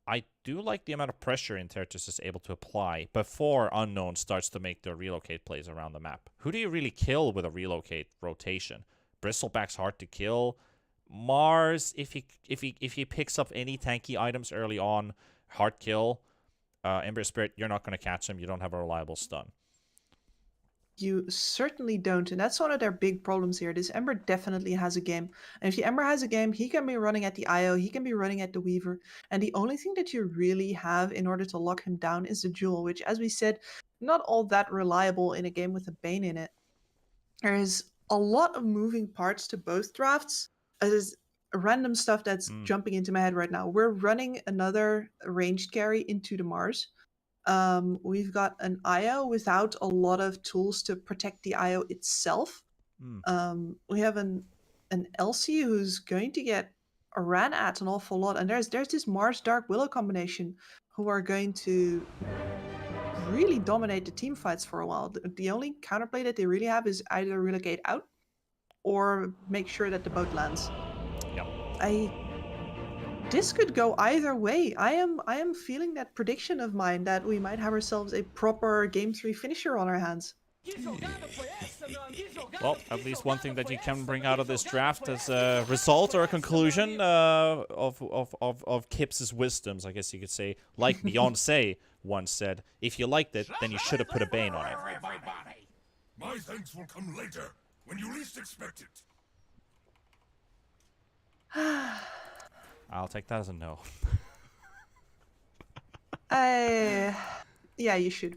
I do like the amount of pressure Interitus is able to apply before Unknown starts to make the relocate plays around the map. Who do you really kill with a relocate rotation? Bristleback's hard to kill. Mars, if he picks up any tanky items early on, hard kill. Ember Spirit, you're not going to catch him. You don't have a reliable stun. You certainly don't, and that's one of their big problems here. This Ember definitely has a game. And if the Ember has a game, he can be running at the IO, he can be running at the Weaver, and the only thing that you really have in order to lock him down is the Jewel, which, as we said, not all that reliable in a game with a Bane in it. There is a lot of moving parts to both drafts. There's random stuff that's jumping into my head right now. We're running another ranged carry into the Mars. We've got an IO without a lot of tools to protect the IO itself. We have an LC who's going to get ran at an awful lot, and there's this Mars Dark Willow combination who are going to really dominate the team fights for a while. The only counterplay that they really have is either relocate out or make sure that the boat lands. Yep. This could go either way. I am feeling that prediction of mine that we might have ourselves a proper Game 3 finisher on our hands. Well, at least one thing that you can bring out of this draft as a result or a conclusion of Kip's wisdoms, I guess you could say. Like Beyonce once said, if you liked it, then you should have put a Bane on it. Everybody. My thanks will come later, when you least expect it. I'll take that as a no. Yeah, you should.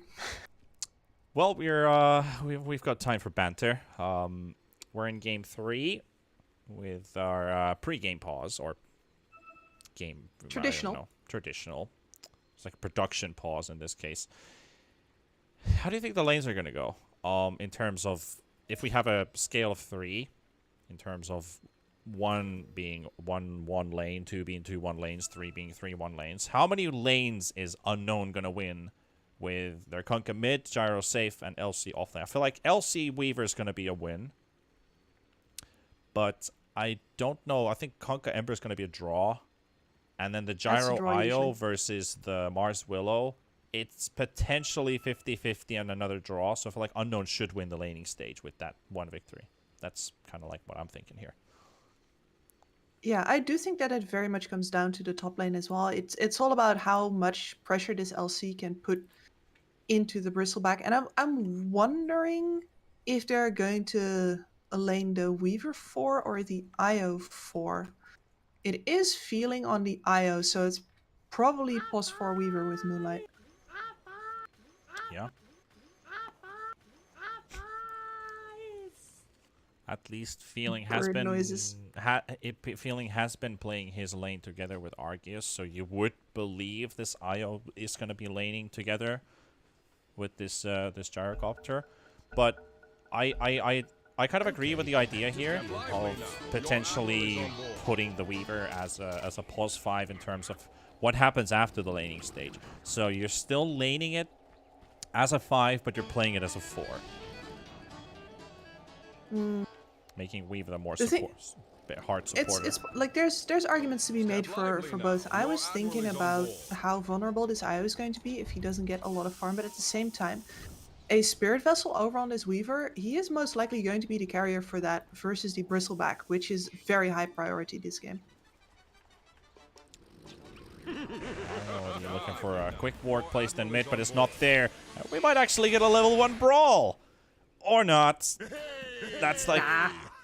Well, we've got time for banter. We're in game 3 with our pre-game pause or game Traditional. I don't know, traditional. It's like a production pause in this case. How do you think the lanes are gonna go? In terms of if we have a scale of 3, in terms of 1 being 1 lane, 2 being 2-1 lanes, 3 being 3-1 lanes. How many lanes is Unknown gonna win with their Kunkka mid, Gyro safe, and LC off lane? I feel like LC Weaver is gonna be a win, but I don't know. I think Kunkka Ember is gonna be a draw, and then the Gyro draw Io usually. versus the Mars Willow, it's potentially 50-50 and another draw. So I feel like Unknown should win the laning stage with that 1 victory. That's kind of like what I'm thinking here. Yeah, I do think that it very much comes down to the top lane as well. It's all about how much pressure this LC can put into the bristleback, and I'm wondering if they're going to lane the Weaver 4 or the IO 4. It is feeling on the IO, so it's probably +4 Weaver with Moonlight. Yeah. At least Feeling has Bird been noises. Feeling has been playing his lane together with Arceus, so you would believe this IO is going to be laning together with this this gyrocopter. But I kind of agree with the idea here of potentially putting the Weaver as a +5 in terms of what happens after the laning stage. So you're still laning it as a 5, but you're playing it as a 4. Making Weaver the more hard supporter. It's like there's arguments to be made for both. I was thinking about how vulnerable this IO is going to be if he doesn't get a lot of farm, but at the same time, a Spirit Vessel over on this Weaver, he is most likely going to be the carrier for that versus the Bristleback, which is very high priority this game. Oh, you're looking for a quick ward placed in mid, but it's not there. We might actually get a level 1 brawl. Or not. That's like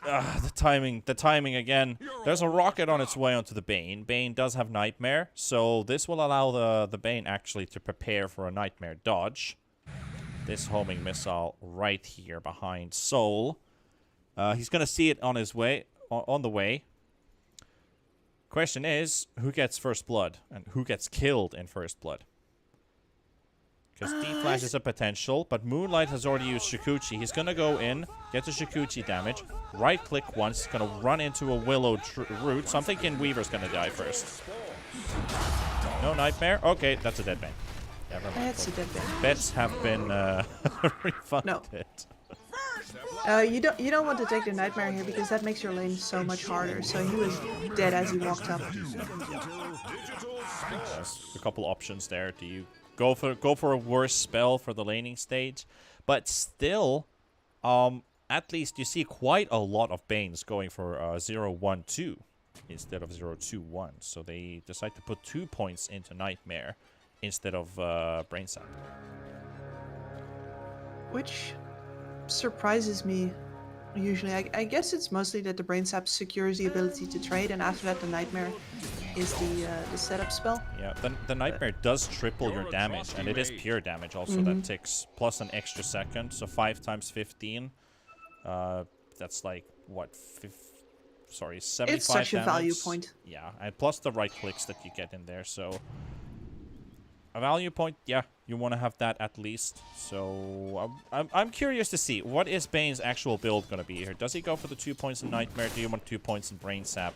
the timing again. There's a rocket on its way onto the Bane. Bane does have Nightmare, so this will allow the Bane actually to prepare for a Nightmare dodge. This homing missile right here behind Soul. He's gonna see it on his way, on the way. Question is, who gets first blood and who gets killed in first blood? Because D-Flash is a potential, but Moonlight has already used Shikuchi. He's going to go in, get the Shikuchi damage, right-click once, going to run into a Willow root. So I'm thinking Weaver's going to die first. No Nightmare? Okay, that's a dead Bane. Never mind. That's a dead Bane. Bets have been refunded. You don't want to take the Nightmare here because that makes your lane so much harder. So he was dead as he walked up. There's a couple options there. Do you go for a worse spell for the laning stage? But still, at least you see quite a lot of Banes going for 0-1-2 instead of 0-2-1. So they decide to put 2 points into Nightmare instead of Brain Sap. Which surprises me. Usually, I guess it's mostly that the Brain Sap secures the ability to trade, and after that the Nightmare is the setup spell. Yeah, the Nightmare does triple your damage, and it is pure damage also that ticks, plus an extra second, so 5 times 15. That's like, what, 75 It's such damage? a value point. Yeah, and plus the right clicks that you get in there, so... A value point, yeah, you want to have that at least. So I'm curious to see, what is Bane's actual build going to be here? Does he go for the 2 points in Nightmare? Do you want 2 points in Brain Sap?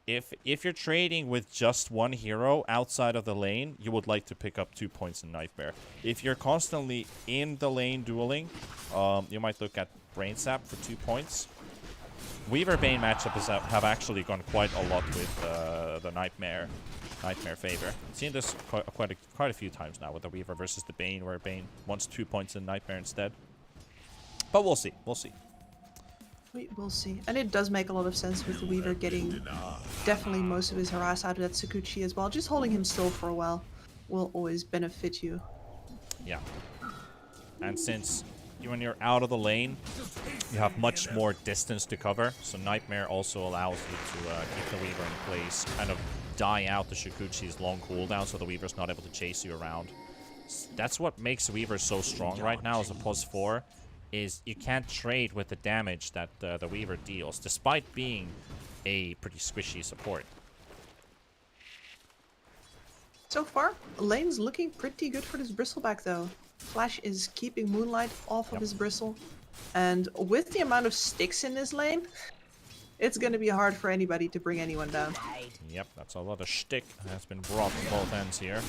If you're trading with just one hero outside of the lane, you would like to pick up 2 points in Nightmare. If you're constantly in the lane dueling, you might look at Brain Sap for 2 points. Weaver Bane matchups have actually gone quite a lot with the Nightmare favor. I've seen this quite a few times now with the Weaver versus the Bane, where Bane wants 2 points in Nightmare instead. But we'll see. We'll see. We will see. And it does make a lot of sense with the Weaver getting definitely most of his harass out of that Sakuchi as well. Just holding him still for a while will always benefit you. Yeah. And since when you're out of the lane, you have much more distance to cover. So Nightmare also allows you to keep the Weaver in place, kind of die out the Shikuchi's long cooldown so the Weaver's not able to chase you around. That's what makes Weaver so strong right now as a +4, is you can't trade with the damage that the Weaver deals, despite being a pretty squishy support. So far, lane's looking pretty good for this Bristleback though. Flash is keeping Moonlight off of his Bristle. And with the amount of sticks in this lane, it's going to be hard for anybody to bring anyone down. Yep, that's a lot of shtick that has been brought from both ends here.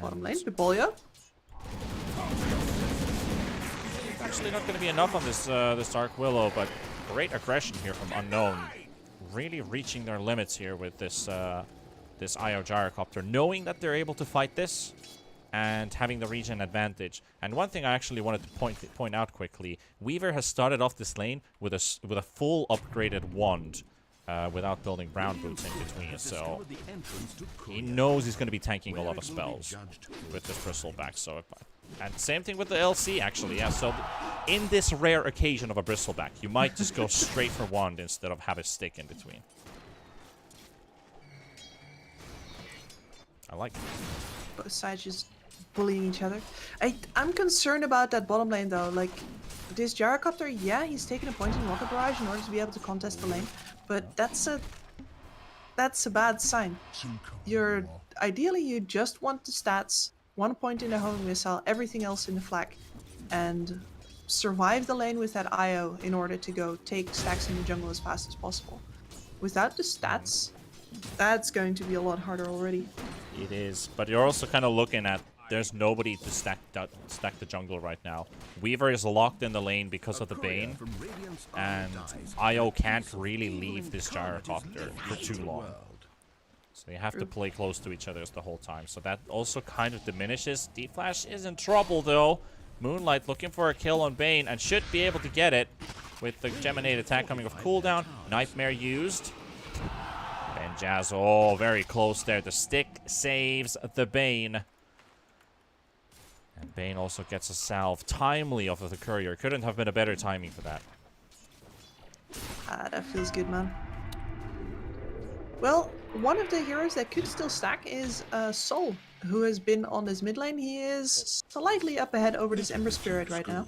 Bottom lane, Bibolio. Actually not going to be enough on this Dark Willow, but great aggression here from Unknown. Really reaching their limits here with this this IO Gyrocopter, knowing that they're able to fight this and having the regen advantage. And one thing I actually wanted to point out quickly, Weaver has started off this lane with a full upgraded wand without building brown boots in between, so he knows he's going to be tanking a lot of spells with this Bristleback. So, and same thing with the LC actually, yeah. So in this rare occasion of a Bristleback, you might just go straight for wand instead of have a stick in between. I like it. Both sides just bullying each other. I'm concerned about that bottom lane though. Like, this Gyrocopter, yeah, he's taking a point in Rocket Barrage in order to be able to contest the lane, but that's a bad sign. Ideally you just want the stats, 1 point in the homing missile, everything else in the flak, and survive the lane with that IO in order to go take stacks in the jungle as fast as possible. Without the stats, that's going to be a lot harder already. It is, but you're also kind of looking at there's nobody to stack the jungle right now. Weaver is locked in the lane because of the Bane, and IO can't really leave this Gyrocopter for too long. So they have to play close to each other the whole time. So that also kind of diminishes. D-Flash is in trouble though. Moonlight looking for a kill on Bane and should be able to get it with the Geminate attack coming off cooldown. Nightmare used. Jazz, oh, very close there. The stick saves the Bane. And Bane also gets a salve timely off of the Courier. Couldn't have been a better timing for that. That feels good, man. Well, one of the heroes that could still stack is Sol, who has been on this mid lane. He is slightly up ahead over this Ember Spirit right now,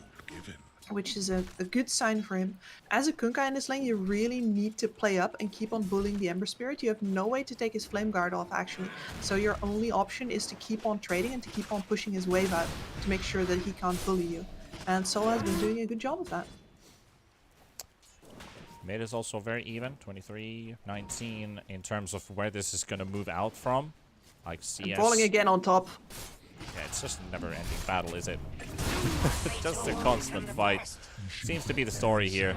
which is a good sign for him. As a Kunkka in this lane, you really need to play up and keep on bullying the Ember Spirit. You have no way to take his Flame Guard off, actually. So your only option is to keep on trading and to keep on pushing his wave out to make sure that he can't bully you. And Sol has been doing a good job of that. Mid is also very even, 23-19 in terms of where this is going to move out from. Like CS. Falling again on top. Yeah, it's just a never-ending battle, is it? Just a constant fight. Seems to be the story here.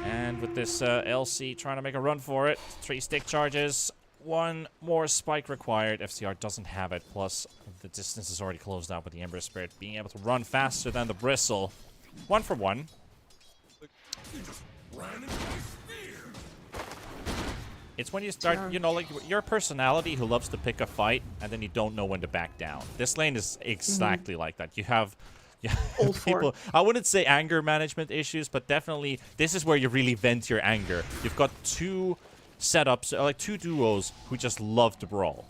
And with this LC trying to make a run for it, 3 stick charges, 1 more spike required. FCR doesn't have it, plus the distance is already closed out with the Ember Spirit being able to run faster than the Bristle. 1 for 1. It's when you start, you know, like your personality who loves to pick a fight and then you don't know when to back down. This lane is exactly like that. You have people, I wouldn't say anger management issues, but definitely this is where you really vent your anger. You've got 2 setups, like 2 duos who just love to brawl.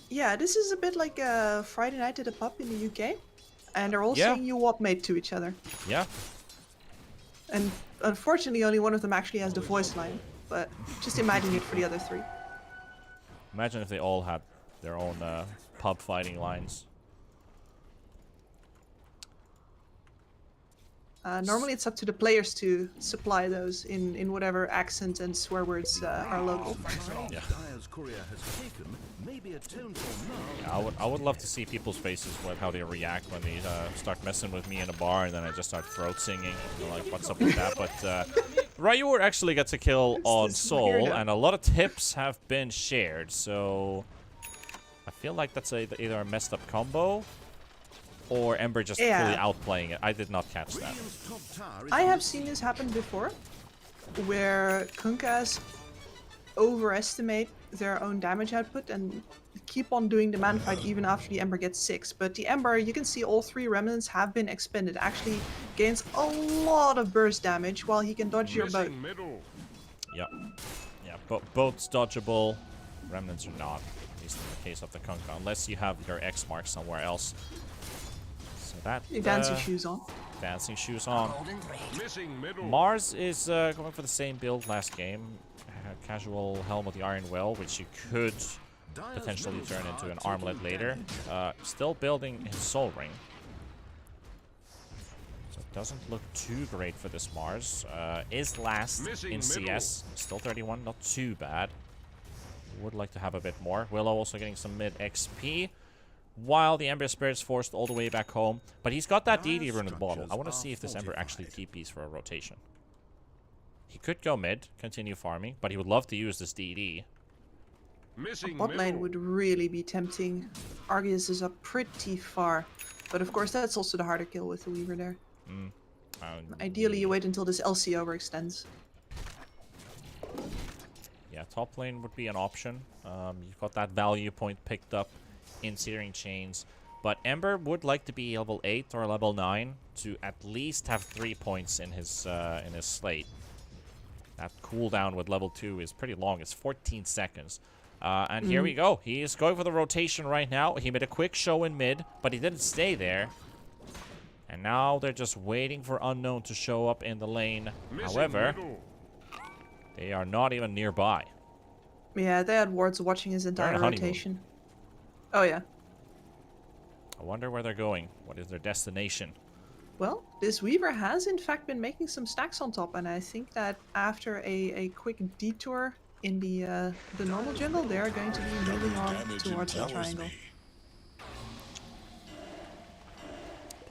Yeah, this is a bit like Friday Night at a Pub in the UK. And they're all saying you wop mate to each other. Yeah. And unfortunately only one of them actually has the voice line. But just imagine it for the other 3. Imagine if they all had their own pub fighting lines. Normally it's up to the players to supply those in whatever accent and swear words are local. Yeah. Yeah, I would love to see people's faces with how they react when they start messing with me in a bar and then I just start throat singing. You know, like, what's up with that? But Ryur actually gets a kill on Sol, and a lot of tips have been shared. So I feel like that's either a messed up combo or Ember just Yeah. fully outplaying it? I did not catch that. Radiant's top tower is I have seen this happen before, where Kunkas overestimate their own damage output and keep on doing the man fight even after the Ember gets 6. But the Ember, you can see all 3 remnants have been expended. Actually gains a lot of burst damage while he can dodge your bow. Yeah. Yeah, both dodgeable. Remnants are not, at least in the case of the Kunkka, unless you have your X mark somewhere else. So that... Your dancing shoes on. Dancing shoes on. missing middle. Mars is going for the same build last game. Casual Helm of the Iron Well, which you could Dire's potentially middle turn tower into an taking armlet later. damage. Still building his Soul Ring. So it doesn't look too great for this Mars. Is last Missing in middle. CS. Still 31, not too bad. Would like to have a bit more. Willow also getting some mid XP. While the Ember Spirit's forced all the way back home. But he's got that DD rune in the bottle. I want to see if this Ember actually TPs for a rotation. He could go mid, continue farming, but he would love to use this DD. Missing Bot lane middle. would really be tempting. Argus is up pretty far. But of course that's also the harder kill with the Weaver there. Ideally you wait until this LC overextends. Yeah, top lane would be an option. You've got that value point picked up in Searing Chains. But Ember would like to be level 8 or level 9 to at least have 3 points in his slate. That cooldown with level 2 is pretty long. It's 14 seconds. And here we go. He is going for the rotation right now. He made a quick show in mid, but he didn't stay there. And now they're just waiting for Unknown to show up in the lane. Missing However, middle. they are not even nearby. Yeah, they had wards watching his entire honeymoon. rotation. Oh yeah. I wonder where they're going. What is their destination? Well, this Weaver has in fact been making some stacks on top, and I think that after a quick detour in the normal jungle, they are going to be moving on towards the triangle.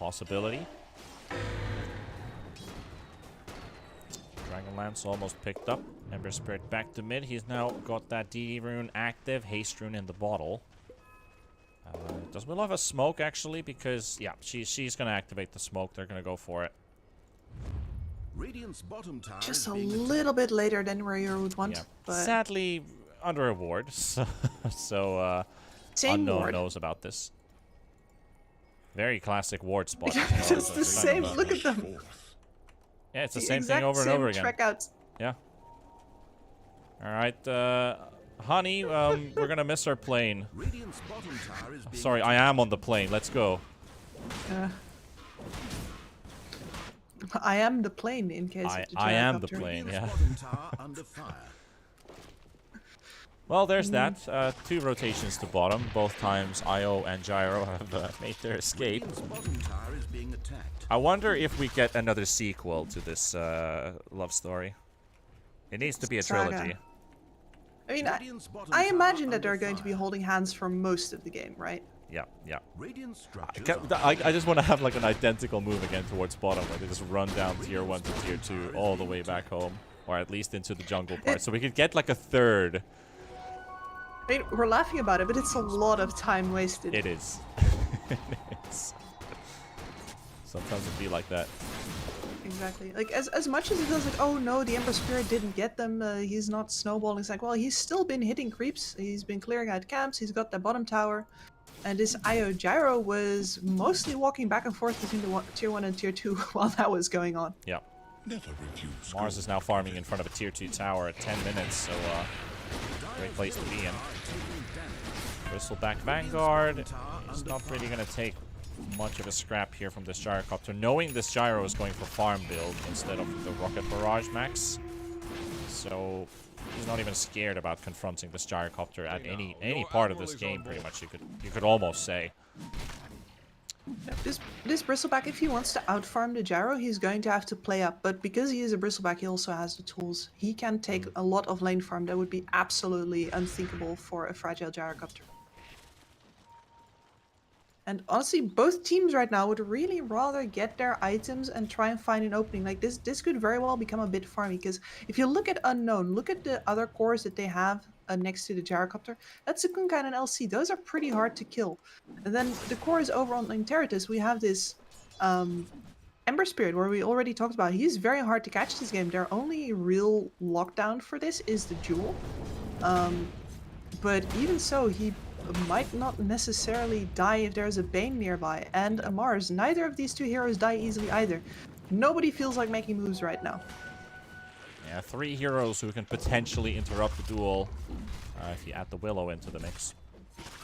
Possibility. Dragonlance almost picked up. Ember Spirit back to mid. He's now got that DD rune active. Haste rune in the bottle. Does Willow have a smoke actually? Because yeah, she's gonna activate the smoke. They're gonna go for it. Radiant's bottom tower Just is a being attacked. little bit later than where you would want, Yeah. but Sadly, under a ward. So same Unknown ward. knows about this. Very classic ward spot. It's just the same. Look at them. Yeah, it's the The same thing exact over and same over again. Trek outs. Yeah. All right, honey, we're gonna miss our plane. Radiant's bottom tower is being Sorry, I am on the plane. Let's go. I am the plane in case of the I am the gyrocopter. plane. Radiant's Yeah. bottom tower under fire. Well, there's that. 2 rotations to bottom. Both times Io and Gyro have made their escape. Radiant's bottom tower is being attacked. I wonder if we get another sequel to this love story. It needs to be a Saga. trilogy. I mean, Radiant's bottom I tower imagine that under they're going to be fire. holding hands for most of the game, right? Yeah, yeah. Radiant structures I just want to have like an identical move again towards bottom, where they just run down tier 1 to tier 2 all the way back home, or at least into the jungle part, so we could get like a third. I mean, we're laughing about it, but it's a lot of time wasted. It is. It is. Sometimes it be like that. Exactly. Like, as much as it feels like, oh no, the Ember Spirit didn't get them, he's not snowballing. It's like, well, he's still been hitting creeps. He's been clearing out camps. He's got the bottom tower. And this Io Gyro was mostly walking back and forth between the tier 1 and tier 2 while that was going on. Yeah. Never refuse. Mars is now farming in front of a tier 2 tower at 10 minutes, so great place to be in. Bristleback Vanguard is not really going to take much of a scrap here from this Gyrocopter, knowing this Gyro is going for farm build instead of the Rocket Barrage max. So he's not even scared about confronting this Gyrocopter at any part of this game, pretty much, you could almost say. This Bristleback, if he wants to outfarm the Gyro, he's going to have to play up. But because he is a Bristleback, he also has the tools. He can take a lot of lane farm that would be absolutely unthinkable for a fragile Gyrocopter. And honestly, both teams right now would really rather get their items and try and find an opening. Like this could very well become a bit farmy, because if you look at Unknown, look at the other cores that they have next to the gyrocopter. That's a Kunkka and an LC. Those are pretty hard to kill. And then the core is over on Interitus. We have this Ember Spirit, where we already talked about. He's very hard to catch this game. Their only real lockdown for this is the Jewel. But even so, he might not necessarily die if there's a Bane nearby. And a Mars. Neither of these two heroes die easily either. Nobody feels like making moves right now. Yeah, 3 heroes who can potentially interrupt the duel if you add the Willow into the mix.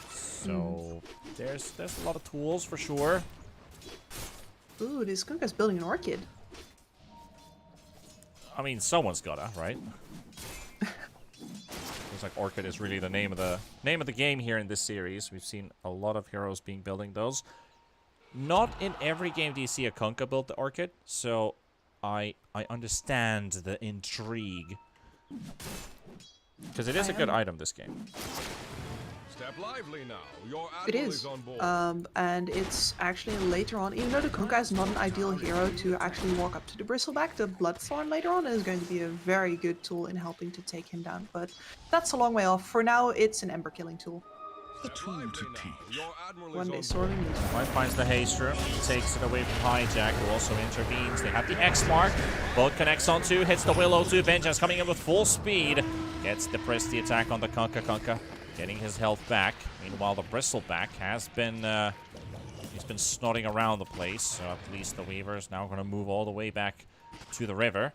So there's a lot of tools for sure. Ooh, this Kunkka's building an Orchid. I mean, someone's gotta, right? Looks like Orchid is really the name of the game here in this series. We've seen a lot of heroes building those. Not in every game do you see a Kunkka build the Orchid, so I understand the intrigue. Because it is a good item this game. Step lively now. Your It admiral is. on board. And it's actually later on, even though the Kunkka is not an ideal hero to actually walk up to the Bristleback, the Bloodthorn later on is going to be a very good tool in helping to take him down. But that's a long way off. For now, it's an Ember killing tool. A tool to teach. Your admiral One day is on board. sorely needed. White finds the haste room, takes it away from Hijack, who also intervenes. They have the X mark. Both connects on 2, hits the Willow 2. Vengeance coming in with full speed. Gets the Presti attack on the Kunkka. Kunkka getting his health back. Meanwhile, the Bristleback has been he's been snotting around the place. So at least the Weaver is now going to move all the way back to the river.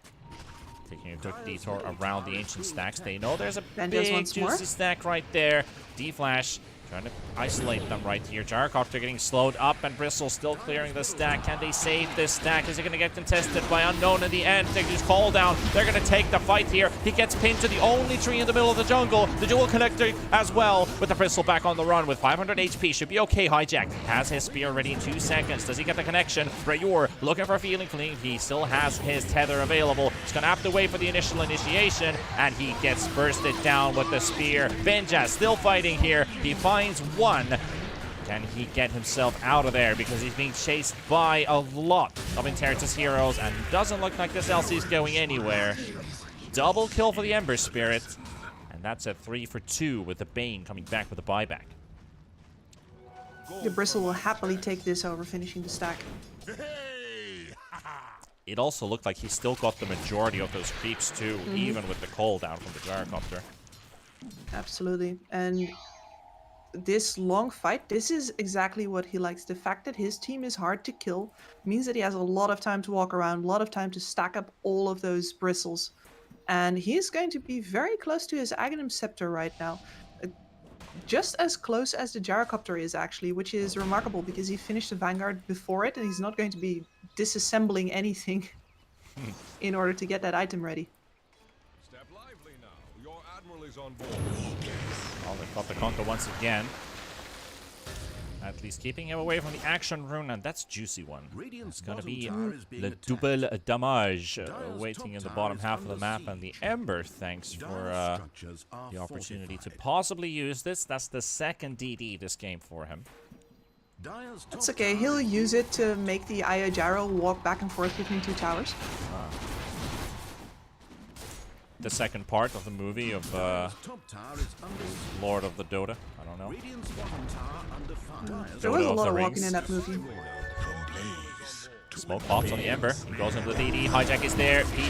Taking a quick detour around the ancient stacks. They know there's a Vengeance big once more. juicy stack right there. D-Flash trying to isolate them right here. Gyrocopter getting slowed up, and Bristle still clearing the stack. Can they save this stack? Is it going to get contested by Unknown in the end? Take his call down. They're going to take the fight here. He gets pinned to the only tree in the middle of the jungle. The dual connector as well, with the Bristle back on the run with 500 HP. Should be okay. Hijack has his spear ready in 2 seconds. Does he get the connection? Rayur looking for a feeling clean. He still has his tether available. He's going to have to wait for the initial initiation, and he gets bursted down with the spear. Benja still fighting here. He finds one. Can he get himself out of there? Because he's being chased by a lot of Interitus heroes, and doesn't look like this LC is going anywhere. Double kill for the Ember Spirit, and that's a 3 for 2 with the Bane coming back with a buyback. The Bristle will happily take this over finishing the stack. It also looked like he still got the majority of those creeps too, even with the call down from the Gyrocopter. Absolutely. And this long fight, this is exactly what he likes. The fact that his team is hard to kill means that he has a lot of time to walk around, a lot of time to stack up all of those bristles. And he's going to be very close to his Aghanim Scepter right now. Just as close as the Gyrocopter is, actually, which is remarkable because he finished the Vanguard before it, and he's not going to be disassembling anything in order to get that item ready. Step lively now. Your admiral is on board. Well, they've got the Kunkka once again. At least keeping him away from the action rune, and that's juicy one. Radiant's It's gonna bottom be tower is being Le attacked. Double Damage Dire's waiting in top the tower bottom is half of the under map, and the siege. Ember, thanks for Dire's structures are the opportunity to fortified. possibly use this. That's the second DD this game for him. Dire's That's top okay, tower he'll is use it to make the Aya Gyro walk back and forth between 2 towers. The second part of the movie of Dire's top tower is under Lord of the Dota. I don't know. Radiant's bottom tower under fire. There was a Dota of lot the of walking Rings. in that movie. Smoke pops on the Ember. He goes into the DD. Hijack is there. He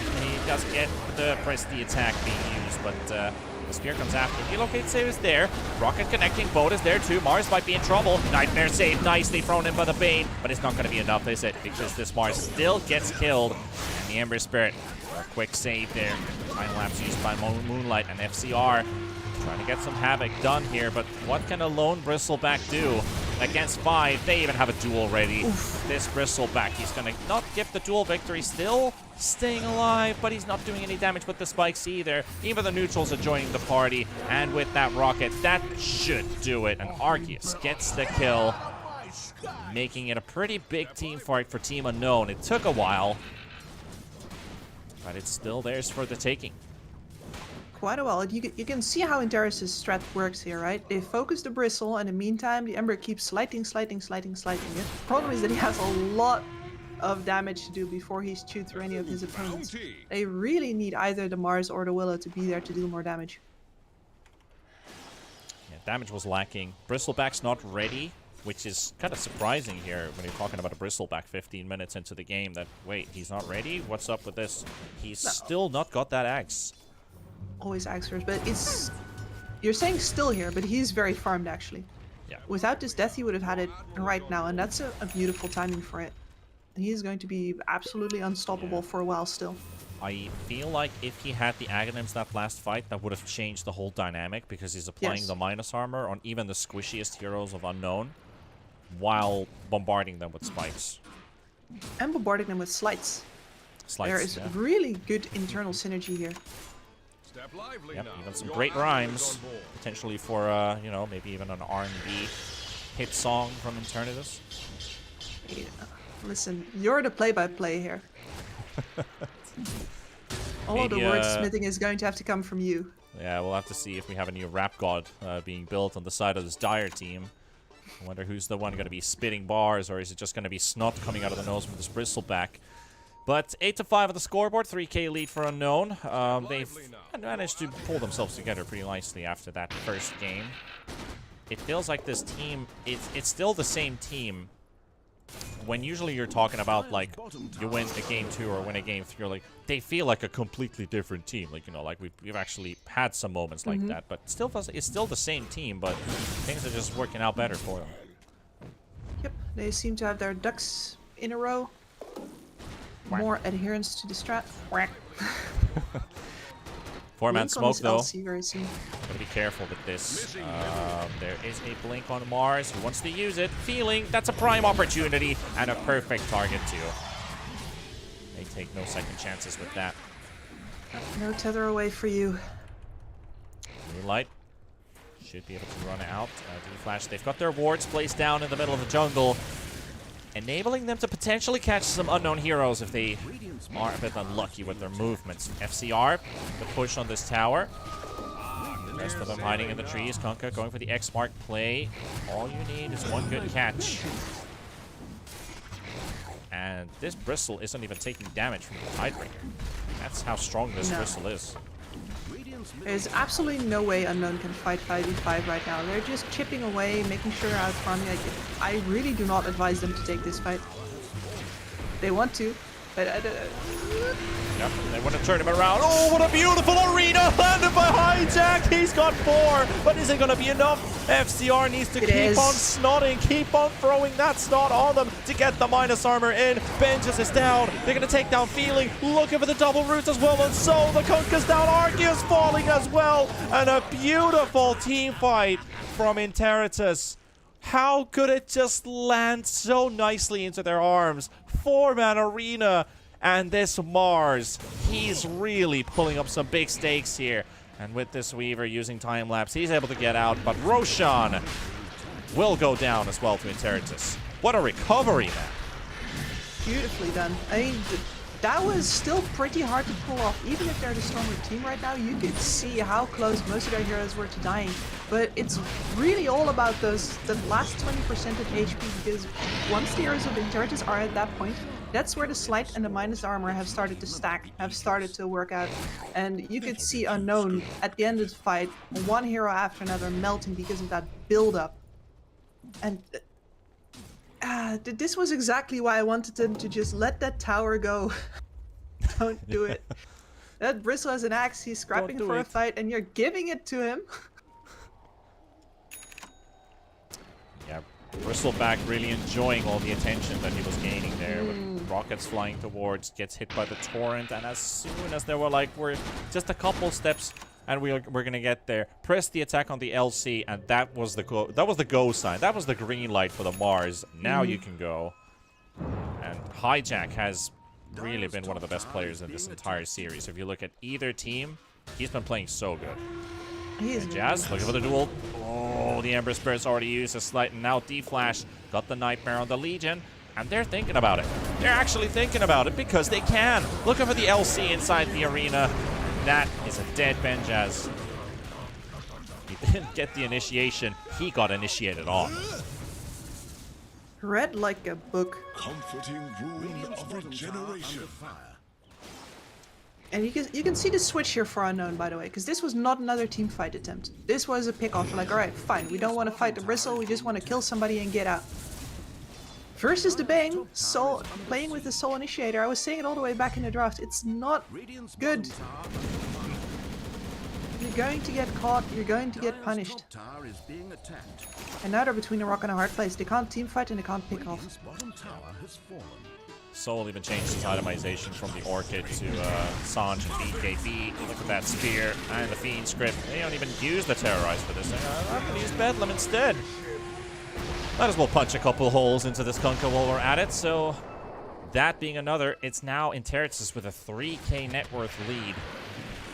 does get the Presti attack being used, but the spear comes after. Relocate save is there. Rocket connecting. Boat is there too. Mars might be in trouble. Nightmare save nicely thrown in by the Bane, but it's not going to be enough, is it? Because this Mars still gets killed. And the Ember Spirit, a quick save there. Time lapse used by Moonlight and FCR. Trying to get some havoc done here, but what can a lone Bristleback do against 5? They even have a duel ready. This Bristleback, he's going to not give the duel victory, still staying alive, but he's not doing any damage with the spikes either. Even the neutrals are joining the party, and with that rocket, that should do it. And Arceus gets the kill, making it a pretty big team fight for Team Unknown. It took a while, but it's still theirs for the taking. Quite a while. You can see how Interitus' strat works here, right? They focus the Bristle, and in the meantime, the Ember keeps sliding. The problem is that he has a lot of damage to do before he's chewed through any of his opponents. They really need either the Mars or the Willow to be there to do more damage. Damage was lacking. Bristleback's not ready, which is kind of surprising here when you're talking about a Bristleback 15 minutes into the game. That, wait, he's not ready? What's up with this? He's still not got that axe. Always axe first, but it's... You're saying still here, but he's very farmed actually. Yeah. Without this death, he would have had it right now, and that's a beautiful timing for it. He's going to be absolutely unstoppable for a while still. I feel like if he had the Aghanims that last fight, that would have changed the whole dynamic, because he's applying the minus armor on even the squishiest heroes of Unknown, while bombarding them with spikes. And bombarding them with slights. There is really good internal synergy here. Yep, even some great rhymes, potentially for, you know, maybe even an R&B hit song from Interitus. Yeah. Listen, you're the play-by-play here. All of the wordsmithing is going to have to come from you. Yeah, we'll have to see if we have a new rap god being built on the side of this Dire team. I wonder who's the one going to be spitting bars, or is it just going to be snot coming out of the nose from this Bristleback? But 8-5 on the scoreboard, 3k lead for Unknown. They've managed to pull themselves together pretty nicely after that first game. It feels like this team, it's still the same team. When usually you're talking about, like, you win a game 2 or win a game 3, you're like, they feel like a completely different team. Like, you know, like we've actually had some moments like that. But still, it's still the same team, but things are just working out better for them. Yep, they seem to have their ducks in a row. More adherence to the strat. Four-man smoke, though. Very soon. Gotta be careful with this. There is a blink on Mars who wants to use it. Feeling that's a prime opportunity and a perfect target, too. They take no second chances with that. No tether away for you. Moonlight should be able to run out. D-Flash, they've got their wards placed down in the middle of the jungle, enabling them to potentially catch some Unknown heroes if they are a bit unlucky with their movements. FCR, the push on this tower. The rest of them hiding in the trees. Kunkka going for the X-Mark play. All you need is one good catch. And this Bristle isn't even taking damage from the Tidebreaker. That's how strong this Bristle is. There's absolutely no way Unknown can fight 5v5 right now. They're just chipping away, making sure out farming. I really do not advise them to take this fight. They want to, but yep, they want to turn him around. Oh, what a beautiful arena! Landed by Hijack! He's got 4, but is it going to be enough? FCR needs to keep on snotting, keep on throwing that snot on them to get the minus armor in. Benjas is down. They're going to take down Feeling, looking for the double roots as well, and so the Kunkka's down. Arceus falling as well, and a beautiful team fight from Interitus. How could it just land so nicely into their arms? 4-man arena, and this Mars, he's really pulling up some big stakes here. And with this Weaver using time-lapse, he's able to get out, but Roshan will go down as well to Interitus. What a recovery, man. Beautifully done. I mean, that was still pretty hard to pull off. Even if they're the stronger team right now, you could see how close most of their heroes were to dying. But it's really all about the last 20% of HP, because once the heroes of Interitus are at that point, that's where the Slight and the minus armor have started to stack, have started to work out. And you could see Unknown at the end of the fight, one hero after another melting because of that build-up. And this was exactly why I wanted them to just let that tower go. Don't do it. That Bristle has an axe, he's scrapping for a fight, and you're giving it to him. Yeah, Bristleback really enjoying all the attention that he was gaining there. With rockets flying towards, gets hit by the torrent, and as soon as they were like, we're just a couple steps and we're gonna get there, press the attack on the LC, and that was the go sign. That was the green light for the Mars. Now you can go. And Hijack has really been one of the best players in this entire series. If you look at either team, he's been playing so good. And Jazz looking for the duel. Oh, the Ember Spirit's already used a slight, and now D-Flash got the Nightmare on the Legion, and they're thinking about it. They're actually thinking about it because they can. Looking for the LC inside the arena. That is a dead Benjaz. He didn't get the initiation. He got initiated on. Read like a book. Comforting rune of regeneration. And you can see the switch here for Unknown, by the way, because this was not another team fight attempt. This was a pick off. Like, all right, fine, we don't want to fight the Bristle. We just want to kill somebody and get out. Versus the Bang, Soul playing with the Soul Initiator. I was saying it all the way back in the draft. It's not good. You're going to get caught. You're going to get punished. And now they're between a rock and a hard place. They can't team fight and they can't pick off. Soul even changed his itemization from the Orchid to Sanj and BKB. Look at that Spear and the Fiend script. They don't even use the Terrorize for this. I'm going to use Bedlam instead. Might as well punch a couple holes into this Kunkka while we're at it. So that being another, it's now Interitus with a 3k net worth lead.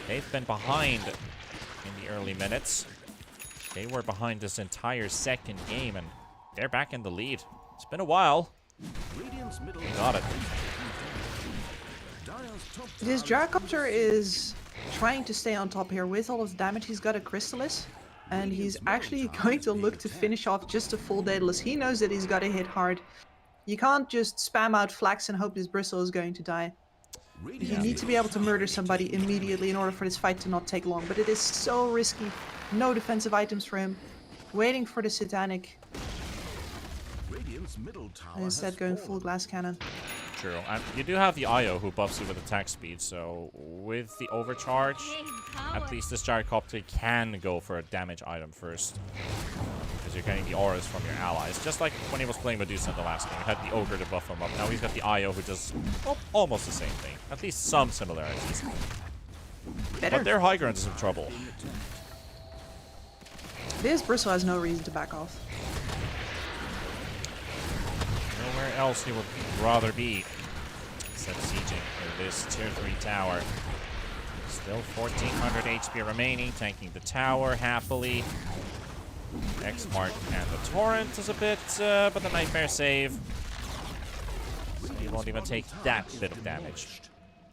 They've been behind in the early minutes. They were behind this entire second game, and they're back in the lead. It's been a while. They got it. This Gyrocopter is trying to stay on top here with all of the damage. He's got a Crystallis, and he's actually going to look to finish off just a full Daedalus. He knows that he's got to hit hard. You can't just spam out Flax and hope this Bristle is going to die. You need to be able to murder somebody immediately in order for this fight to not take long, but it is so risky. No defensive items for him. Waiting for the Satanic. And instead going full glass cannon. True. And you do have the IO who buffs you with attack speed, so with the overcharge, at least this Gyrocopter can go for a damage item first. Because you're getting the auras from your allies. Just like when he was playing Medusa in the last game. He had the Ogre to buff him up. Now he's got the IO who does almost the same thing. At least some similarities. Better. But their high ground is in trouble. This Bristle has no reason to back off. Nowhere else he would rather be instead of sieging this tier 3 tower. Still 1400 HP remaining, tanking the tower happily. X-Mark and the Torrent is a bit, but the Nightmare save. So he won't even take that bit of damage.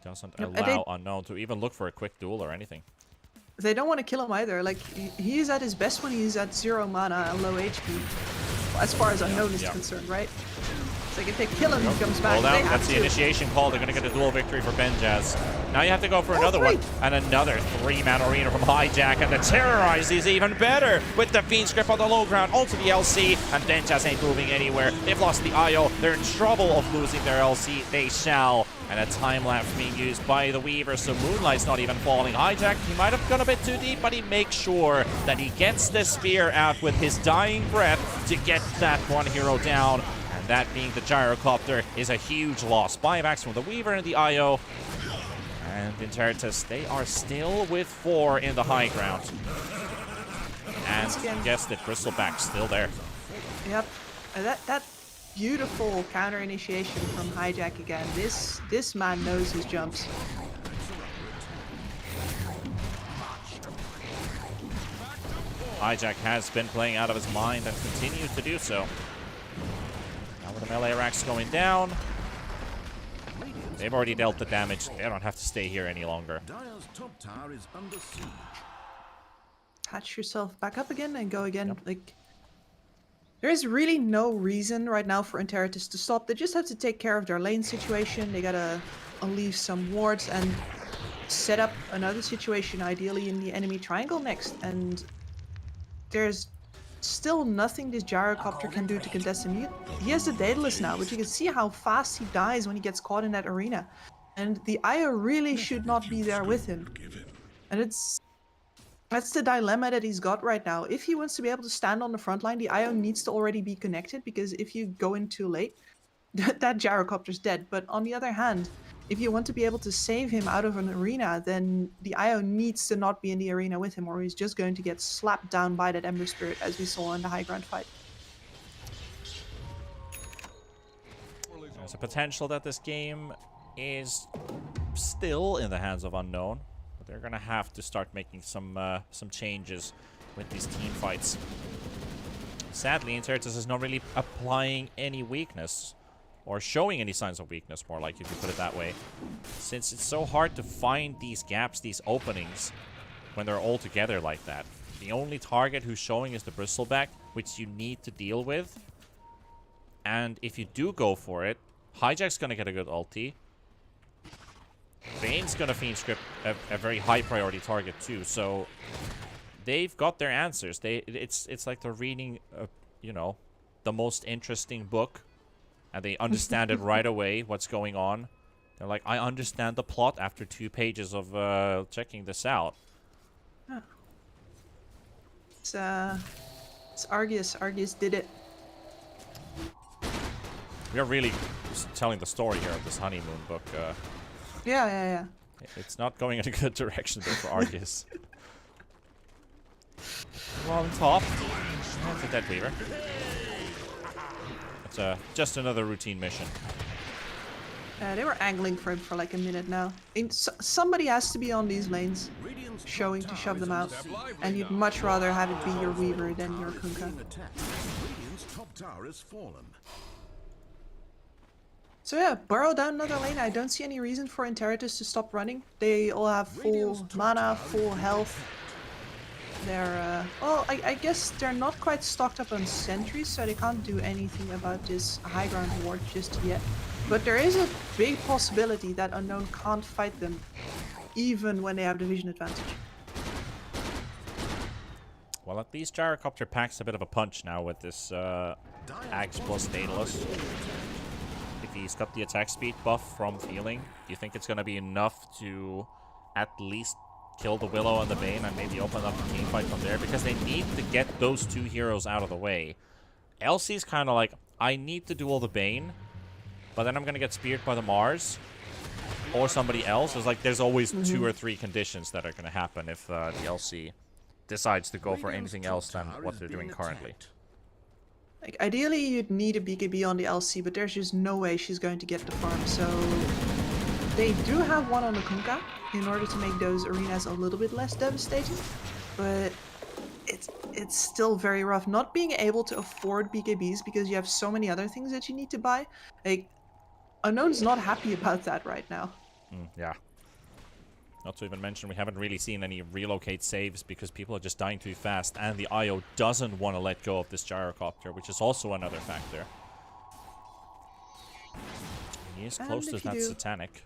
Doesn't allow Unknown to even look for a quick duel or anything. They don't want to kill him either. Like, he is at his best when he's at 0 mana and low HP. As far as Unknown is concerned, right? It's like if they kill him, he comes back. Hold out. That's the initiation call. They're going to get a dual victory for Benjaz. Now you have to go for another one. And another 3-man arena from Hijack. And the Terrorize is even better with the Fiend script on the low ground. Onto the LC. And Benjaz ain't moving anywhere. They've lost the IO. They're in trouble of losing their LC. They shall. And a time-lapse being used by the Weaver, so Moonlight's not even falling. Hijack, he might have gone a bit too deep, but he makes sure that he gets the spear out with his dying breath to get that one hero down. And that being the Gyrocopter is a huge loss. Buybacks from the Weaver and the IO. And Interitus, they are still with 4 in the high ground. And guess that Bristleback's still there. Yep. That beautiful counter initiation from Hijack again. This man knows his jumps. Hijack has been playing out of his mind and continues to do so. Now with the melee racks going down, they've already dealt the damage. They don't have to stay here any longer. Patch yourself back up again and go again. Yep. Like, there is really no reason right now for Interitus to stop. They just have to take care of their lane situation. They gotta unleash some wards and set up another situation, ideally in the enemy triangle next. And there's still nothing this Gyrocopter can do to contest him. He has the Daedalus now, but you can see how fast he dies when he gets caught in that arena. And the IO really should not be there with him. And that's the dilemma that he's got right now. If he wants to be able to stand on the front line, the IO needs to already be connected, because if you go in too late, that Gyrocopter's dead. But on the other hand, if you want to be able to save him out of an arena, then the IO needs to not be in the arena with him, or he's just going to get slapped down by that Ember Spirit, as we saw in the high ground fight. There's a potential that this game is still in the hands of Unknown. They're gonna have to start making some changes with these team fights. Sadly, Interitus is not really applying any weakness, or showing any signs of weakness, more like, if you put it that way. Since it's so hard to find these gaps, these openings, when they're all together like that. The only target who's showing is the Bristleback, which you need to deal with. And if you do go for it, Hijack's gonna get a good ulti. Bane's gonna Fiend Script a very high priority target too, so they've got their answers. It's like they're reading, you know, the most interesting book, and they understand it right away what's going on. They're like, I understand the plot after 2 pages of checking this out. Oh. It's Argus. Argus did it. We are really telling the story here of this honeymoon book. Yeah. It's not going in a good direction though for Argus. Well, on top, that's a dead weaver. It's just another routine mission. They were angling for him for like a minute now. Somebody has to be on these lanes, showing to shove them out. And you'd much rather have it be your Weaver than your Kunkka. Radiant's top tower has fallen. So yeah, burrow down another lane. I don't see any reason for Interitus to stop running. They all have full mana, full health. They're, well, I guess they're not quite stocked up on sentries, so they can't do anything about this high ground ward just yet. But there is a big possibility that Unknown can't fight them, even when they have the vision advantage. Well, at least Gyrocopter packs a bit of a punch now with this Axe plus Daedalus. If he's got the attack speed buff from Feeling, do you think it's going to be enough to at least kill the Willow and the Bane and maybe open up the team fight from there? Because they need to get those 2 heroes out of the way. Elsie's kind of like, I need to duel the Bane, but then I'm going to get speared by the Mars or somebody else. It's like there's always 2 or 3 conditions that are going to happen if the LC decides to go for anything else than what they're doing currently. Like, ideally, you'd need a BKB on the LC, but there's just no way she's going to get the farm. So they do have one on the Kunkka in order to make those arenas a little bit less devastating, but it's still very rough. Not being able to afford BKBs because you have so many other things that you need to buy. Like, Unknown's not happy about that right now. Yeah. Not to even mention, we haven't really seen any relocate saves because people are just dying too fast, and the IO doesn't want to let go of this Gyrocopter, which is also another factor. He is close to that Satanic.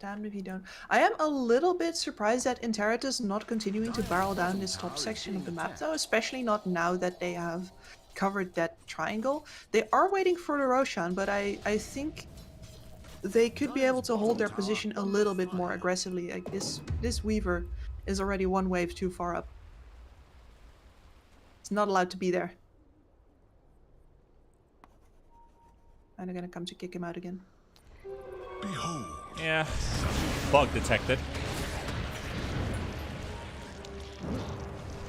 Damned if you don't. I am a little bit surprised that Interitus not continuing to barrel down this top section of the map, though, especially not now that they have covered that triangle. They are waiting for the Roshan, but I think they could be able to hold their position a little bit more aggressively. Like this Weaver is already 1 wave too far up. It's not allowed to be there. And they're gonna come to kick him out again. Behold. Yeah. Bug detected.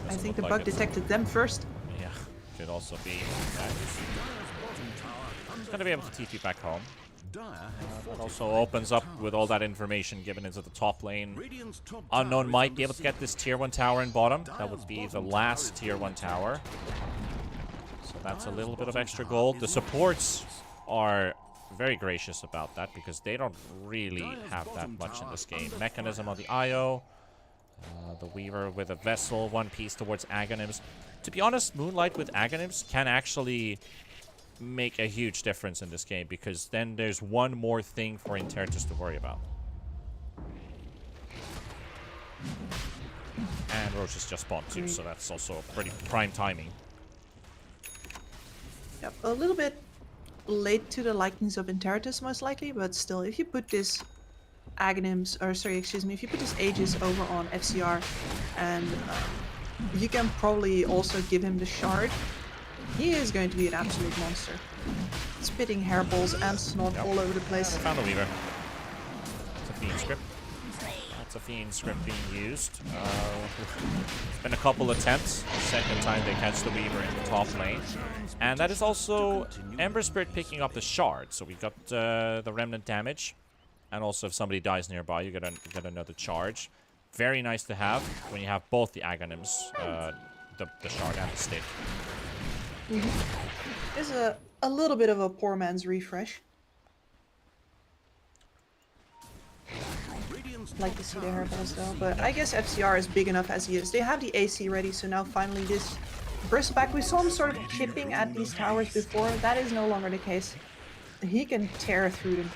I think the bug detected them first. Yeah. Could also be that. He's gonna be able to TP back home. That also opens up with all that information given into the top lane. Unknown might be able to get this tier 1 tower in bottom. That would be the last tier 1 tower. So that's a little bit of extra gold. The supports are very gracious about that because they don't really have that much in this game. Mechanism on the IO. The Weaver with a Vessel. 1 piece towards Aghanims. To be honest, Moonlight with Aghanims can actually make a huge difference in this game because then there's 1 more thing for Interitus to worry about. And Roche is just spawned too, so that's also pretty prime timing. Yep, a little bit late to the likings of Interitus most likely, but still, if you put this Aghanims, or sorry, excuse me, if you put this Aegis over on FCR and you can probably also give him the shard, he is going to be an absolute monster. Spitting hairballs and snot all over the place. I found a Weaver. It's a Fiend script. That's a Fiend script being used. It's been a couple attempts. The second time they catch the Weaver in the top lane. And that is also Ember Spirit picking up the shard. So we got the remnant damage. And also if somebody dies nearby, you get another charge. Very nice to have when you have both the Aghanims, the shard and the stick. There's a little bit of a poor man's refresh. Like to see the hairballs though, but I guess FCR is big enough as he is. They have the AC ready, so now finally this Bristleback, we saw him sort of chipping at these towers before. That is no longer the case. He can tear through them.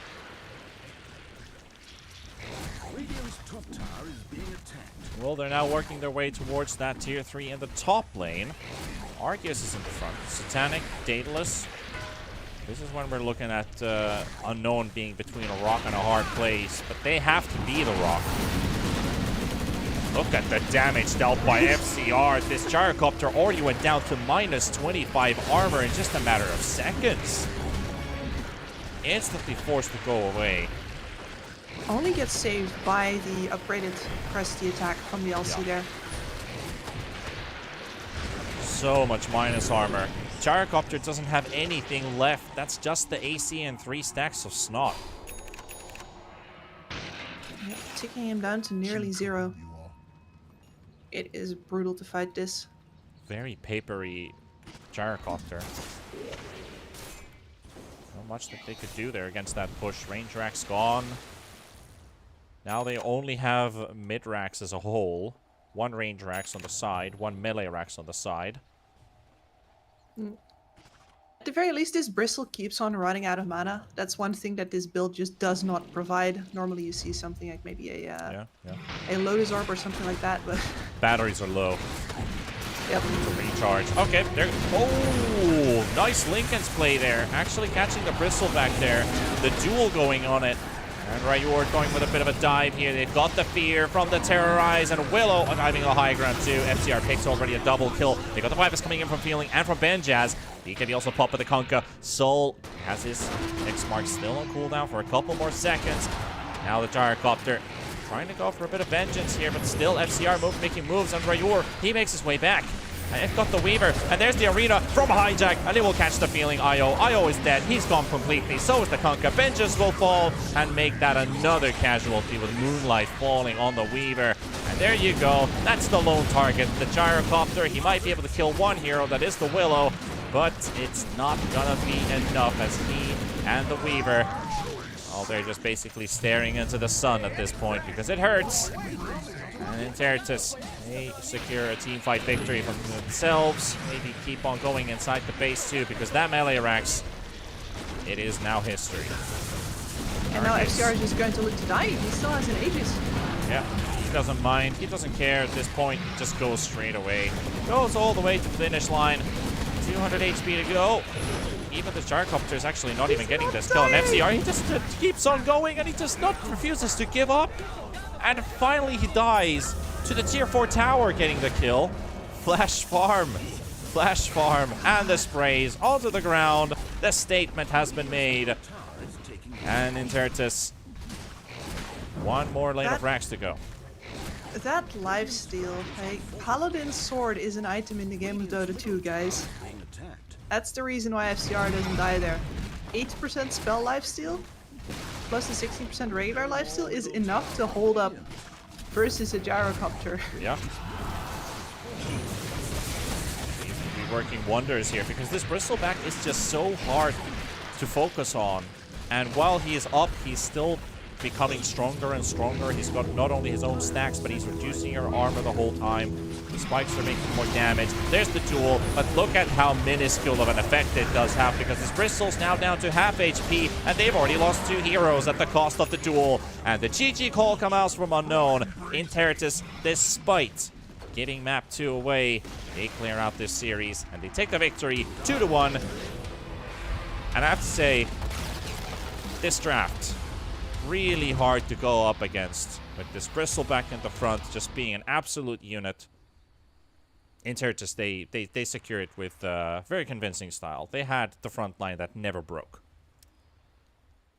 top tower is being attacked. Well, they're now working their way towards that tier 3 in the top lane. Arceus is in the front. Satanic, Daedalus. This is when we're looking at Unknown being between a rock and a hard place, but they have to be the rock. Look at the damage dealt by FCR. This gyrocopter already went down to minus 25 armor in just a matter of seconds. Instantly forced to go away. Only gets saved by the upgraded Cresty attack from the LC there. So much minus armor. Gyrocopter doesn't have anything left. That's just the AC and 3 stacks of snot. Yep, ticking him down to nearly 0. It is brutal to fight this. Very papery gyrocopter. Not much that they could do there against that push. Range rack's gone. Now they only have mid racks as a whole. 1 range racks on the side, 1 melee racks on the side. At the very least, this Bristle keeps on running out of mana. That's one thing that this build just does not provide. Normally you see something like maybe a Lotus Orb or something like that, but... Batteries are low. Yep. Recharge. Okay, there. Oh, nice Lincoln's play there. Actually catching the Bristle back there. The duel going on it. And Ryur going with a bit of a dive here. They've got the fear from the Terrorize, and Willow diving a high ground too. FCR picks already a double kill. They got the Vipers coming in from Feeling and from Benjaz. BKB also pop with the Kunkka. Soul has his X mark still on cooldown for a couple more seconds. Now the Gyrocopter trying to go for a bit of vengeance here, but still FCR making moves, and Ryur, he makes his way back. And it's got the Weaver, and there's the Arena from Hijack, and it will catch the Feeling IO. IO is dead, he's gone completely, so is the Kunkka. Benjaz will fall and make that another casualty with Moonlight falling on the Weaver. And there you go, that's the lone target, the Gyrocopter. He might be able to kill one hero, that is the Willow, but it's not gonna be enough as he and the Weaver, oh, they're just basically staring into the sun at this point because it hurts. And Interitus, they secure a team fight victory from themselves. Maybe keep on going inside the base too, because that melee racks, it is now history. And now FCR is just going to look to die. He still has an Aegis. Yeah, he doesn't mind. He doesn't care at this point. He just goes straight away. Goes all the way to the finish line. 200 HP to go. Even the Gyrocopter is actually not even getting this kill. And FCR, he just keeps on going, and he just refuses to give up. And finally he dies to the tier 4 tower getting the kill. Flash farm, and the sprays onto the ground. The statement has been made. And Interitus, one more lane of racks to go. That lifesteal, like, Paladin's Sword is an item in the game of Dota 2, guys. That's the reason why FCR doesn't die there. 80% spell lifesteal plus the 16% regular lifesteal is enough to hold up versus a Gyrocopter. Yeah. Be working wonders here because this Bristleback is just so hard to focus on. And while he is up, he's still becoming stronger and stronger. He's got not only his own stacks, but he's reducing your armor the whole time. The spikes are making more damage. There's the duel, but look at how minuscule of an effect it does have because his Bristle's now down to half HP, and they've already lost 2 heroes at the cost of the duel. And the GG call comes out from Unknown. Interitus, despite giving map 2 away, they clear out this series, and they take the victory 2-1. And I have to say, this draft, really hard to go up against with this Bristleback in the front just being an absolute unit. Interitus, they secure it with very convincing style. They had the front line that never broke.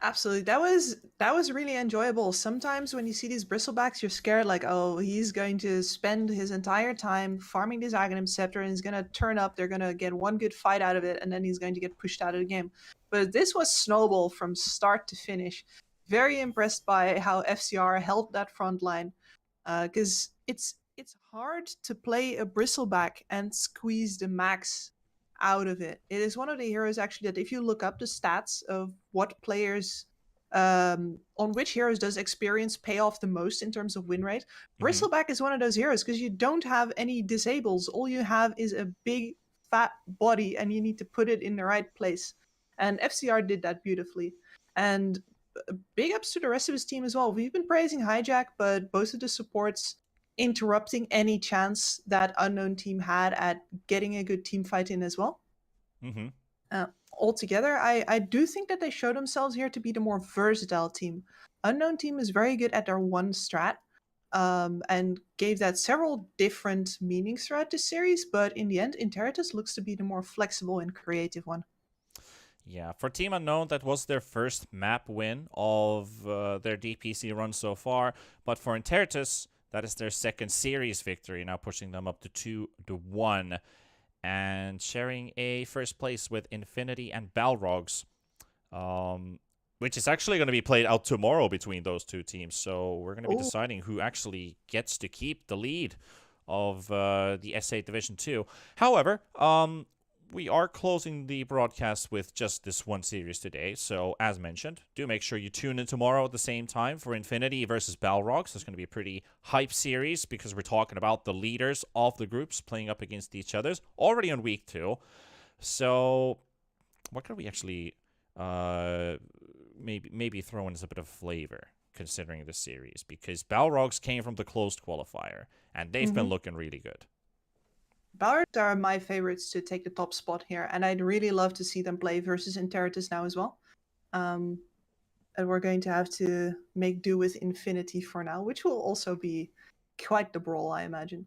Absolutely, that was really enjoyable. Sometimes when you see these Bristlebacks, you're scared like, oh, he's going to spend his entire time farming this Aghanim Scepter and he's going to turn up, they're going to get one good fight out of it, and then he's going to get pushed out of the game. But this was snowball from start to finish. Very impressed by how FCR held that front line, because it's hard to play a Bristleback and squeeze the max out of it. It is one of the heroes actually that if you look up the stats of what players, on which heroes does experience pay off the most in terms of win rate, Bristleback is one of those heroes because you don't have any disables. All you have is a big fat body and you need to put it in the right place. And FCR did that beautifully. And big ups to the rest of his team as well. We've been praising Hijack, but both of the supports interrupting any chance that unknown team had at getting a good team fight in as well. Mm-hmm. Altogether, I do think that they show themselves here to be the more versatile team. Unknown team is very good at their one strat, and gave that several different meanings throughout the series, but in the end, Interitus looks to be the more flexible and creative one. Yeah, for Team Unknown, that was their first map win of their DPC run so far. But for Interitus, that is their second series victory, now pushing them up to 2-1. And sharing a first place with Infinity and Balrogs, which is actually going to be played out tomorrow between those two teams. So we're going to be deciding who actually gets to keep the lead of the S8 Division 2. However, we are closing the broadcast with just this one series today. So, as mentioned, do make sure you tune in tomorrow at the same time for Infinity versus Balrogs. It's going to be a pretty hype series because we're talking about the leaders of the groups playing up against each other already on week 2. So, what could we actually maybe throw in as a bit of flavor considering the series? Because Balrogs came from the closed qualifier, and they've been looking really good. Balrogs are my favorites to take the top spot here, and I'd really love to see them play versus Interitus now as well. And we're going to have to make do with Infinity for now, which will also be quite the brawl, I imagine.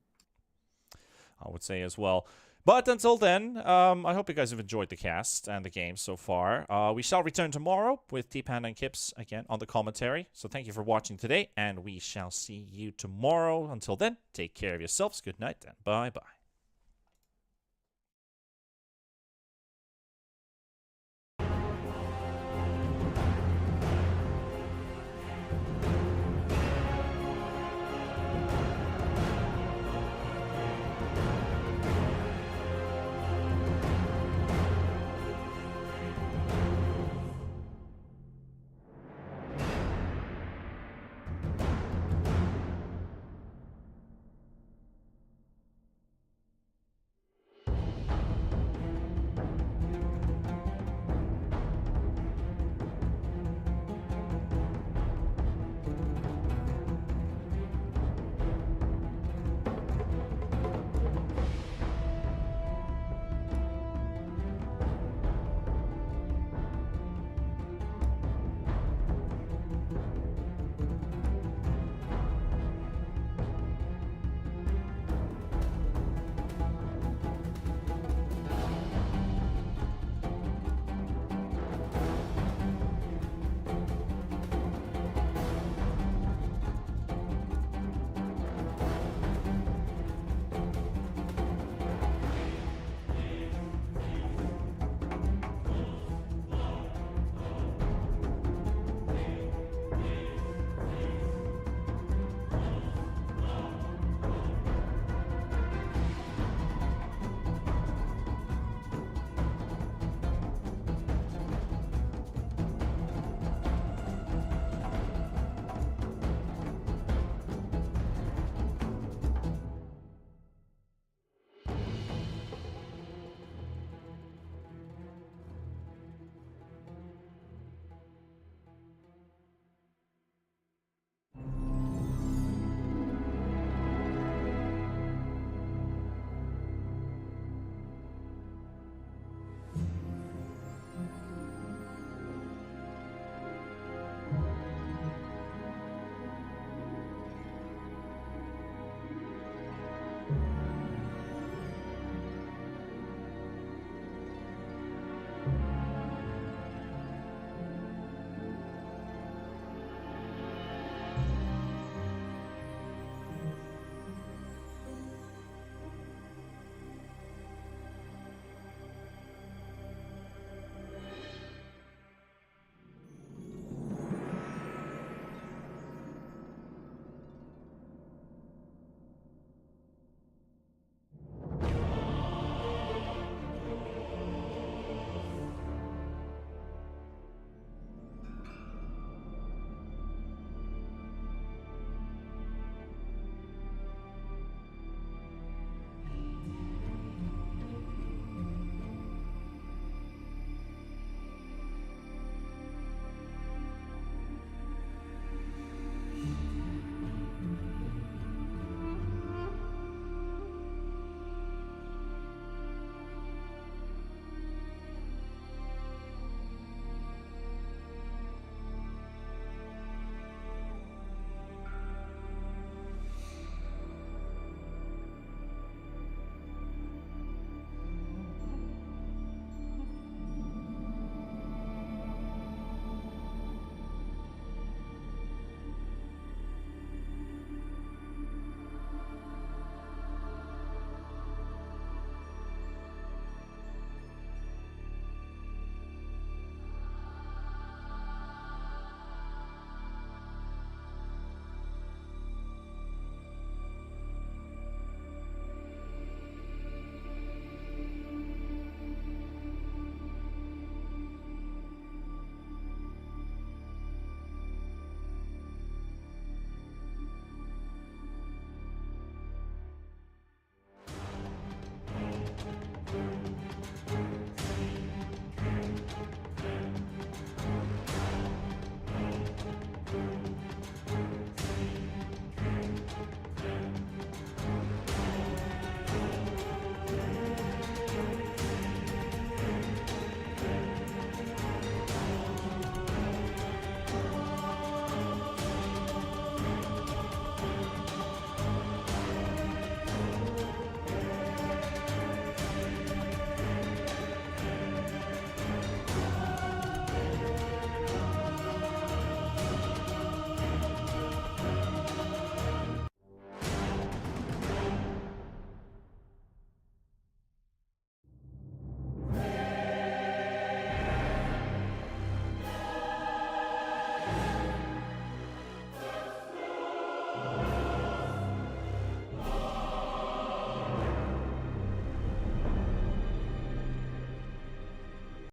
I would say as well. But until then, I hope you guys have enjoyed the cast and the game so far. We shall return tomorrow with T-Panda and Kips again on the commentary. So thank you for watching today, and we shall see you tomorrow. Until then, take care of yourselves. Good night, and bye-bye.